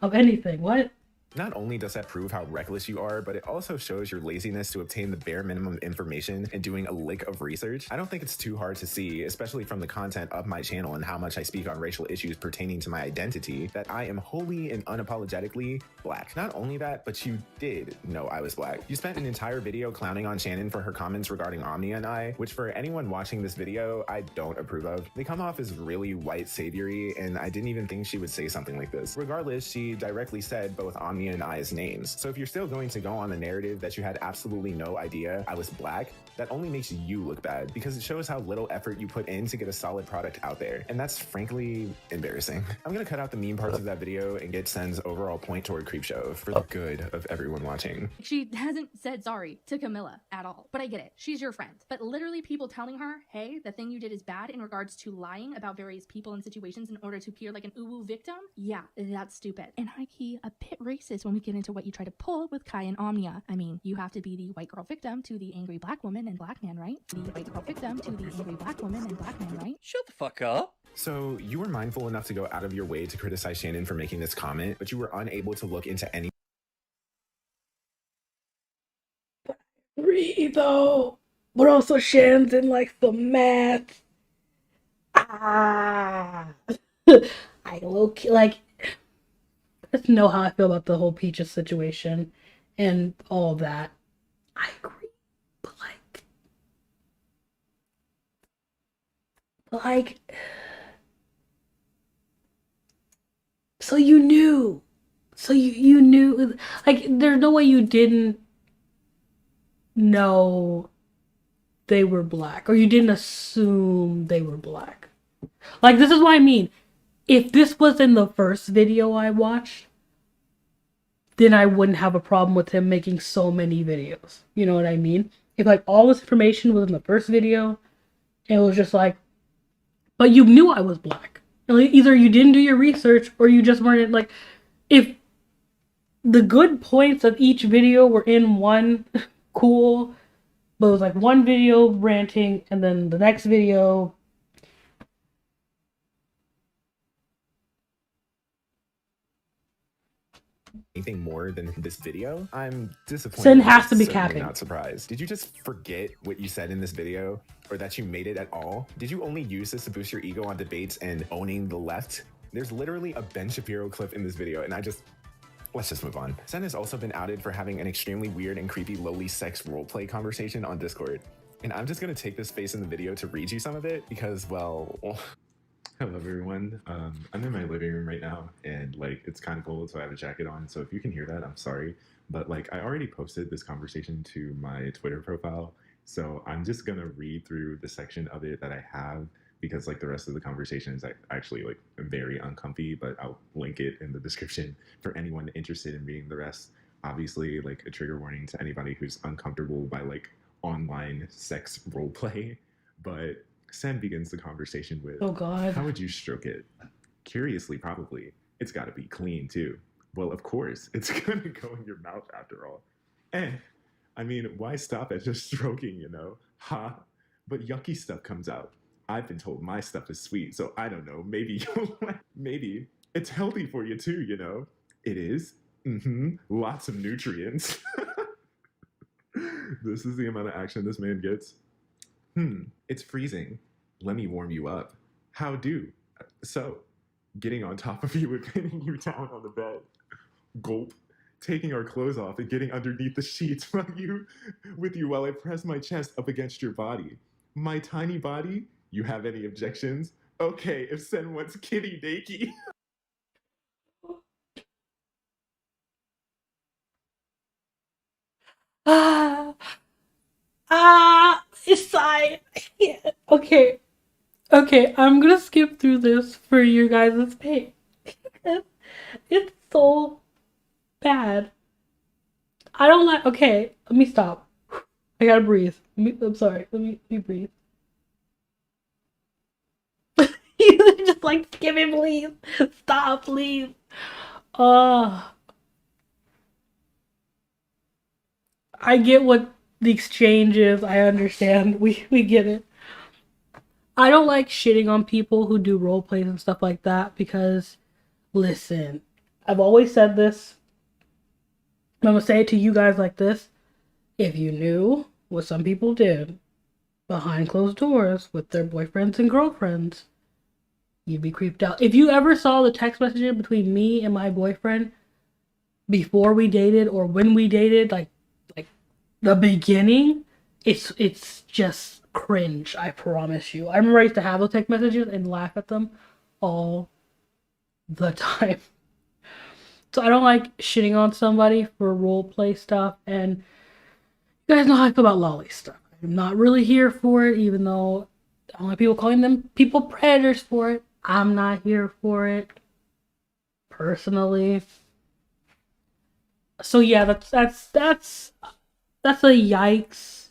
of anything. What? Not only does that prove how reckless you are, but it also shows your laziness to obtain the bare minimum information and doing a lick of research. I don't think it's too hard to see, especially from the content of my channel and how much I speak on racial issues pertaining to my identity, that I am wholly and unapologetically black. Not only that, but you did know I was black. You spent an entire video clowning on Shannon for her comments regarding Omnia and I, which for anyone watching this video, I don't approve of. They come off as really white saviory, and I didn't even think she would say something like this. Regardless, she directly said both Omnia and I's names. So if you're still going to go on the narrative that you had absolutely no idea I was black, that only makes you look bad because it shows how little effort you put in to get a solid product out there. And that's frankly embarrassing. I'm gonna cut out the meme parts of that video and get Sen's overall point toward Creepshow for the good of everyone watching. She hasn't said sorry to Camilla at all, but I get it. She's your friend. But literally people telling her, hey, the thing you did is bad in regards to lying about various people and situations in order to appear like an uwu victim. Yeah, that's stupid. And high-key a bit racist when we get into what you try to pull with Kai and Omnia. I mean, you have to be the white girl victim to the angry black woman and black man, right? The white girl victim to the angry black woman and black man, right? Shut the fuck up. So you were mindful enough to go out of your way to criticize Shannon for making this comment, but you were unable to look into any. Agree though, but also Shannon's in like the math. I low-key, like, just know how I feel about the whole Peaches situation and all of that. I agree, but so you knew, you knew, like, there's no way you didn't know they were black, or you didn't assume they were black. Like, this is what I mean. If this was in the first video I watched, then I wouldn't have a problem with him making so many videos. You know what I mean? If, like, all this information was in the first video, and it was just like, but you knew I was black. And, like, either you didn't do your research, or you just weren't, like, if the good points of each video were in one, cool, but it was like one video ranting, and then the next video anything more than this video, I'm disappointed. Sen has to be Certainly capping. Not surprised. Did you just forget what you said in this video, or that you made it at all? Did you only use this to boost your ego on debates and owning the left? There's literally a Ben Shapiro clip in this video, and let's just move on. Sen has also been outed for having an extremely weird and creepy lowly sex roleplay conversation on Discord. And I'm just gonna take this space in the video to read you some of it because, well... Hello everyone. I'm in my living room right now, and like it's kind of cold, so I have a jacket on. So if you can hear that, I'm sorry. But like I already posted this conversation to my Twitter profile, so I'm just gonna read through the section of it that I have because like the rest of the conversation is actually like very uncomfy. But I'll link it in the description for anyone interested in reading the rest. Obviously, like a trigger warning to anybody who's uncomfortable by like online sex roleplay, but. Sen begins the conversation with, oh god, how would you stroke it? Curiously, probably. It's gotta be clean, too. Well, of course, it's gonna go in your mouth after all. Eh, I mean, why stop at just stroking, you know? Ha! But yucky stuff comes out. I've been told my stuff is sweet, so I don't know. Maybe you'll maybe it's healthy for you too, you know? It is? Mm-hmm. Lots of nutrients. This is the amount of action this man gets. It's freezing. Let me warm you up. How do? So, getting on top of you and pinning you down on the bed. Gulp. Taking our clothes off and getting underneath the sheets with you while I press my chest up against your body. My tiny body? You have any objections? Okay, if Sen wants kitty naked. Ah, it's I can't. Okay, okay, I'm gonna skip through this for you guys' pain. It's so bad. I don't like. Okay, let me stop. I gotta breathe. I'm sorry. Let me breathe. You just like skip it, please. Stop, please. Uh, I get what the exchange is. I understand. We get it. I don't like shitting on people who do role plays and stuff like that because, listen, I've always said this. I'm gonna say it to you guys like this. If you knew what some people did behind closed doors with their boyfriends and girlfriends, you'd be creeped out. If you ever saw the text messaging between me and my boyfriend before we dated or when we dated, like the beginning, it's just cringe, I promise you. I remember I used to have those text messages and laugh at them all the time. So I don't like shitting on somebody for role play stuff, and you guys know how I feel about lolly stuff. I'm not really here for it, even though I don't like people calling them people predators for it. I'm not here for it personally. So yeah, that's a yikes.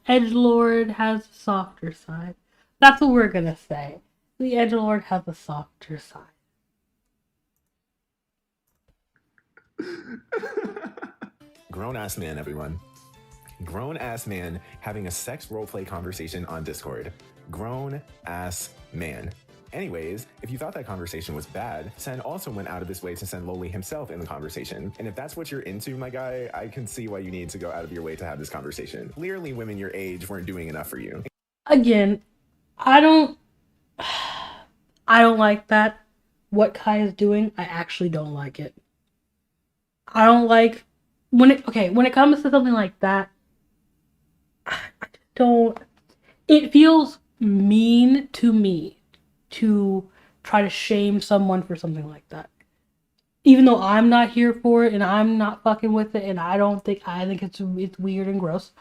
Edgelord has a softer side. That's what we're gonna say. The Edgelord has a softer side. Grown ass man, everyone. Grown ass man having a sex roleplay conversation on Discord. Grown ass man. Anyways, if you thought that conversation was bad, Sen also went out of his way to send Loli himself in the conversation. And if that's what you're into, my guy, I can see why you need to go out of your way to have this conversation. Clearly, women your age weren't doing enough for you. Again, I don't like that. What Kai is doing, I actually don't like it. I don't like when it comes to something like that, I don't. It feels mean to me to try to shame someone for something like that. Even though I'm not here for it and I'm not fucking with it, and I think it's weird and gross.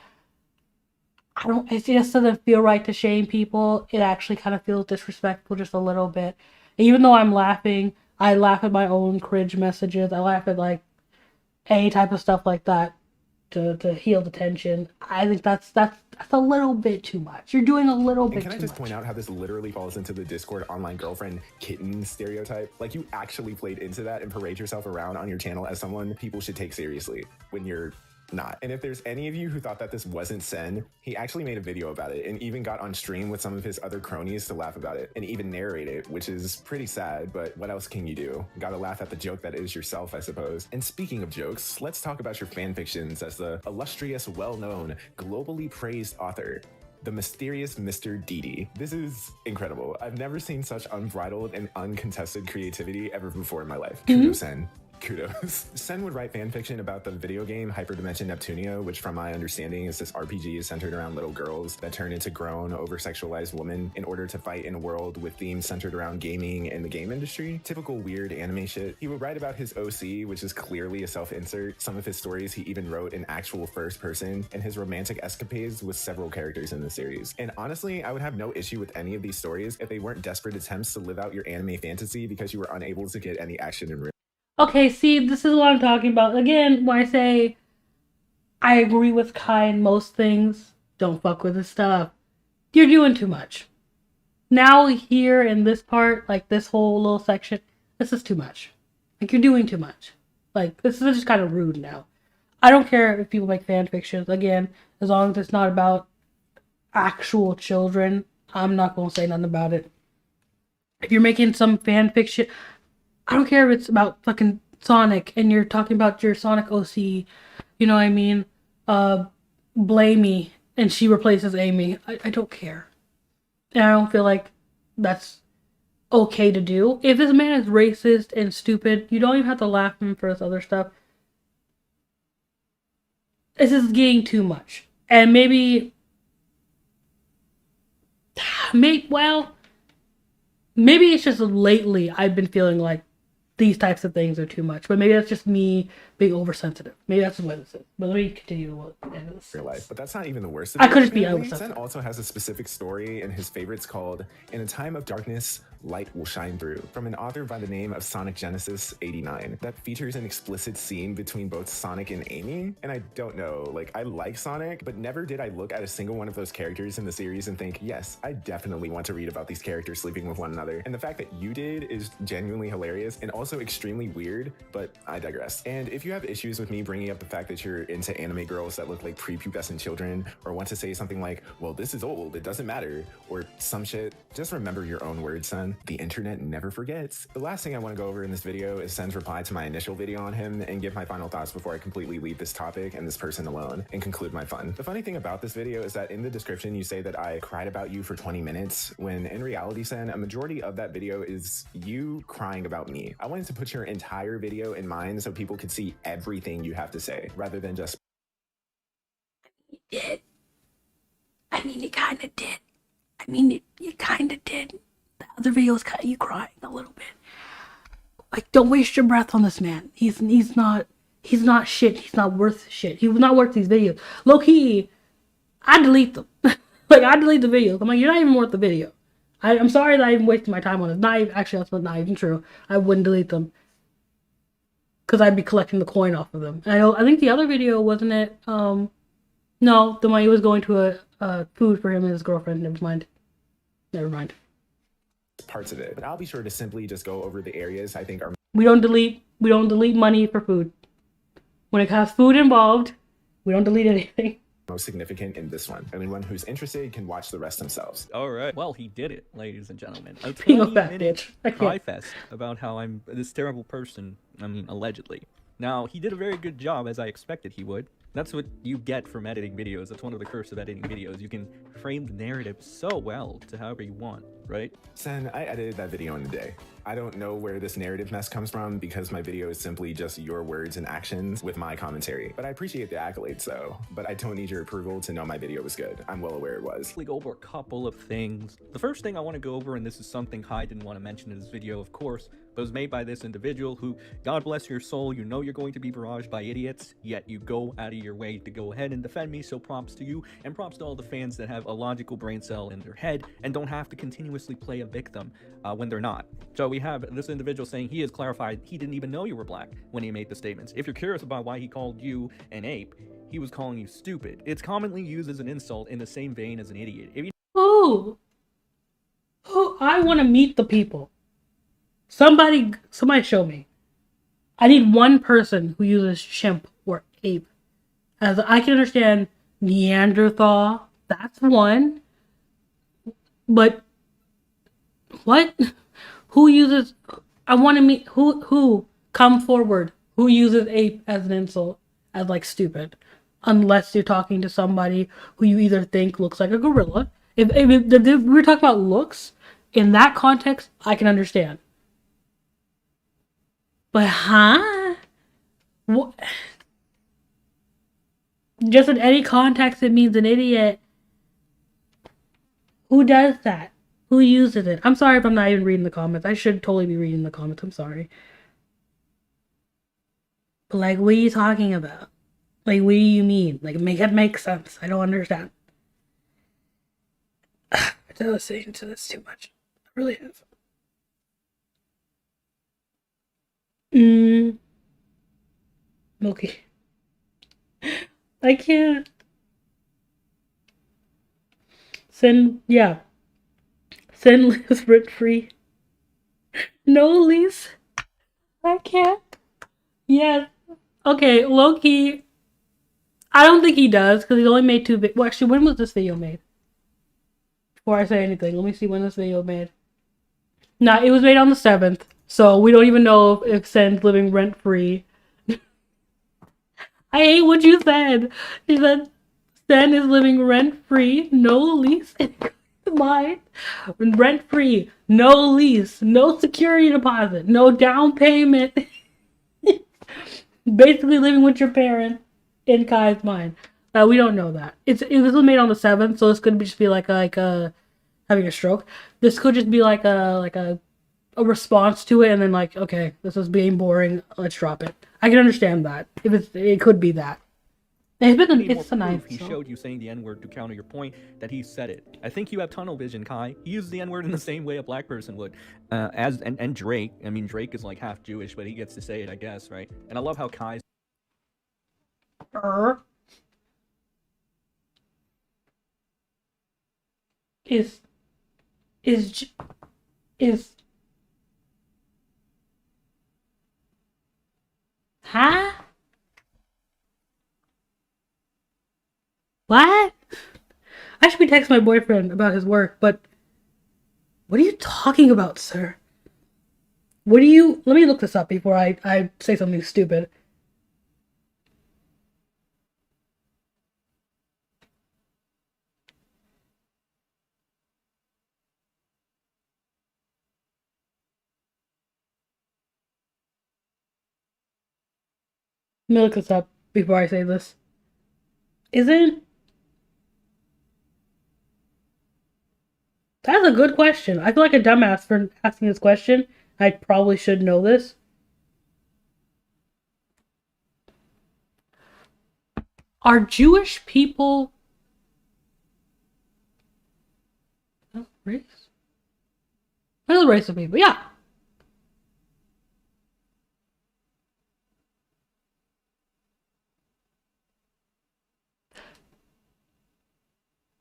It just doesn't feel right to shame people. It actually kind of feels disrespectful just a little bit. And even though I'm laughing, I laugh at my own cringe messages. I laugh at like any type of stuff like that to heal the tension. I think that's a little bit too much. You're doing a little bit too much. And can I just point out how this literally falls into the Discord online girlfriend kitten stereotype? Like, you actually played into that and parade yourself around on your channel as someone people should take seriously when you're not. And if there's any of you who thought that this wasn't Sen, he actually made a video about it and even got on stream with some of his other cronies to laugh about it and even narrate it, which is pretty sad, but what else can you do? Gotta laugh at the joke that is yourself, I suppose. And speaking of jokes, let's talk about your fan fictions as the illustrious, well-known, globally praised author, the mysterious Mr. Didi. This is incredible. I've never seen such unbridled and uncontested creativity ever before in my life. Kudos, Sen. Kudos. Sen would write fanfiction about the video game Hyperdimension Neptunia, which from my understanding is this RPG centered around little girls that turn into grown, over-sexualized women in order to fight in a world with themes centered around gaming and the game industry. Typical weird anime shit. He would write about his OC, which is clearly a self-insert. Some of his stories he even wrote in actual first person, and his romantic escapades with several characters in the series. And honestly, I would have no issue with any of these stories if they weren't desperate attempts to live out your anime fantasy because you were unable to get any action in real. Okay, see, this is what I'm talking about. Again, when I say I agree with Kai in most things, don't fuck with his stuff. You're doing too much. now here in this part, like this whole little section, this is too much. Like, you're doing too much. Like, this is just kind of rude now. I don't care if people make fan fictions. Again, as long as it's not about actual children, I'm not gonna say nothing about it. If you're making some fan fiction, I don't care if it's about fucking Sonic and you're talking about your Sonic OC, you know what I mean? Blamey and she replaces Amy. I don't care. And I don't feel like that's okay to do. If this man is racist and stupid, you don't even have to laugh at him for this other stuff. This is getting too much. And maybe it's just lately I've been feeling like these types of things are too much. But maybe that's just me being oversensitive. Maybe that's what this is. But let me continue with this. Real life. But that's not even the worst of I it. could just be Apparently, oversensitive. Sen also has a specific story in his favorites called In a Time of Darkness, Light Will Shine Through, from an author by the name of Sonic Genesis 89, that features an explicit scene between both Sonic and Amy. And I don't know, like, I like Sonic, but never did I look at a single one of those characters in the series and think, yes, I definitely want to read about these characters sleeping with one another. And the fact that you did is genuinely hilarious and also extremely weird, but I digress. And if you have issues with me bringing up the fact that you're into anime girls that look like prepubescent children, or want to say something like, well, this is old, it doesn't matter, or some shit, just remember your own words, son. The internet never forgets. The last thing I want to go over in this video is Sen's reply to my initial video on him and give my final thoughts before I completely leave this topic and this person alone and conclude my fun. The funny thing about this video is that in the description you say that I cried about you for 20 minutes, when in reality, Sen, a majority of that video is you crying about me. I wanted to put your entire video in mine so people could see everything you have to say, rather than just Did. I mean, you kind of did. I mean, you kind of did. The other video is kind of you crying a little bit. Like, don't waste your breath on this man. He's not shit. He's not worth shit. He was not worth these videos. Low key, I delete them. Like, I delete the videos. I'm like, you're not even worth the video. I'm sorry that I even wasted my time on it. That's not even true. I wouldn't delete them. Because I'd be collecting the coin off of them. And I think the other video, wasn't it, no, the one he was going to a food for him and his girlfriend. Never mind. parts of it. But I'll be sure to simply just go over the areas I think are We don't delete money for food. When it has food involved, we don't delete anything. most significant in this one. Anyone who's interested can watch the rest themselves. All right. Well, he did it, ladies and gentlemen. A Being a 20-minute fat bitch. I cry can't. fest about how I'm this terrible person. I mean, allegedly. Now, he did a very good job, as I expected he would. That's what you get from editing videos. That's one of the curses of editing videos. You can frame the narrative so well to however you want, right? Sen, I edited that video in a day. I don't know where this narrative mess comes from because my video is simply just your words and actions with my commentary. But I appreciate the accolades though. But I don't need your approval to know my video was good. I'm well aware it was. We go over a couple of things. The first thing I want to go over, and this is something Kai didn't want to mention in this video, of course, but it was made by this individual who, God bless your soul, you know you're going to be barraged by idiots, yet you go out of your way to go ahead and defend me, so props to you, and props to all the fans that have a logical brain cell in their head and don't have to continuously play a victim when they're not. So we have this individual saying he has clarified he didn't even know you were black when he made the statements. If you're curious about why he called you an ape, he was calling you stupid. It's commonly used as an insult in the same vein as an idiot. If you Oh, I want to meet the people. Somebody show me. I need one person who uses chimp or ape. As I can understand Neanderthal, that's one. But what? Who uses? I want to meet who come forward. Who uses ape as an insult, as like stupid? Unless you're talking to somebody who you either think looks like a gorilla. If we're talking about looks, in that context, I can understand. But what? Just in any context, it means an idiot. Who does that? Who uses it? I'm sorry if I'm not even reading the comments. I should totally be reading the comments. I'm sorry. But like, what are you talking about? Like, what do you mean? Like, make it make sense. I don't understand. I was saying to this too much. I really have. Okay. I can't. Yeah. Sen lives rent free. No lease. I can't. Yes. Okay, low key. I don't think he does because he's only made 2 videos. Well, actually, when was this video made? Before I say anything, let me see when this video was made. Nah, it was made on the 7th, so we don't even know if Sen's living rent free. I hate what you said. You said Sen is living rent free, no lease. Mine. Rent free, no lease, no security deposit, no down payment. Basically living with your parents in Kai's mind. We don't know that. This was made on the 7th, so this could just be like having a stroke. This could just be like a response to it, and then like, okay, this is being boring. Let's drop it. I can understand that. It could be that. It's a knife. He showed you saying the N-word to counter your point that he said it. I think you have tunnel vision, Kai. He uses the N-word in the same way a black person would. And Drake. I mean, Drake is like half Jewish, but he gets to say it, I guess, right? And I love how Kai's is huh? What? I should be texting my boyfriend about his work, but what are you talking about, sir? Let me look this up before I say something stupid. Let me look this up before I say this. That's a good question. I feel like a dumbass for asking this question. I probably should know this. Are Jewish people race? What is a race of people? Yeah.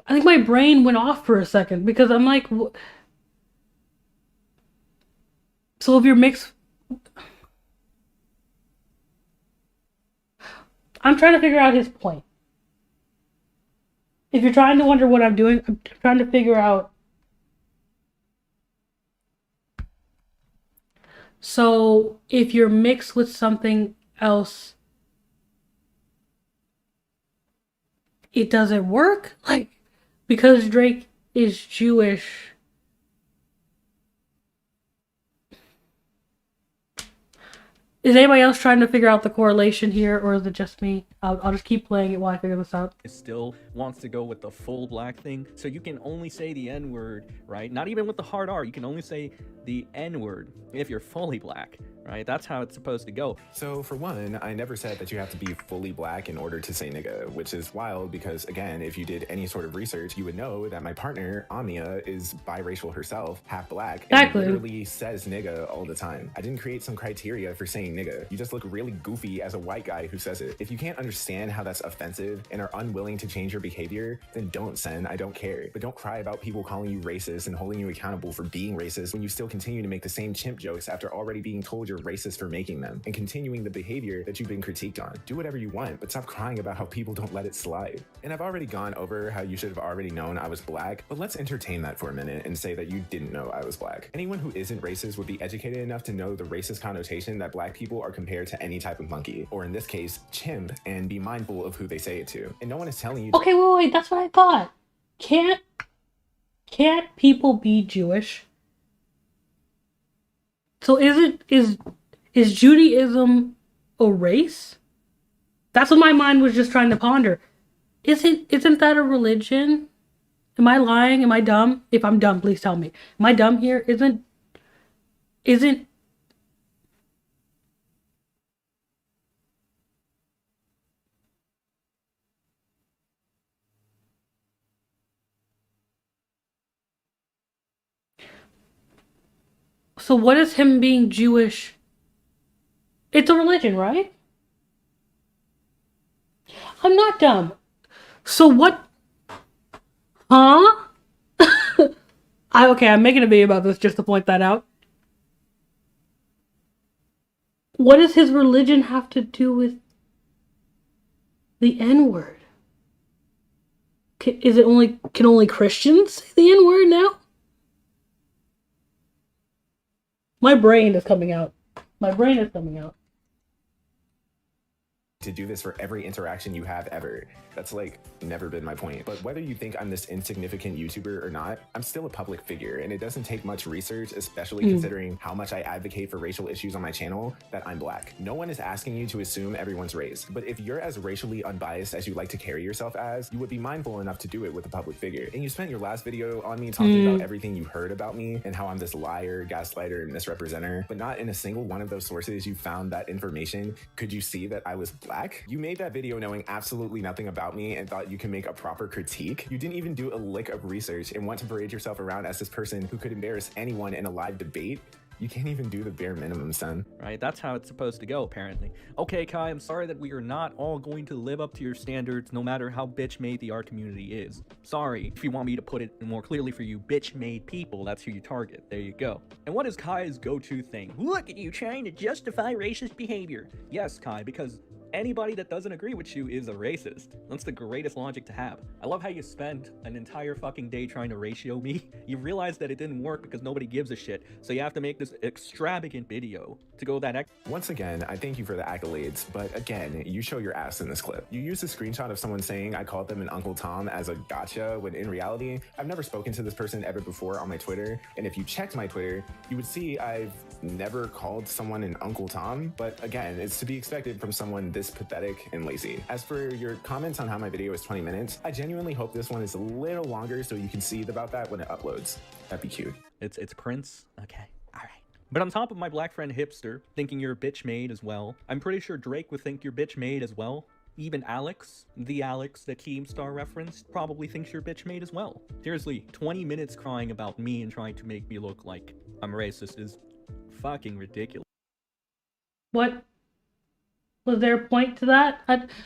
I think my brain went off for a second because I'm like, so if you're mixed, I'm trying to figure out his point. If you're trying to wonder what I'm doing, I'm trying to figure out. So if you're mixed with something else, it doesn't work? Like, because Drake is Jewish. Is anybody else trying to figure out the correlation here, or is it just me? I'll just keep playing it while I figure this out. still wants to go with the full black thing, so you can only say the N-word, right? Not even with the hard R, you can only say the N-word if you're fully black, right? That's how it's supposed to go. So for one, I never said that you have to be fully black in order to say nigga, which is wild because, again, if you did any sort of research, you would know that my partner, Amia, is biracial herself, half black, Exactly. and literally says nigga all the time. I didn't create some criteria for saying nigga. You just look really goofy as a white guy who says it. If you can't understand how that's offensive and are unwilling to change your behavior, then don't send. I don't care. But don't cry about people calling you racist and holding you accountable for being racist when you still continue to make the same chimp jokes after already being told you're racist for making them and continuing the behavior that you've been critiqued on. Do whatever you want, but stop crying about how people don't let it slide. And I've already gone over how you should have already known I was black, but let's entertain that for a minute and say that you didn't know I was black. Anyone who isn't racist would be educated enough to know the racist connotation that black people are compared to any type of monkey, or in this case, chimp, and be mindful of who they say it to. And no one is telling you. Okay, wait, that's what I thought. Can't people be Jewish? So is Judaism a race? That's what my mind was just trying to ponder. Isn't that a religion? Am I lying? Am I dumb? If I'm dumb, please tell me. Am I dumb here? Isn't so what is him being Jewish? It's a religion, right? I'm not dumb. So what? Huh? I'm making a video about this just to point that out. What does his religion have to do with the N-word? Can only Christians say the N-word now? My brain is coming out. To do this for every interaction you have ever. That's like never been my point. But whether you think I'm this insignificant YouTuber or not, I'm still a public figure, and it doesn't take much research, especially considering how much I advocate for racial issues on my channel, that I'm black. No one is asking you to assume everyone's race, but if you're as racially unbiased as you like to carry yourself as, you would be mindful enough to do it with a public figure. And you spent your last video on me talking about everything you heard about me and how I'm this liar, gaslighter, and misrepresenter, but not in a single one of those sources you found that information could you see that I was black. You made that video knowing absolutely nothing about me and thought you can make a proper critique. You didn't even do a lick of research and want to parade yourself around as this person who could embarrass anyone in a live debate. You can't even do the bare minimum, son. Right, that's how it's supposed to go, apparently. Okay, Kai, I'm sorry that we are not all going to live up to your standards, no matter how bitch-made the art community is. Sorry. If you want me to put it more clearly for you, bitch-made people, that's who you target. There you go. And what is Kai's go-to thing? Look at you trying to justify racist behavior. Yes, Kai, because anybody that doesn't agree with you is a racist. That's the greatest logic to have. I love how you spent an entire fucking day trying to ratio me. You realized that it didn't work because nobody gives a shit, so you have to make this extravagant video to go that Once again, I thank you for the accolades, but again, you show your ass in this clip. You used a screenshot of someone saying I called them an Uncle Tom as a gotcha, when in reality, I've never spoken to this person ever before on my Twitter, and if you checked my Twitter, you would see I've never called someone an Uncle Tom, but again, it's to be expected from someone this pathetic and lazy. As for your comments on how my video is 20 minutes, I genuinely hope this one is a little longer so you can see about that when it uploads. That'd be cute. It's Prince? Okay, alright. But on top of my black friend Hipster thinking you're a bitch made as well, I'm pretty sure Drake would think you're bitch made as well. Even Alex, the Alex that Keemstar referenced, probably thinks you're bitch made as well. Seriously, 20 minutes crying about me and trying to make me look like I'm racist is fucking ridiculous. What? Was there a point to that?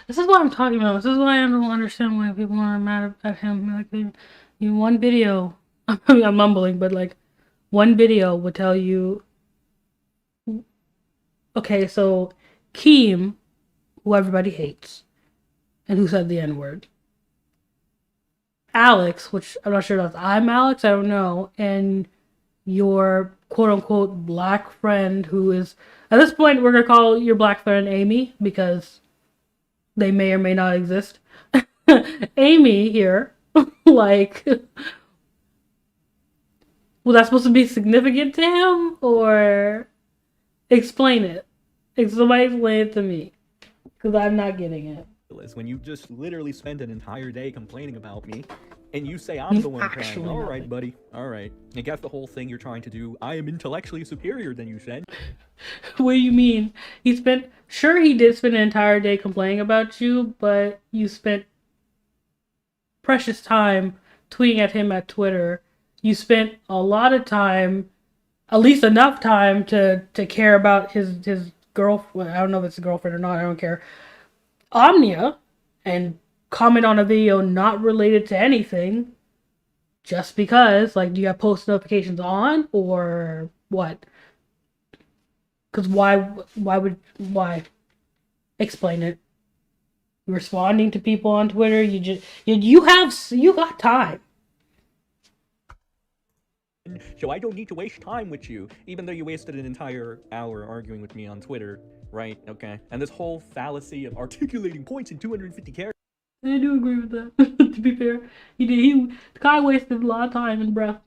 This is what I'm talking about. This is why I don't understand why people are mad at him. Like, one video, I mean, I'm mumbling, but like, one video would tell you, okay, so Keem, who everybody hates, and who said the N-word. Alex, which I'm not sure if I'm Alex, I don't know, and your quote-unquote black friend who is, at this point, we're going to call your black friend Amy, because they may or may not exist. Amy here, like, was that supposed to be significant to him, or explain it? Somebody explain it to me, because I'm not getting it. When you just literally spend an entire day complaining about me, and you say I'm the one crying. All right, buddy. All right. I guess the whole thing you're trying to do, I am intellectually superior than you said. What do you mean? He did spend an entire day complaining about you, but you spent precious time tweeting at him at Twitter. You spent a lot of time, at least enough time to care about his girlfriend. I don't know if it's a girlfriend or not. I don't care. Omnia, and comment on a video not related to anything just because, like, do you have post notifications on or what? Because why explain it? Responding to people on Twitter, you got time. So I don't need to waste time with you, even though you wasted an entire hour arguing with me on Twitter, right? Okay. And this whole fallacy of articulating points in 250 characters. I do agree with that. To be fair, the guy wasted a lot of time and breath,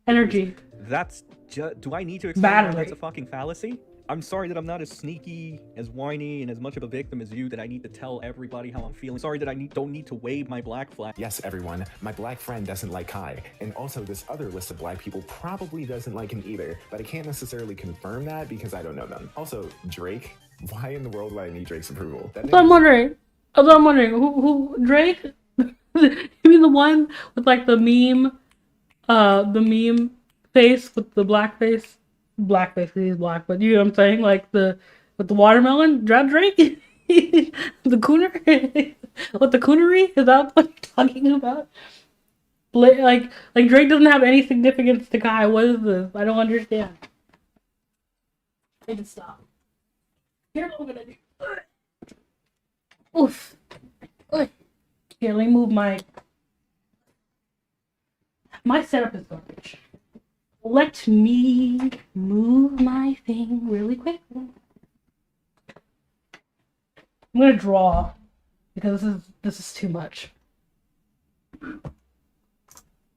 energy. That's do I need to explain why that's a fucking fallacy? I'm sorry that I'm not as sneaky, as whiny, and as much of a victim as you that I need to tell everybody how I'm feeling. Sorry that I don't need to wave my black flag. Yes, everyone, my black friend doesn't like Kai, and also this other list of black people probably doesn't like him either, but I can't necessarily confirm that because I don't know them. Also, Drake, why in the world would I need Drake's approval? So I'm wondering, who Drake? You mean the one with like the meme face with the black face? Blackface because he's black, but you know what I'm saying? Like with the watermelon, Drake? The cooner? What, the coonery? Is that what you're talking about? Like Drake doesn't have any significance to Kai. What is this? I don't understand. I need to stop. Here's what I'm gonna do. Oof. Ugh. Here, let me move my setup is garbage. Let me move my thing really quickly. I'm gonna draw because this is too much.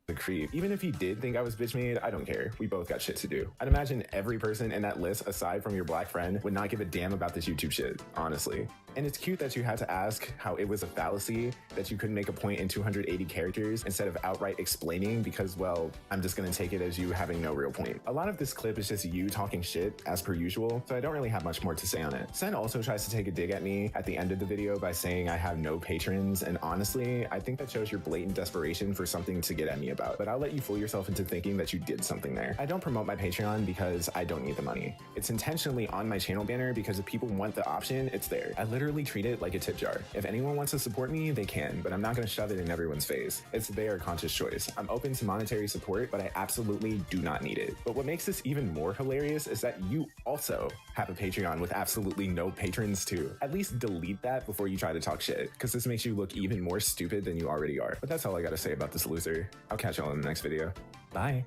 A creep. Even if he did think I was bitch made, I don't care. We both got shit to do. I'd imagine every person in that list, aside from your black friend, would not give a damn about this YouTube shit, honestly. And it's cute that you had to ask how it was a fallacy that you couldn't make a point in 280 characters instead of outright explaining because, well, I'm just gonna take it as you having no real point. A lot of this clip is just you talking shit as per usual, so I don't really have much more to say on it. Sen also tries to take a dig at me at the end of the video by saying I have no patrons, and honestly, I think that shows your blatant desperation for something to get at me about, but I'll let you fool yourself into thinking that you did something there. I don't promote my Patreon because I don't need the money. It's intentionally on my channel banner because if people want the option, it's there. I literally treat it like a tip jar. If anyone wants to support me, they can, but I'm not gonna shove it in everyone's face. It's their conscious choice. I'm open to monetary support, but I absolutely do not need it. But what makes this even more hilarious is that you also have a Patreon with absolutely no patrons too. At least delete that before you try to talk shit, because this makes you look even more stupid than you already are. But that's all I gotta say about this loser. I'll catch y'all in the next video. Bye.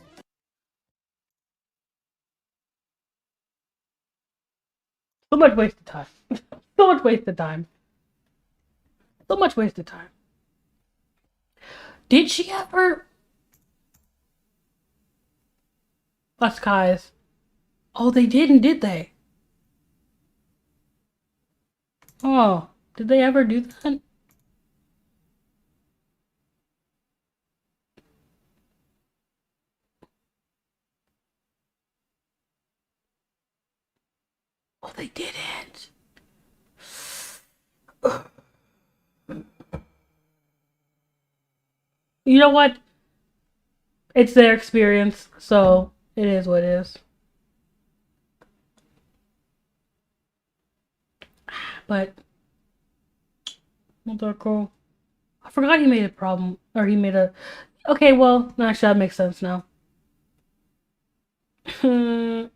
So much wasted time. So much wasted time. So much wasted time. Did she ever? Us guys. Oh, they didn't, did they? Oh, did they ever do that? Oh, they didn't. You know what? It's their experience, so it is what it is. But not that cool. I forgot he made a problem, or he made a. Okay, well, actually, that makes sense now. That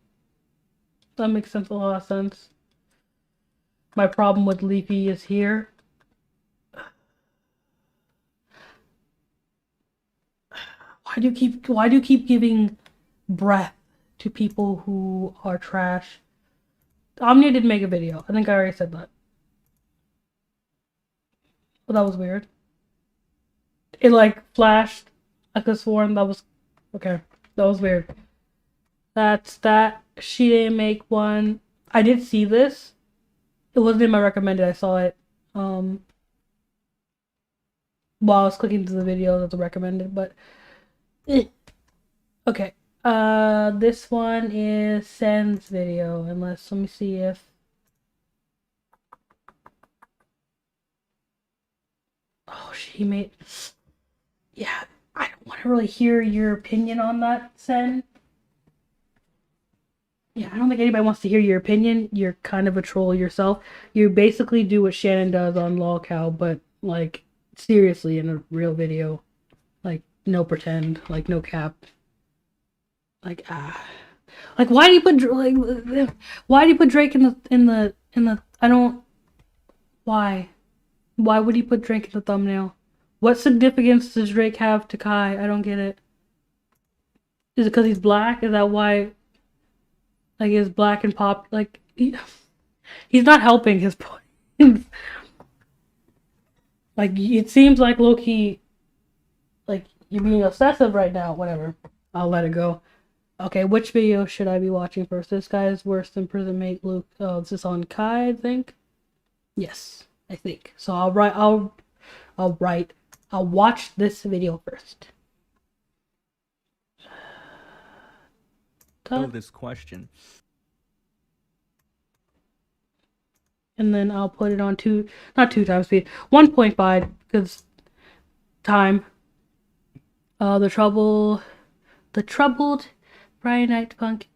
makes sense, a lot of sense. My problem with Leafy is here. Why do you keep giving breath to people who are trash? Omnia did make a video. I think I already said that. Well, that was weird. It like flashed. I could have sworn that was okay. That was weird. That's that. She didn't make one. I did see this. It wasn't in my recommended. I saw it while I was clicking through the video that's recommended, but okay. This one is Sen's video. Let me see if she made. Yeah, I don't want to really hear your opinion on that, Sen. Yeah, I don't think anybody wants to hear your opinion. You're kind of a troll yourself. You basically do what Shannon does on LolCow, but like seriously in a real video. Like no pretend, like no cap. Like like why do you put Drake in the I don't why would he put Drake in the thumbnail? What significance does Drake have to Kai? I don't get it. Is it because he's black? Is that why? Like, is black and pop like he's not helping his point. Like it seems like low-key like you're being obsessive right now. Whatever. I'll let it go. Okay, which video should I be watching first? This guy is worse than prison mate Luke. Oh, this is on Kai, I think. Yes, I think. So I'll watch this video first. This question. And then I'll put it on not 2 times speed, 1.5 because time. The troubled Friday Night Punk.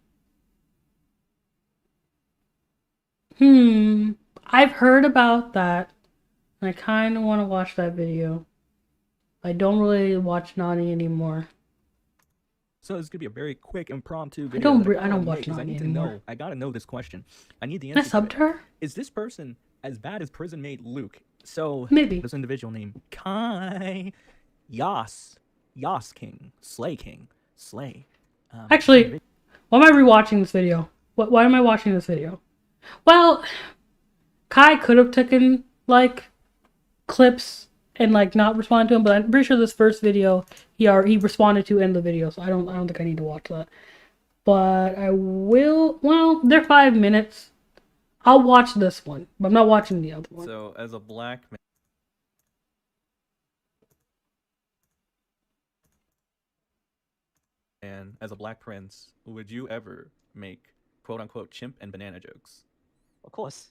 I've heard about that. And I kind of want to watch that video. I don't really watch Nani anymore. So this is gonna be a very quick impromptu I video. don't that re- kinda I don't wanna watch make 'cause I Nani need to anymore. know. I gotta know this question. I need the Can I answer. sub to to it. her? Is this person as bad as prison mate Luke? So Maybe. this individual named Kai Yas King Slay King Slay. Actually, why am I rewatching this video? Why am I watching this video? Well, Kai could have taken like clips and like not respond to him, but I'm pretty sure this first video he responded to in the video, so I don't think I need to watch that. But I will. Well, they're 5 minutes. I'll watch this one, but I'm not watching the other one. So as a black man. And as a black prince, would you ever make quote unquote chimp and banana jokes? Of course.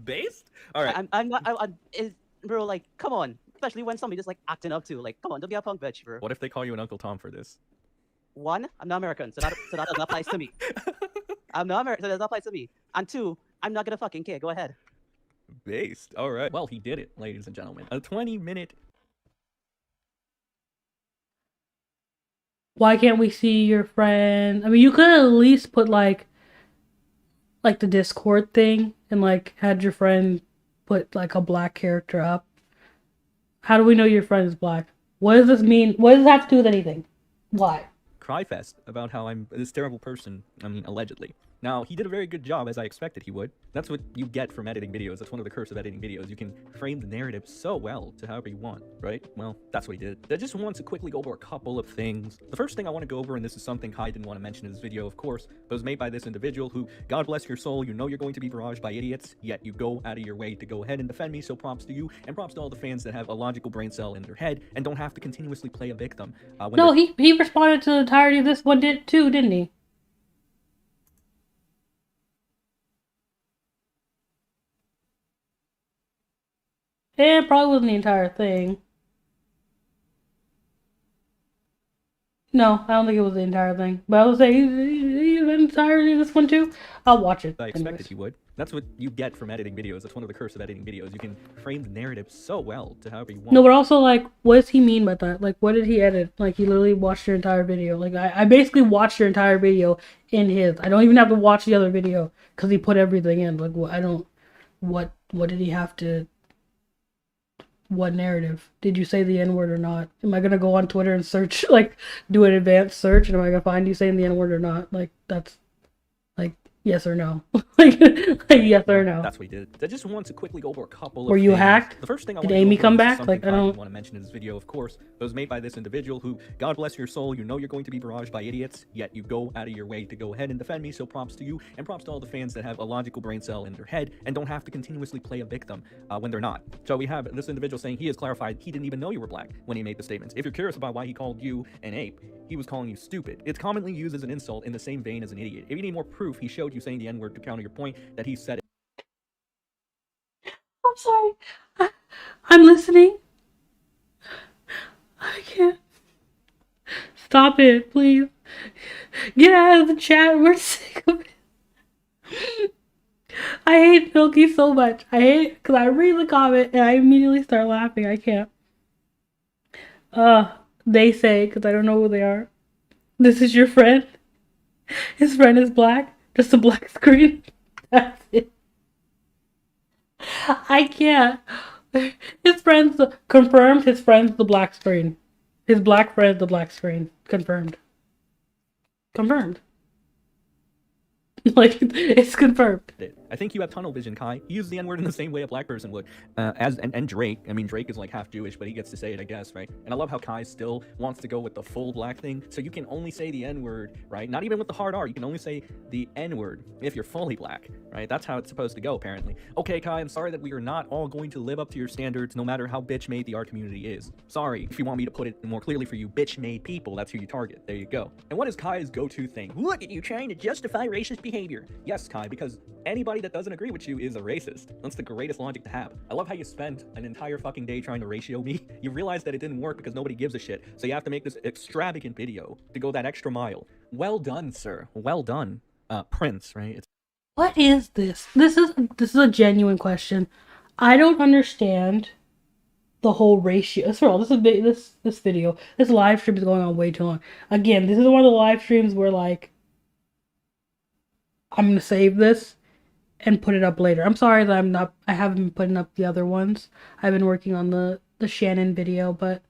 Based? All right. I'm not. Bro, like, come on. Especially when somebody just like acting up too. Like, come on, don't be a punk bitch, bro. What if they call you an Uncle Tom for this? One, I'm not American, so that doesn't apply to me. I'm not American, so that doesn't apply to me. And two, I'm not gonna fucking care. Go ahead. Based. All right. Well, he did it, ladies and gentlemen. A 20-minute. Why can't we see your friend? I mean, you could at least put like the Discord thing and like had your friend put like a black character up. How do we know your friend is black? What does this mean? What does this have to do with anything? Why? Cryfest about how I'm this terrible person. I mean, allegedly. Now, he did a very good job, as I expected he would. That's what you get from editing videos. That's one of the curses of editing videos. You can frame the narrative so well to however you want, right? Well, that's what he did. I just want to quickly go over a couple of things. The first thing I want to go over, and this is something Kai didn't want to mention in this video, of course, but was made by this individual who, God bless your soul, you know you're going to be barraged by idiots, yet you go out of your way to go ahead and defend me, so props to you, and props to all the fans that have a logical brain cell in their head and don't have to continuously play a victim. No, he responded to the entirety of this one too, didn't he? It probably wasn't the entire thing. No, I don't think it was the entire thing. But I would say the entirety of this one too. I'll watch it. I expected anyways. he would. That's what you get from editing videos. That's one of the curses of editing videos. You can frame the narrative so well to however you want. No, but also, like, what does he mean by that? Like, what did he edit? Like, he literally watched your entire video. Like, I basically watched your entire video in his. I don't even have to watch the other video because he put everything in. Like, what did he have to... What narrative? Did you say the N-word or not? Am I gonna go on Twitter and search, like, do an advanced search, and am I gonna find you saying the N-word or not? Like, that's, like, yes or no? like yes or no? That's what he did. I just want to quickly go over a couple of Were you things. hacked? The first thing I Did want to Amy go over, come and this is back? something Like, I Kai don't- didn't want to mention in this video, of course, but was made by this individual who, God bless your soul, you know you're going to be barraged by idiots, yet you go out of your way to go ahead and defend me, so props to you, and props to all the fans that have a logical brain cell in their head and don't have to continuously play a victim when they're not. So we have this individual saying he has clarified he didn't even know you were black when he made the statements. If you're curious about why he called you an ape, he was calling you stupid. It's commonly used as an insult in the same vein as an idiot. If you need more proof, he showed you saying the N-word to counter your point that he said it. I'm sorry. I'm listening. I can't. Stop it, please. Get out of the chat. We're sick of it. I hate Milky so much. I hate it because I read the comment and I immediately start laughing. I can't. They say, because I don't know who they are. This is your friend. His friend is black. Just a black screen. That's it. I can't. His friend's confirmed. His friend's the black screen. His black friend's the black screen. Confirmed. Confirmed. Like, it's confirmed. I think you have tunnel vision, Kai. He used the N-word in the same way a black person would. And Drake. I mean, Drake is like half Jewish, but he gets to say it, I guess, right? And I love how Kai still wants to go with the full black thing. So you can only say the N-word, right? Not even with the hard R. You can only say the N-word if you're fully black, right? That's how it's supposed to go, apparently. Okay, Kai, I'm sorry that we are not all going to live up to your standards, no matter how bitch-made the art community is. Sorry. If you want me to put it more clearly for you, bitch-made people, that's who you target. There you go. And what is Kai's go-to thing? Look at you trying to justify racist behavior. Yes, Kai, because anybody that doesn't agree with you is a racist. That's the greatest logic to have. I love how you spent an entire fucking day trying to ratio me. You realized that it didn't work because nobody gives a shit, so you have to make this extravagant video to go that extra mile. Well done, sir. Well done. Prince, right? What is this? This is a genuine question. I don't understand the whole ratio. First of all, this video, this live stream is going on way too long. Again, this is one of the live streams where like I'm gonna save this and put it up later. I'm sorry that I haven't been putting up the other ones. I've been working on the Shannon video, but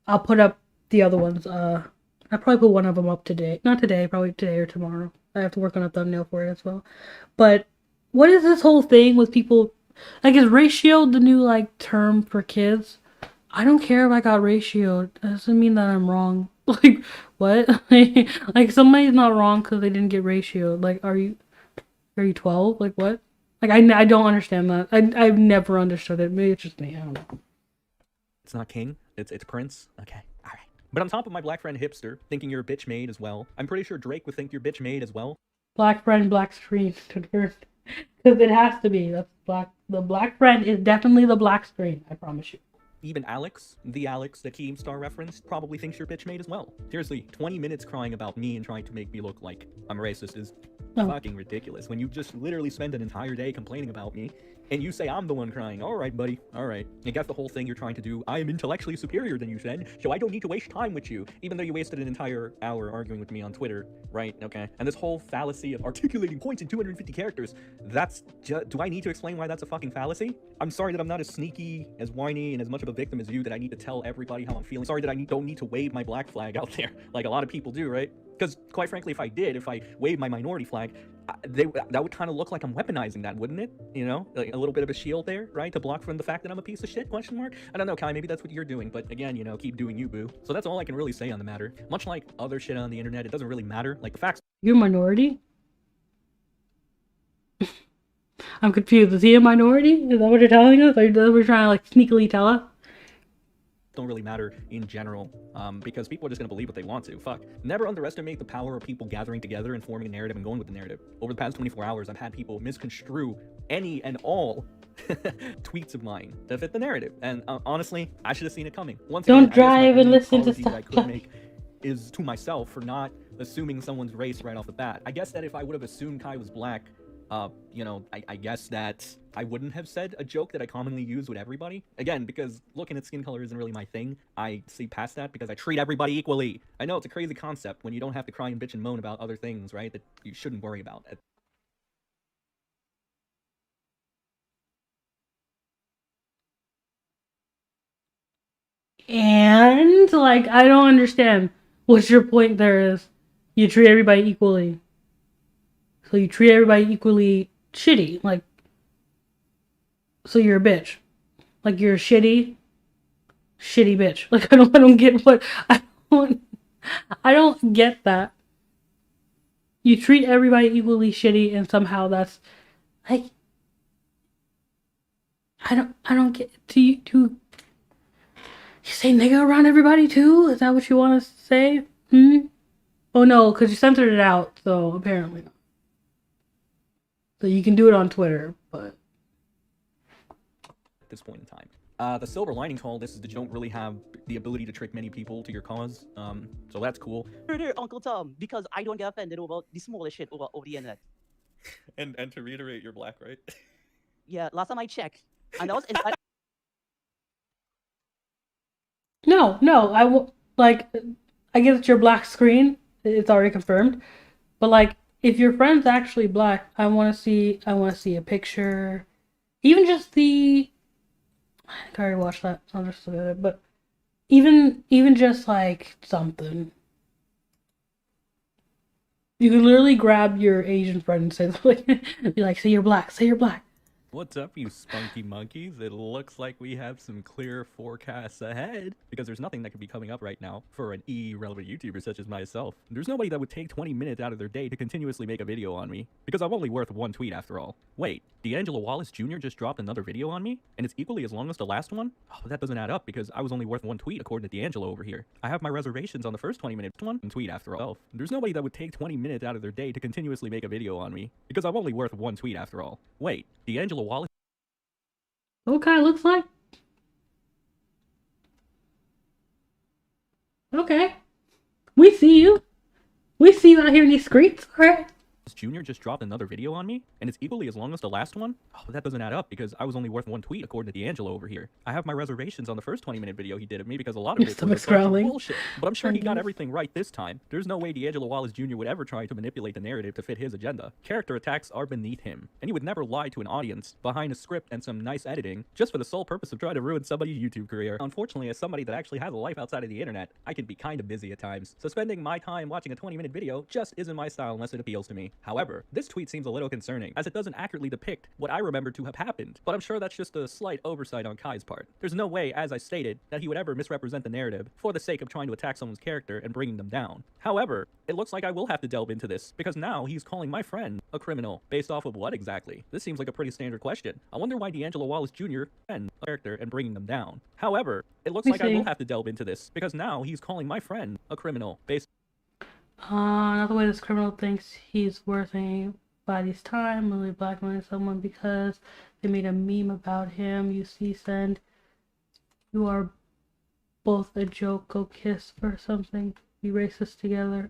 I'll put up the other ones. I'll probably put one of them up today. Not today, probably today or tomorrow. I have to work on a thumbnail for it as well. But what is this whole thing with people? Like, is ratio the new, like, term for kids? I don't care if I got ratioed. That doesn't mean that I'm wrong. Like, what? Like, somebody's not wrong because they didn't get ratioed. Like, are you 12? Like, what? Like, I don't understand that. I've never understood it. Maybe it's just me. I don't know. It's not king. It's Prince. Okay, all right. But on top of my black friend hipster thinking you're a bitch made as well, I'm pretty sure Drake would think you're bitch made as well. Black friend, black screen. Because it has to be. That's black. The black friend is definitely the black screen. I promise you. Even Alex, the Alex that Keemstar referenced, probably thinks you're bitch made as well. Seriously, 20 minutes crying about me and trying to make me look like I'm racist is fucking ridiculous. When you just literally spend an entire day complaining about me, and you say I'm the one crying. All right, buddy. All right. I guess the whole thing you're trying to do, I am intellectually superior than you said, so I don't need to waste time with you, even though you wasted an entire hour arguing with me on Twitter, right? Okay. And this whole fallacy of articulating points in 250 characters, that's just, do I need to explain why that's a fucking fallacy? I'm sorry that I'm not as sneaky, as whiny, and as much of a victim as you that I need to tell everybody how I'm feeling. Sorry that I don't need to wave my black flag out there, like a lot of people do, right? Because, quite frankly, if I waved my minority flag, that would kind of look like I'm weaponizing that, wouldn't it? You know, like a little bit of a shield there, right? To block from the fact that I'm a piece of shit, question mark? I don't know, Kai, maybe that's what you're doing, but again, you know, keep doing you, boo. So that's all I can really say on the matter. Much like other shit on the internet, it doesn't really matter. Like, the facts... You're a minority? I'm confused. Is he a minority? Is that what you're telling us? Are you trying to, like, sneakily tell us? Don't really matter in general, because people are just gonna believe what they want to. Fuck. Never underestimate the power of people gathering together and forming a narrative and going with the narrative. Over the past 24 hours, I've had people misconstrue any and all tweets of mine to fit the narrative, and honestly, I should have seen it coming. Once Don't again, drive and listen to I stuff. could make is to myself for not assuming someone's race right off the bat. I guess that if I would have assumed Kai was black, you know, I guess that I wouldn't have said a joke that I commonly use with everybody. Again, because looking at skin color isn't really my thing. I see past that because I treat everybody equally. I know it's a crazy concept when you don't have to cry and bitch and moan about other things, right? That you shouldn't worry about. And, like, I don't understand. What's your point there is? You treat everybody equally. So you treat everybody equally shitty. Like, so you're a bitch. Like, you're a shitty bitch. Like, I don't get what, I don't get that. You treat everybody equally shitty and somehow that's, like, I don't get, do you say nigga around everybody too? Is that what you want to say? Oh no, because you censored it out, so apparently not. So you can do it on Twitter, but... At this point in time. The silver lining to all this is that you don't really have the ability to trick many people to your cause, so that's cool. Uncle Tom, because I don't get offended over the smallest shit over the internet. And to reiterate, you're black, right? Yeah, last time I checked, and that was No, I guess it's your black screen. It's already confirmed. But, like, if your friend's actually black, I want to see a picture. Even just the... I think I already watched that. I'll just look at it. But even just, like, something. You can literally grab your Asian friend and say, like, be like, say you're black, say you're black. What's up, you spunky monkeys? It looks like we have some clear forecasts ahead, because there's nothing that could be coming up right now for an irrelevant YouTuber such as myself. There's nobody that would take 20 minutes out of their day to continuously make a video on me, because I'm only worth one tweet after all. Wait, D'Angelo Wallace Jr. just dropped another video on me, and it's equally as long as the last one? Oh, that doesn't add up, because I was only worth one tweet according to D'Angelo over here. I have my reservations on the first 20 minutes one tweet after all. There's nobody that would take 20 minutes out of their day to continuously make a video on me, because I'm only worth one tweet after all. Wait, D'Angelo Wallace... What kind of looks like? Okay. We see you. We see you out here in these streets, alright? Jr. just dropped another video on me, and it's equally as long as the last one? Oh, that doesn't add up because I was only worth one tweet according to D'Angelo over here. I have my reservations on the first 20-minute video he did of me because a lot of Your it was a stomach's bunch of growling. bullshit. But I'm sure he got Finding- everything right this time. There's no way D'Angelo Wallace Jr. would ever try to manipulate the narrative to fit his agenda. Character attacks are beneath him, and he would never lie to an audience behind a script and some nice editing just for the sole purpose of trying to ruin somebody's YouTube career. Unfortunately, as somebody that actually has a life outside of the internet, I can be kind of busy at times, so spending my time watching a 20-minute video just isn't my style unless it appeals to me. However, this tweet seems a little concerning, as it doesn't accurately depict what I remember to have happened, but I'm sure that's just a slight oversight on Kai's part. There's no way, as I stated, that he would ever misrepresent the narrative for the sake of trying to attack someone's character and bringing them down. However, it looks like I will have to delve into this, because now he's calling my friend a criminal. Based off of what exactly? This seems like a pretty standard question. I wonder why D'Angelo Wallace Jr. and a character and bringing them down. However, it looks like I will have to delve into this, because now he's calling my friend a criminal. Based not the way this criminal thinks he's worth anybody's time, really blackmailing someone because they made a meme about him. You see, Send, you are both a joke, go kiss or something. Be racist together,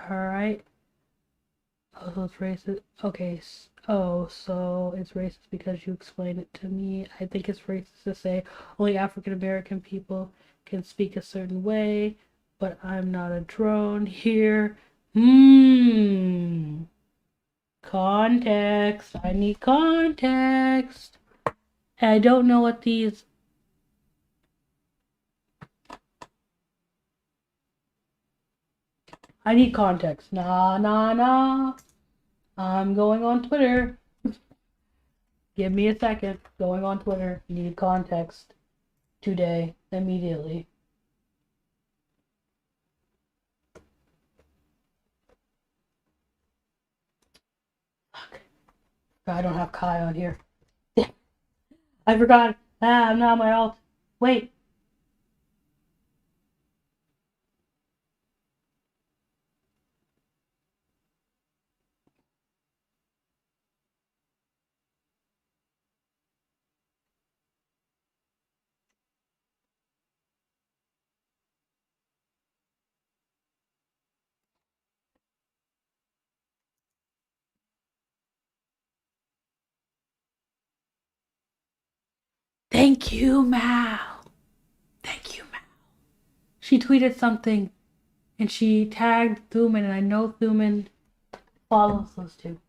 alright? Oh, so it's racist. Okay, oh, so it's racist because you explained it to me. I think it's racist to say only African American people can speak a certain way, but I'm not a drone here. Context. I need context. And I don't know what these... I need context. Nah. I'm going on Twitter. Give me a second. Going on Twitter. Need context. Today. Immediately. Fuck. I don't have Kai on here. I forgot. I'm not on my alt. Wait. Thank you, Mal. Thank you, Mal. She tweeted something and she tagged Thuman, and I know Thuman follows those two.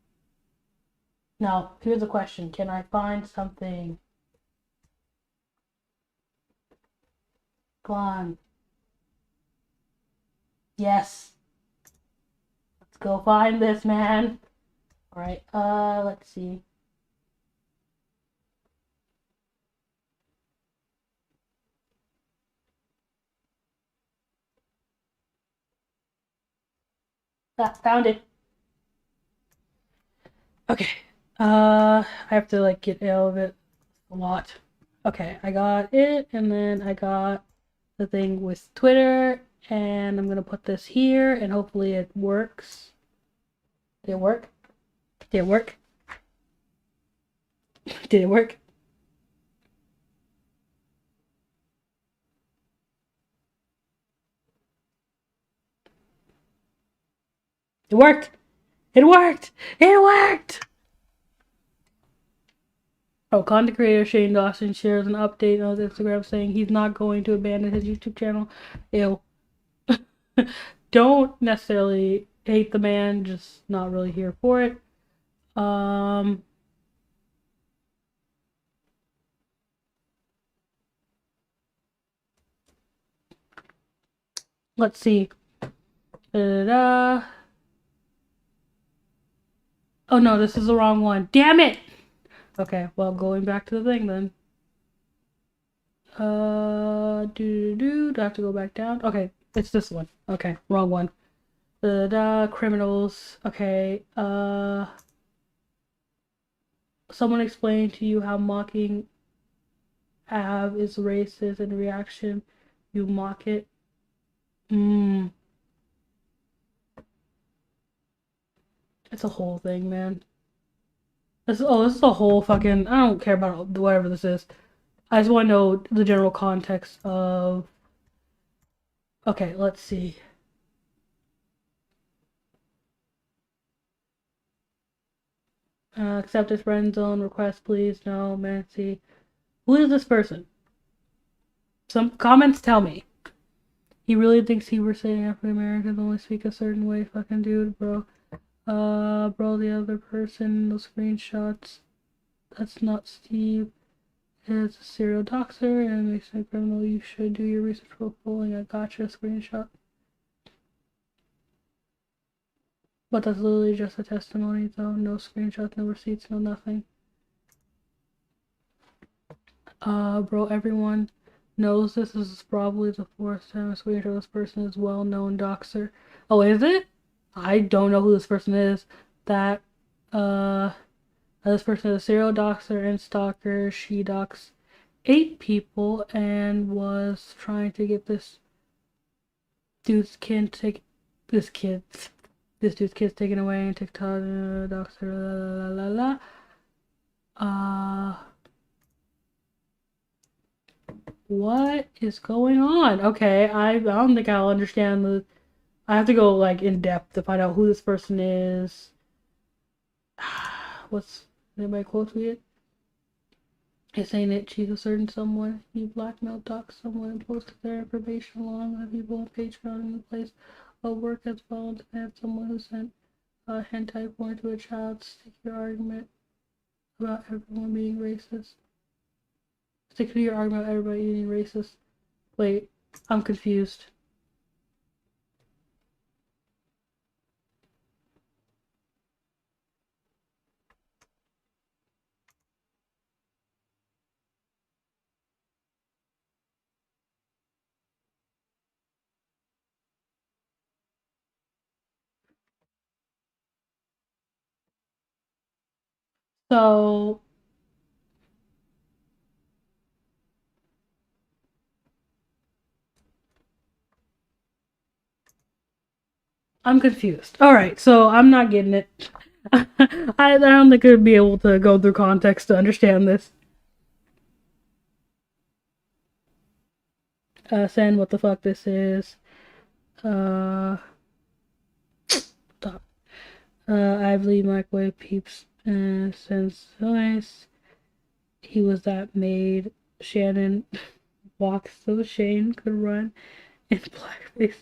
Now, here's the question. Can I find something? Come on. Yes. Let's go find this, man. Alright, let's see. Ah, found it. Okay. I have to like get out of it a lot. Okay, I got it, and then I got the thing with Twitter, and I'm gonna put this here, and hopefully it works. Did it work? Did it work? Did it work? It worked! It worked! It worked! Oh, content creator Shane Dawson shares an update on his Instagram saying he's not going to abandon his YouTube channel. Ew. Don't necessarily hate the man, just not really here for it. Let's see. Oh no, this is the wrong one. Damn it! Okay, well, going back to the thing then. Do I have to go back down? Okay, it's this one. Okay, wrong one. Criminals. Okay, someone explained to you how mocking Av is racist in reaction. You mock it. It's a whole thing, man. This is a whole fucking... I don't care about whatever this is. I just want to know the general context of... Okay, let's see. Accept his friend zone request, please. No, Nancy. Who is this person? Some comments tell me. He really thinks he were saying African Americans only speak a certain way. Fucking dude, bro. Bro, the other person, those screenshots. That's not Steve. It's a serial doxer and makes a criminal. You should do your research before pulling a gotcha screenshot. But that's literally just a testimony, though. No screenshots, no receipts, no nothing. Bro, everyone knows this is probably the fourth time a screenshot of this person is well-known doxer. Oh, is it? I don't know who this person is. This person is a serial doxer and stalker. She doxed 8 people and was trying to get this dude's kid taken away and TikTok doxer la la la. What is going on? Okay, I don't think I'll understand the. I have to go like in depth to find out who this person is. What's anybody quote tweet? It's saying that she's a certain someone. He blackmailed doxed someone and posted their information along with people on Patreon in the place of work as well as have someone who sent a hentai porn to a child. Stick to your argument about everyone being racist. Stick to your argument about everybody being racist. Wait, I'm confused. So I'm confused. Alright, so I'm not getting it. I don't think I'd be able to go through context to understand this. Send what the fuck this is. Stop. I believe microwave peeps since nice. He was that made Shannon walk so Shane could run in blackface.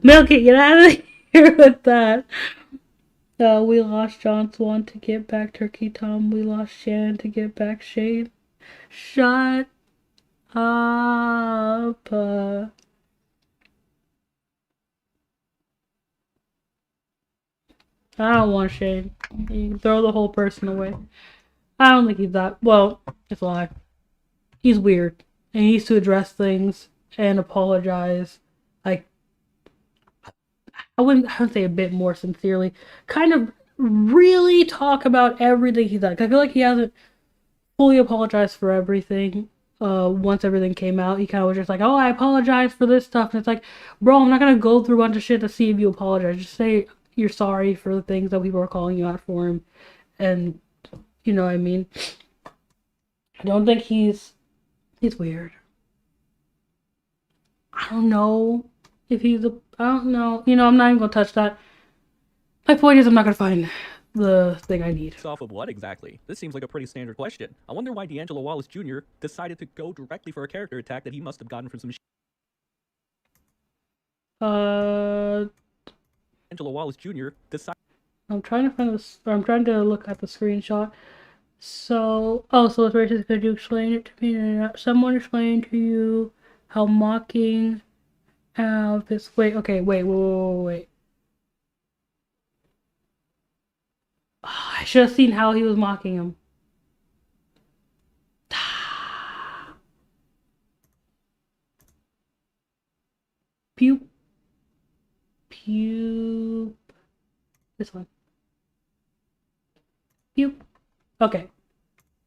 Milky, get out of here with that. We lost John Swan to get back Turkey Tom. We lost Shannon to get back Shane. Shut up. I don't want Shane. You can throw the whole person away. I don't think he's that. Well, it's a lie. He's weird. And he needs to address things and apologize. Like, I wouldn't say a bit more sincerely. Kind of really talk about everything he's done. I feel like he hasn't fully apologized for everything. Once everything came out, he kind of was just like, oh, I apologize for this stuff. And it's like, bro, I'm not going to go through a bunch of shit to see if you apologize. Just say you're sorry for the things that people are calling you out for him. And, you know what I mean? I don't think he's weird. I don't know if I don't know. You know, I'm not even going to touch that. My point is I'm not going to find the thing I need. Off of what exactly? This seems like a pretty standard question. I wonder why D'Angelo Wallace Jr. decided to go directly for a character attack that he must have gotten from some D'Angelo Wallace Jr. decided. I'm trying to find this. I'm trying to look at the screenshot. So, so it's racist. Could you explain it to me? Someone explain to you how mocking this. Wait. I should have seen how he was mocking him. Pew. This one. Pew. Okay.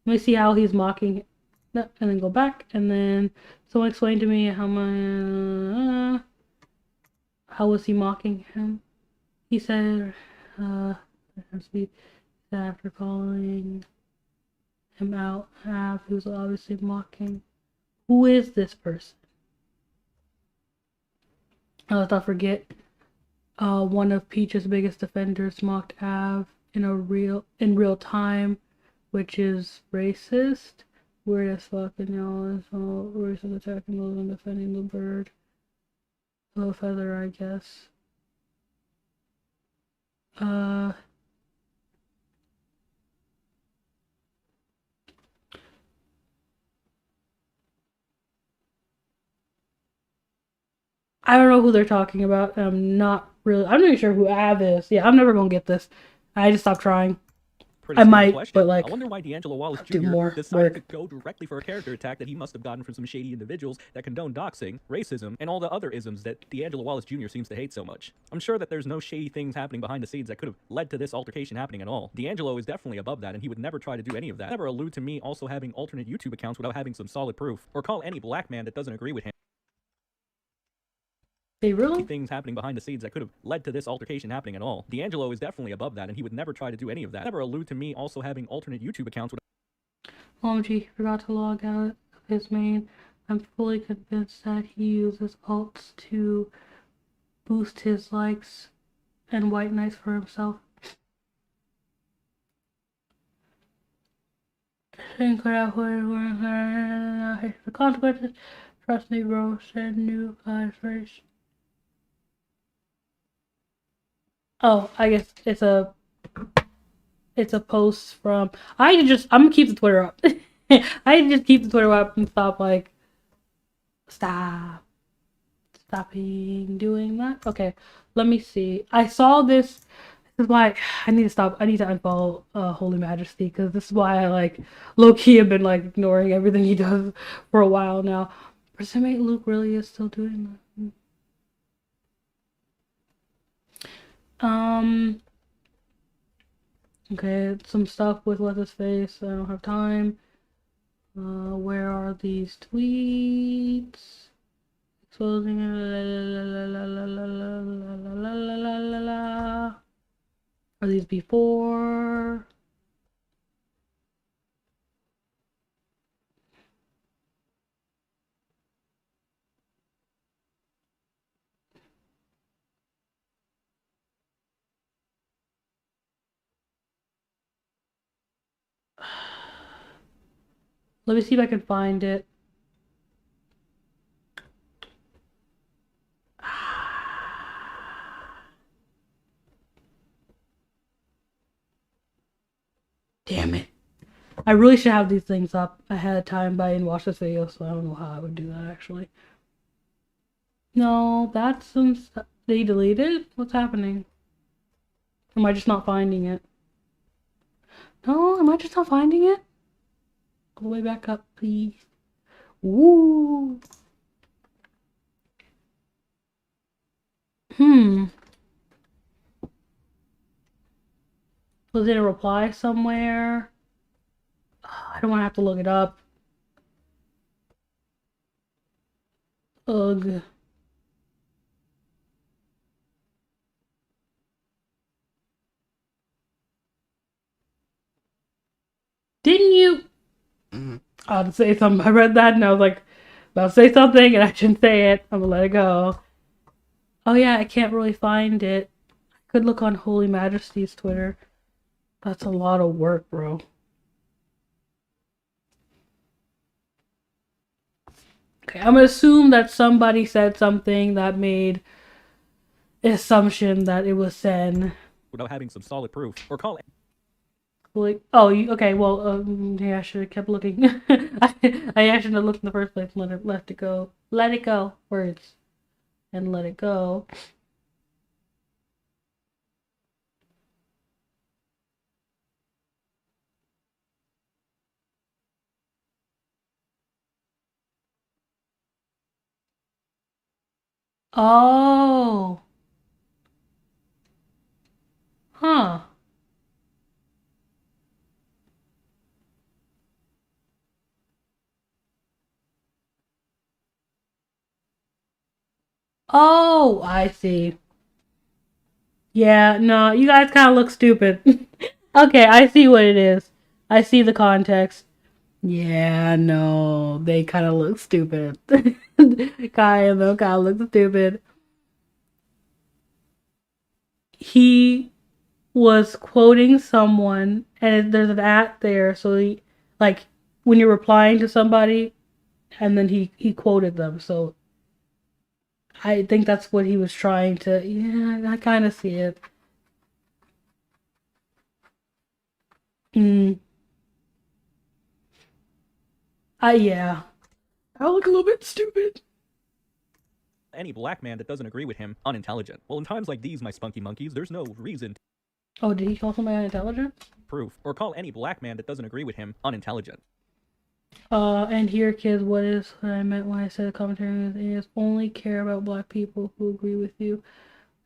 Let me see how he's mocking. And then go back. And then someone explain to me how was he mocking him? He said, after calling him out, he was obviously mocking. Who is this person? Let's not forget, one of Peach's biggest defenders mocked Av in real time, which is racist. Weird as fuck, and y'all is all racist attacking those and defending the bird. The feather, I guess. I don't know who they're talking about. I'm not even sure who Av is. Yeah, I'm never gonna get this. I just stopped trying. Pretty I scary might, question. but like, I wonder why D'Angelo Wallace do Jr. more decided work. to go directly for a character attack that he must have gotten from some shady individuals that condone doxing, racism, and all the other isms that D'Angelo Wallace Jr. seems to hate so much. I'm sure that there's no shady things happening behind the scenes that could have led to this altercation happening at all. D'Angelo is definitely above that, and he would never try to do any of that. Never allude to me also having alternate YouTube accounts without having some solid proof, or call any black man that doesn't agree with him. They really? Things happening behind the scenes that could have led to this altercation happening at all. D'Angelo is definitely above that, and he would never try to do any of that. Never allude to me also having alternate YouTube accounts with OMG, forgot to log out of his main. I'm fully convinced that he uses alts to boost his likes and white knights for himself. The consequences. Trust me, bro. Send new guys first. Oh, I guess it's a post from. I'm gonna keep the Twitter up. I just keep the Twitter up and stopping doing that. Okay, let me see. I saw this. This is why I need to stop. I need to unfollow Holy Majesty, because this is why I like low key have been like ignoring everything he does for a while now. Presumably Luke really is still doing that. Okay, some stuff with what's his face. I don't have time. Where are these tweets? Exposing. Are these before? Let me see if I can find it. Damn it. I really should have these things up ahead of time, but I didn't watch this video, so I don't know how I would do that actually. No, that's some stuff. They deleted? What's happening? Am I just not finding it? No, am I just not finding it? Go way back up, please. Woo! Was it a reply somewhere? I don't want to have to look it up. Ugh. Didn't you? I had to say something. I read that and I was like, about to say something and I shouldn't say it. I'm gonna let it go. Oh yeah, I can't really find it. I could look on Holy Majesty's Twitter. That's a lot of work, bro. Okay, I'm gonna assume that somebody said something that made an assumption that it was Sen. without having some solid proof, or call Like, oh, okay. Well, yeah, I should have kept looking. I shouldn't have looked in the first place. Let it go. Let it go. Words, and let it go. Oh, huh. Oh, I see. Yeah, no, you guys kind of look stupid. Okay, I see what it is. I see the context. Yeah, no, they kind of look stupid. Kai and them kind of look stupid. He was quoting someone, and there's an at there, so he, like, when you're replying to somebody, and then he quoted them, so I think that's what he was trying to, yeah, I kind of see it. Mm. Yeah. I look a little bit stupid. Any black man that doesn't agree with him unintelligent. Well, in times like these, my spunky monkeys, there's no reason to Oh, did he call somebody unintelligent? prove or call any black man that doesn't agree with him unintelligent. And here, kids, what I meant when I said commentary is only care about black people who agree with you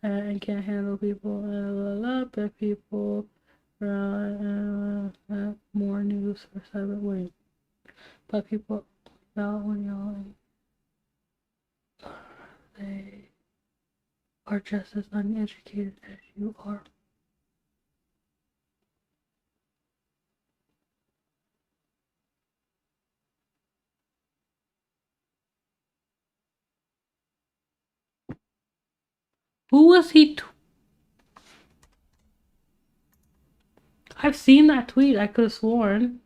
and can't handle people. Black people. More news for cyber. Wait. Black people. When y'all. They are just as uneducated as you are. Who was he? I've seen that tweet. I could have sworn.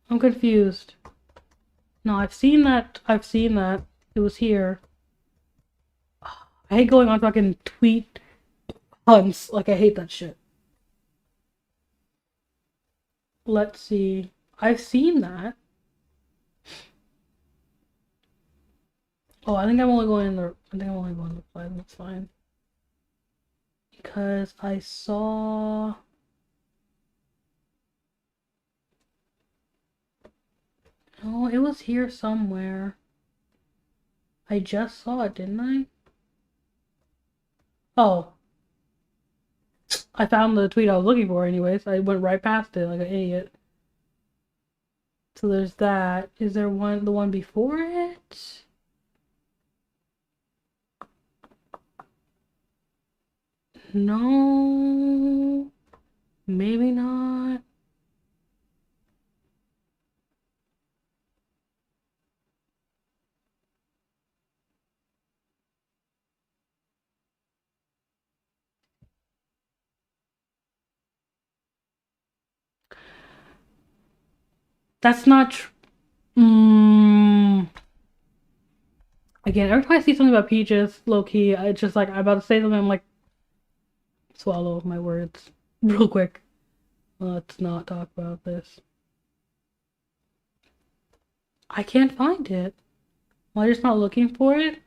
I'm confused. No, I've seen that. I've seen that. It was here. I hate going on fucking tweet hunts. Like, I hate that shit. Let's see. I've seen that. Oh, I think I'm only going in the. I think I'm only going in the reply. That's fine. Because I saw. Oh, it was here somewhere. I just saw it, didn't I? Oh. I found the tweet I was looking for anyways. I went right past it like an idiot. So there's that. Is there the one before it? No. Maybe not. That's not true. Again, every time I see something about peaches, low key, I just like I'm about to say something. I'm like, swallow my words real quick. Let's not talk about this. I can't find it. Am I just not looking for it?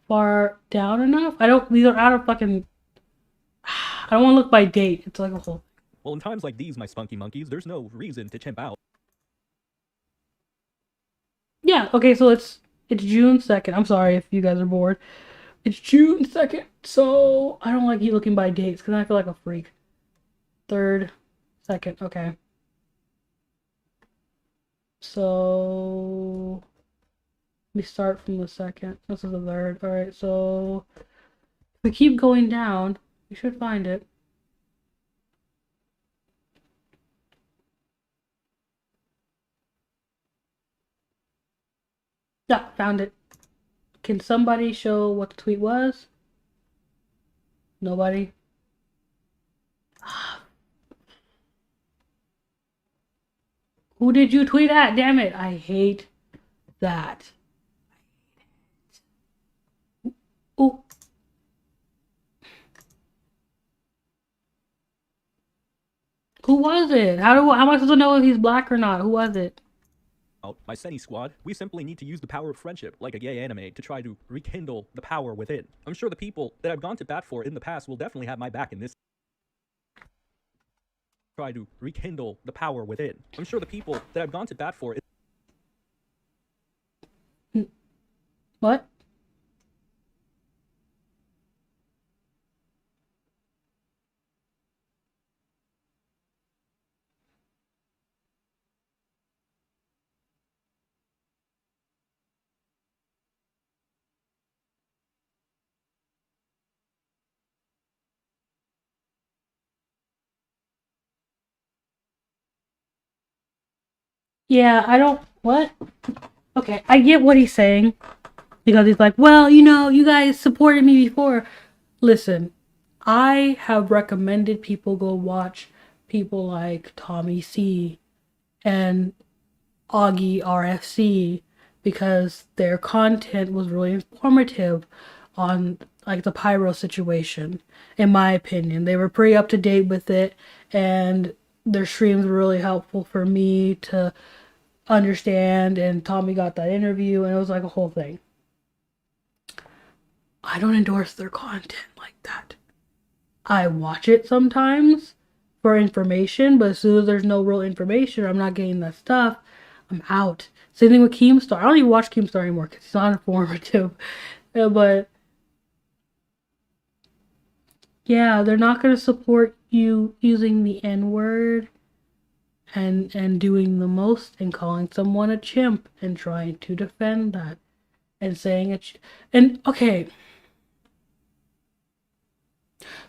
Far down enough? I don't. These are out of fucking. I don't want to look by date. It's like a whole. Well, in times like these, my spunky monkeys, there's no reason to chimp out. Yeah. Okay. So it's June 2nd. I'm sorry if you guys are bored. It's June 2nd. So I don't like you looking by dates because I feel like a freak. 3rd, 2nd. Okay. So we start from the 2nd. This is the 3rd. All right. So if we keep going down, we should find it. Yeah, found it. Can somebody show what the tweet was? Nobody? Who did you tweet at? Damn it. I hate that. Ooh. Who was it? How am I supposed to know if he's black or not? Who was it? My Seni squad, we simply need to use the power of friendship, like a gay anime, to try to rekindle the power within. I'm sure the people that I've gone to bat for in the past will definitely have my back in this. Try to rekindle the power within. I'm sure the people that I've gone to bat for. What? Yeah, I don't. What? Okay, I get what he's saying. Because he's like, well, you know, you guys supported me before. Listen, I have recommended people go watch people like Tommy C and Augie RFC because their content was really informative on like the pyro situation. In my opinion, they were pretty up to date with it, and their streams were really helpful for me to understand. And Tommy got that interview, and it was like a whole thing. I don't endorse their content like that. I watch it sometimes for information, but as soon as there's no real information, or I'm not getting that stuff, I'm out. Same thing with Keemstar. I don't even watch Keemstar anymore because it's not informative. But yeah, they're not going to support you using the N-word and doing the most and calling someone a chimp and trying to defend that and saying it. And okay.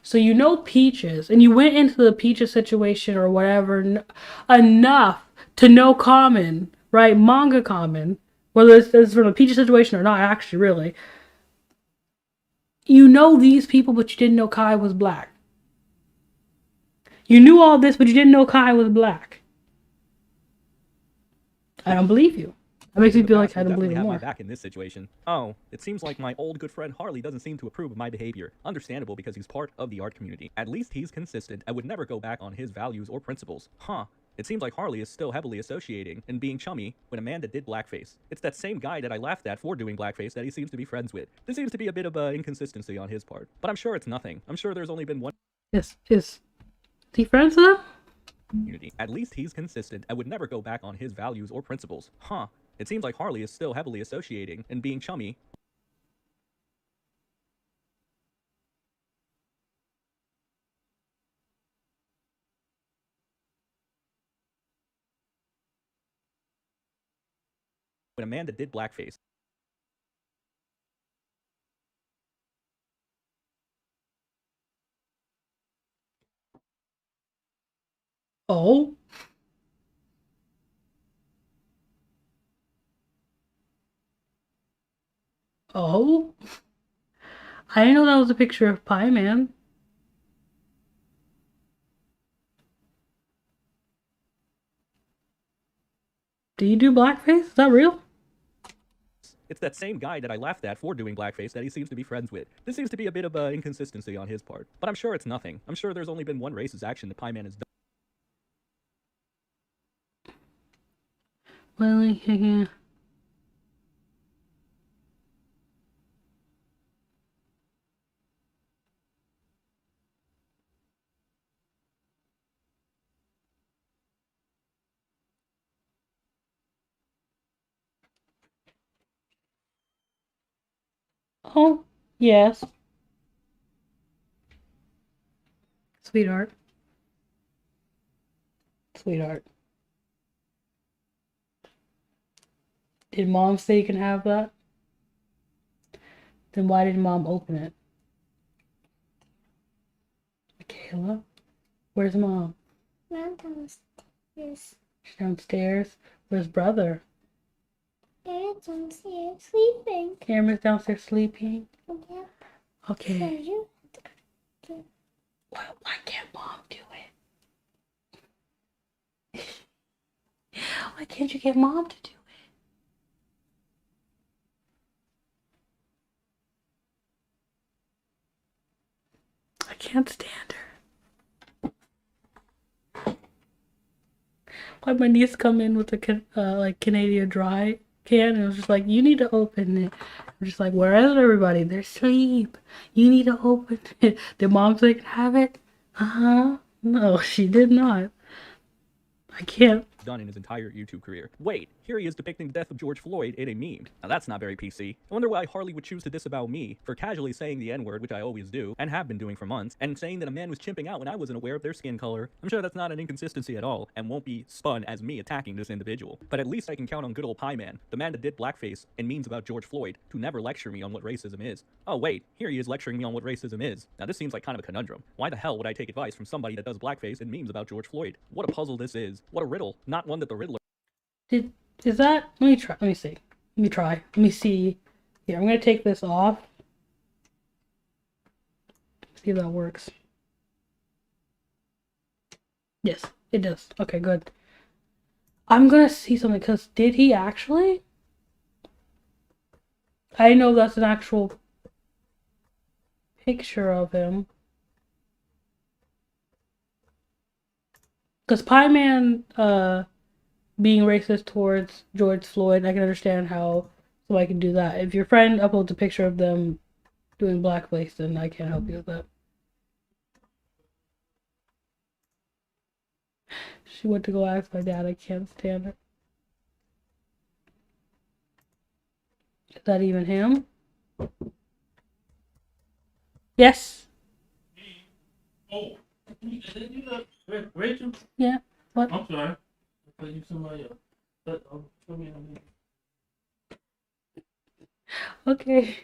So you know Peaches, and you went into the Peaches situation or whatever enough to know Common, right? Manga Common, whether it's from the Peaches situation or not, actually, really. You know these people, but you didn't know Kai was black. You knew all this, but you didn't know Kai was black. I don't believe you. That makes me feel like I don't believe it have more. my back in this situation. Oh, it seems like my old good friend Harley doesn't seem to approve of my behavior. Understandable because he's part of the art community. At least he's consistent and would never go back on his values or principles. Huh. It seems like Harley is still heavily associating and being chummy with a man that did blackface. It's that same guy that I laughed at for doing blackface that he seems to be friends with. There seems to be a bit of inconsistency on his part. But I'm sure it's nothing. I'm sure there's only been one Is he friends with them? community. At least he's consistent and would never go back on his values or principles. Huh. It seems like Harley is still heavily associating and being chummy with a man that did blackface. Oh. Oh. I didn't know that was a picture of Pie Man. Do you do blackface? Is that real? It's that same guy that I laughed at for doing blackface that he seems to be friends with. There seems to be a bit of inconsistency on his part. But I'm sure it's nothing. I'm sure there's only been one racist action that Pie Man has done. Well, yeah. Oh, yes. Sweetheart. Sweetheart. Did Mom say you can have that? Then why did Mom open it? Michaela? Where's Mom? Mom downstairs. She's downstairs. Where's brother? Dad's downstairs sleeping. Cameron's downstairs sleeping. Yep. Okay. So you Why can't Mom do it? Why can't you get Mom to do it? I can't stand her. Why my niece come in with a like Canadian Dry can and it was just like, you need to open it. I'm just like, where is everybody? They're asleep. You need to open it. Did Mom say I can have it? No, she did not. I can't. Done in his entire YouTube career. Wait, here he is depicting the death of George Floyd in a meme. Now that's not very PC. I wonder why Harley would choose to disavow me for casually saying the N-word, which I always do, and have been doing for months, and saying that a man was chimping out when I wasn't aware of their skin color. I'm sure that's not an inconsistency at all, and won't be spun as me attacking this individual. But at least I can count on good old Pie Man, the man that did blackface and memes about George Floyd, to never lecture me on what racism is. Oh wait, here he is lecturing me on what racism is. Now this seems like kind of a conundrum. Why the hell would I take advice from somebody that does blackface and memes about George Floyd? What a puzzle this is. What a riddle. Not one that the Riddler Is that? Let me try. Let me see. Let me try. Let me see Here, I'm gonna take this off. See if that works. Yes, it does. Okay, good. I'm gonna see something, because did he actually? I know that's an actual picture of him. Because Pie Man, being racist towards George Floyd, I can understand how somebody can do that. If your friend uploads a picture of them doing blackface, then I can't help you with that. She went to go ask my dad. I can't stand her. Is that even him? Yes. Oh, Rachel? Yeah. What? I'm sorry. I thought you somebody else. But, show me. Okay.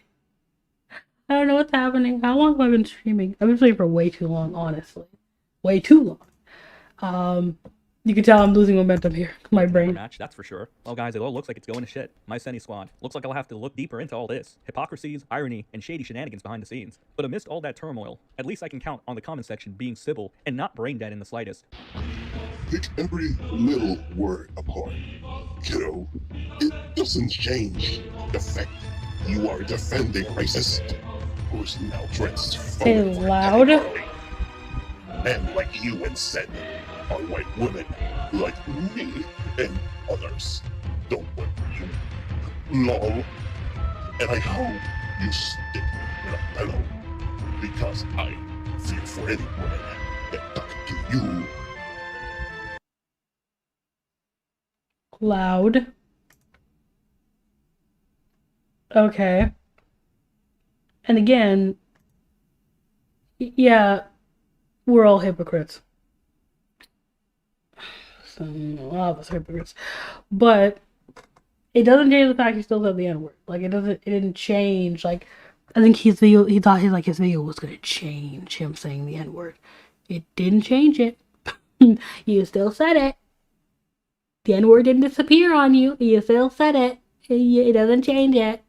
I don't know what's happening. How long have I been streaming? I've been streaming for way too long, honestly. Way too long. You can tell I'm losing momentum here. My brain. Match, that's for sure. Well, guys, it all looks like it's going to shit. My Senny squad. Looks like I'll have to look deeper into all this. Hypocrisies, irony, and shady shenanigans behind the scenes. But amidst all that turmoil, at least I can count on the comment section being civil and not brain dead in the slightest. Pick every little word apart, kiddo. It doesn't change the fact you are defending racist who's now dressed Say loud. Men like you and Sen are white women like me and others don't want you. Lol. And I hope you stick in a pillow because I feel for any woman that talk to you. Loud. Okay. And again, yeah, we're all hypocrites. A lot of us are hypocrites. But it doesn't change the fact he still said the N-word. Like, it didn't change. Like, I think he thought his video was gonna change him saying the N-word. It didn't change it. You still said it. The N-word didn't disappear on you. You still said it. It doesn't change it.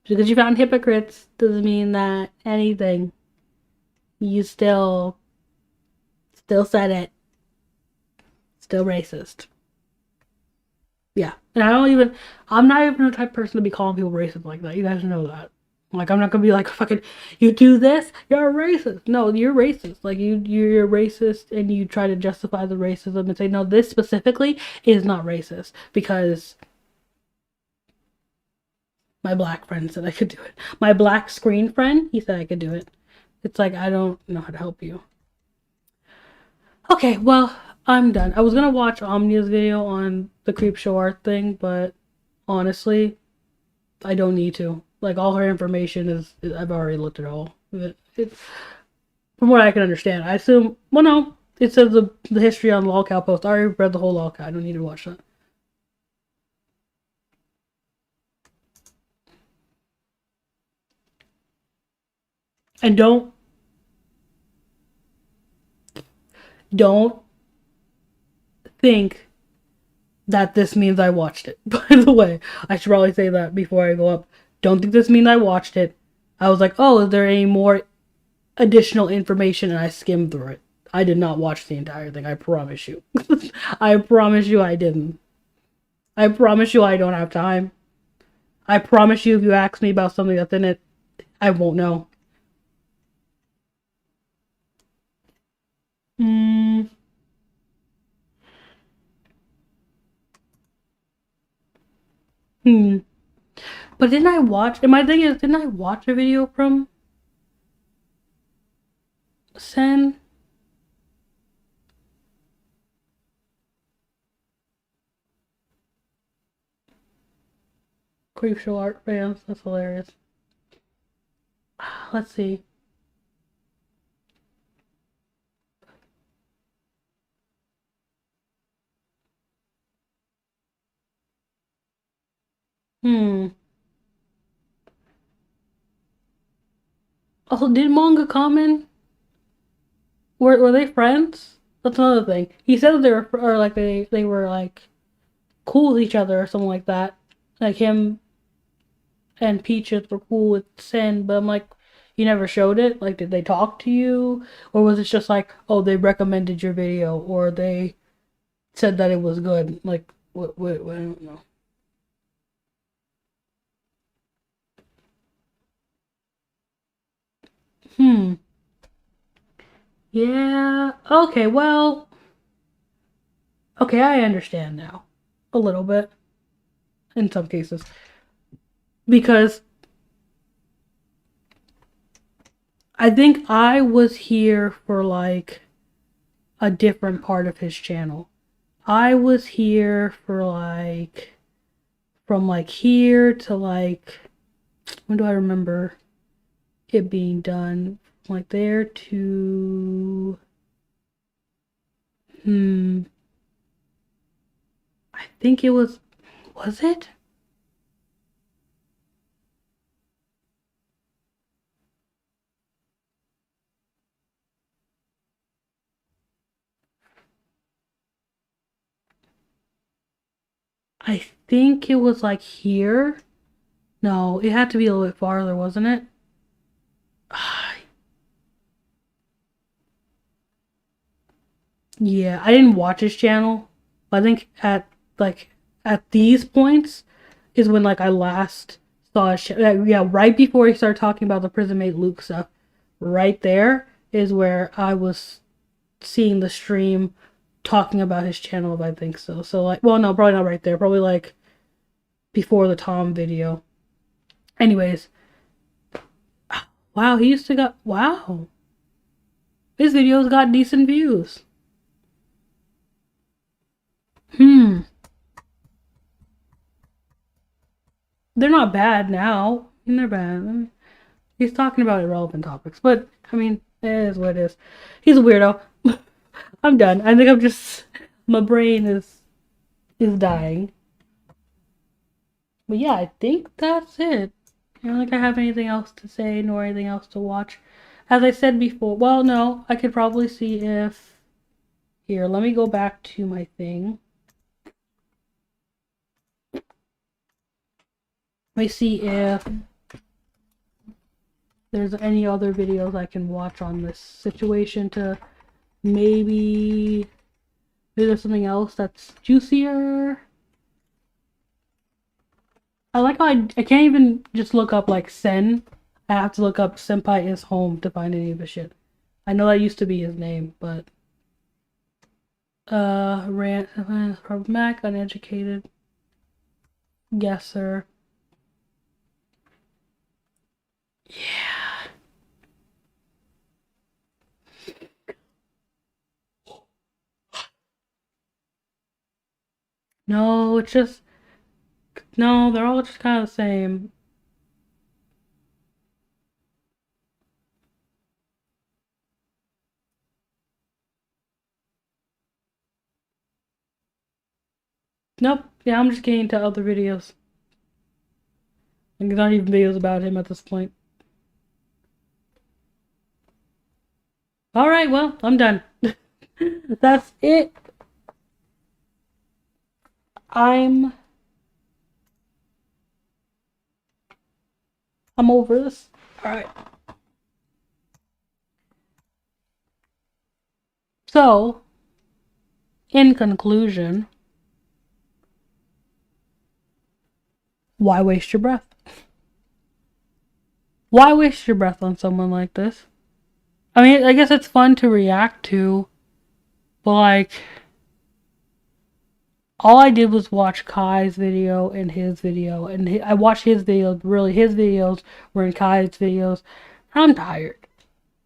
Just because you found hypocrites doesn't mean that anything. You still said it. Still racist. Yeah. And I'm not even the type of person to be calling people racist like that. You guys know that. Like, I'm not gonna be like, fucking, you do this, you're a racist. No, you're racist. Like, you're racist, and you try to justify the racism and say, no, this specifically is not racist. Because my black friend said I could do it. My black screen friend, he said I could do it. It's like, I don't know how to help you. Okay, well, I'm done. I was gonna watch Omnia's video on the Creepshow art thing, but honestly, I don't need to. Like, all her information is I've already looked at all. It's from what I can understand. I assume, well, no, it says the history on the lolcow post. I already read the whole lolcow. I don't need to watch that. And don't think that this means I watched it. By the way, I should probably say that before I go up. Don't think this means I watched it. I was like, oh, is there any more additional information? And I skimmed through it. I did not watch the entire thing. I promise you. I promise you I didn't. I promise you I don't have time. I promise you if you ask me about something that's in it, I won't know. But didn't I watch, and my thing is, didn't I watch a video from Sen? Creepshow art fans, that's hilarious. Let's see. Also, did Manga comment? Were they friends? That's another thing. He said that they were, or like they were like cool with each other or something like that. Like him and Peaches were cool with Sen, but I'm like, you never showed it? Like, did they talk to you? Or was it just like, oh, they recommended your video, or they said that it was good? Like, what I don't know. Yeah, okay, well, okay, I understand now. A little bit. In some cases. Because I think I was here for like a different part of his channel. I was here for like from like here to like when do I remember it being done? Like there to I think it was it? I think it was like here. No, it had to be a little bit farther, wasn't it? Yeah, I didn't watch his channel. I think at these points is when like I last saw his yeah, right before he started talking about the prison mate Luke stuff. Right there is where I was seeing the stream talking about his channel, if I think so. So like, well, no, probably not right there. Probably like before the Tom video. Anyways, wow, he used to got wow. His videos got decent views. They're not bad now. I mean, they're bad. He's talking about irrelevant topics, but I mean, it is what it is. He's a weirdo. I'm done. I think I'm just my brain is dying. But yeah, I think that's it. I don't think I have anything else to say nor anything else to watch. As I said before, well, no, I could probably see if here. Let me go back to my thing. Let me see if there's any other videos I can watch on this situation to maybe there's something else that's juicier. I like how I can't even just look up like Sen. I have to look up Senpaiishome to find any of his shit. I know that used to be his name, but rant problematic, uneducated, guesser. Yeah. No, it's just no, they're all just kind of the same. Nope. Yeah, I'm just getting to other videos. Like, there's not even videos about him at this point. Alright, well, I'm done. That's it. I'm over this. Alright. So, in conclusion, why waste your breath? Why waste your breath on someone like this? I mean, I guess it's fun to react to, but like, all I did was watch Kai's video and his video, and I watched his videos. Really, his videos were in Kai's videos. I'm tired.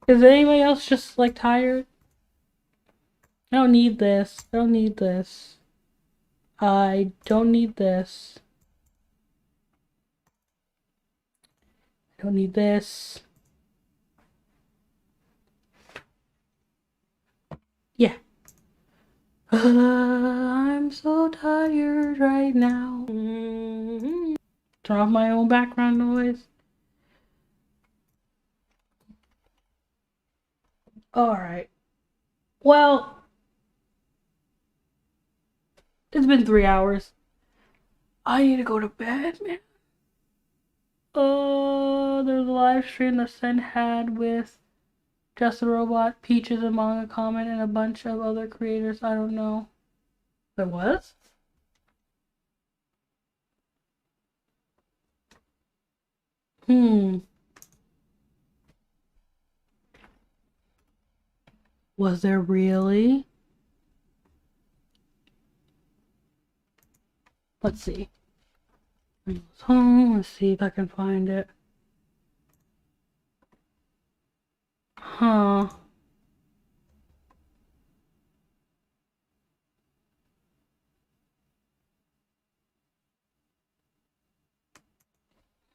Is anybody else just like tired? I don't need this. I don't need this. I don't need this. I don't need this. Yeah. I'm so tired right now. Turn off my own background noise. Alright. Well, it's been 3 hours. I need to go to bed, man. There's a live stream that Sen had with Just a Robot, Peaches and Manga Comment, and a bunch of other creators. I don't know. There was? Was there really? Let's see. Home. Let's see if I can find it. Huh.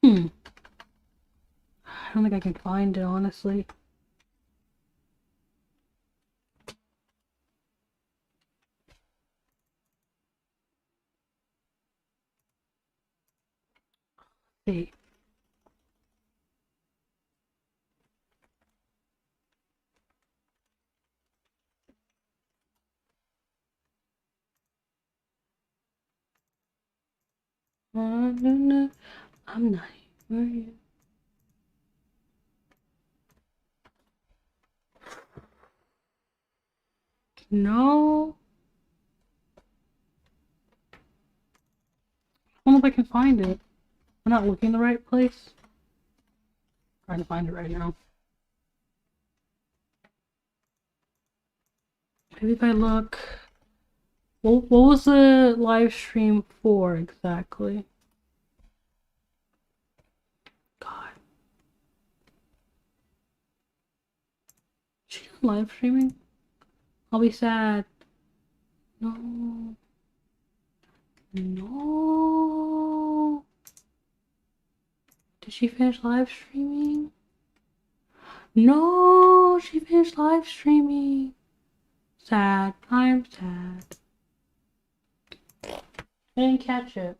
I don't think I can find it, honestly. Let's see. I'm not here. No. I don't know if I can find it. I'm not looking in the right place. Trying to find it right now. Maybe if I look. What was the live stream for exactly? God. She's live streaming? I'll be sad. No. No. Did she finish live streaming? No, she finished live streaming. Sad. I'm sad. I didn't catch it.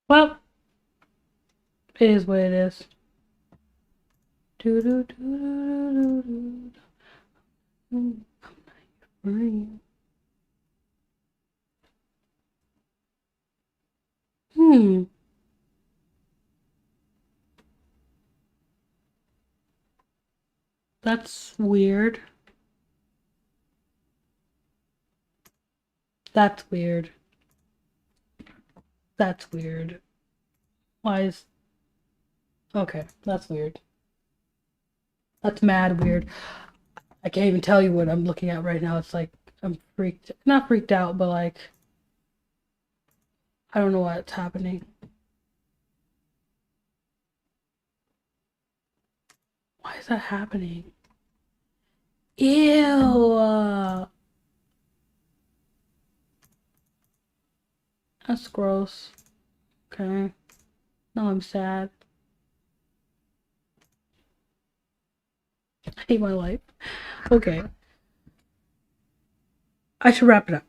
Well, it is what it is. That's weird. That's weird. That's weird. Why is... Okay, that's weird. That's mad weird. I can't even tell you what I'm looking at right now. It's like, I'm not freaked out, but like, I don't know what's happening. Why is that happening? Ew! That's gross. Okay. Now I'm sad. I hate my life. Okay. I should wrap it up.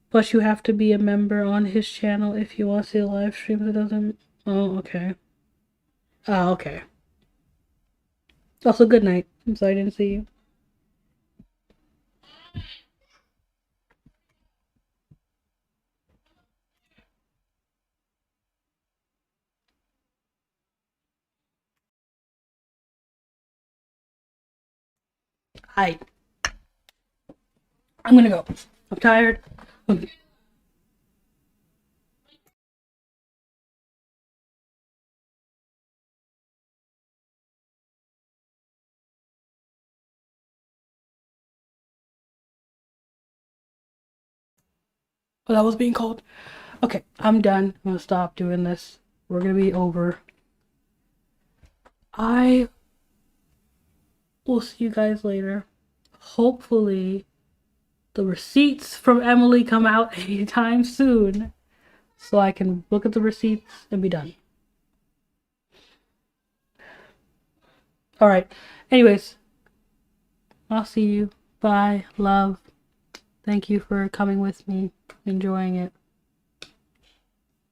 Plus, you have to be a member on his channel if you want to see the live streams. It doesn't... Oh, okay. Oh, okay. Also, good night. I'm sorry I didn't see you. Hi. I'm gonna go. I'm tired. Oh, that was being called. Okay, I'm done. I'm gonna stop doing this. We're gonna be over. I will see you guys later. Hopefully, the receipts from Emily come out anytime soon, so I can look at the receipts and be done. Alright, anyways, I'll see you. Bye, love. Thank you for coming with me, enjoying it.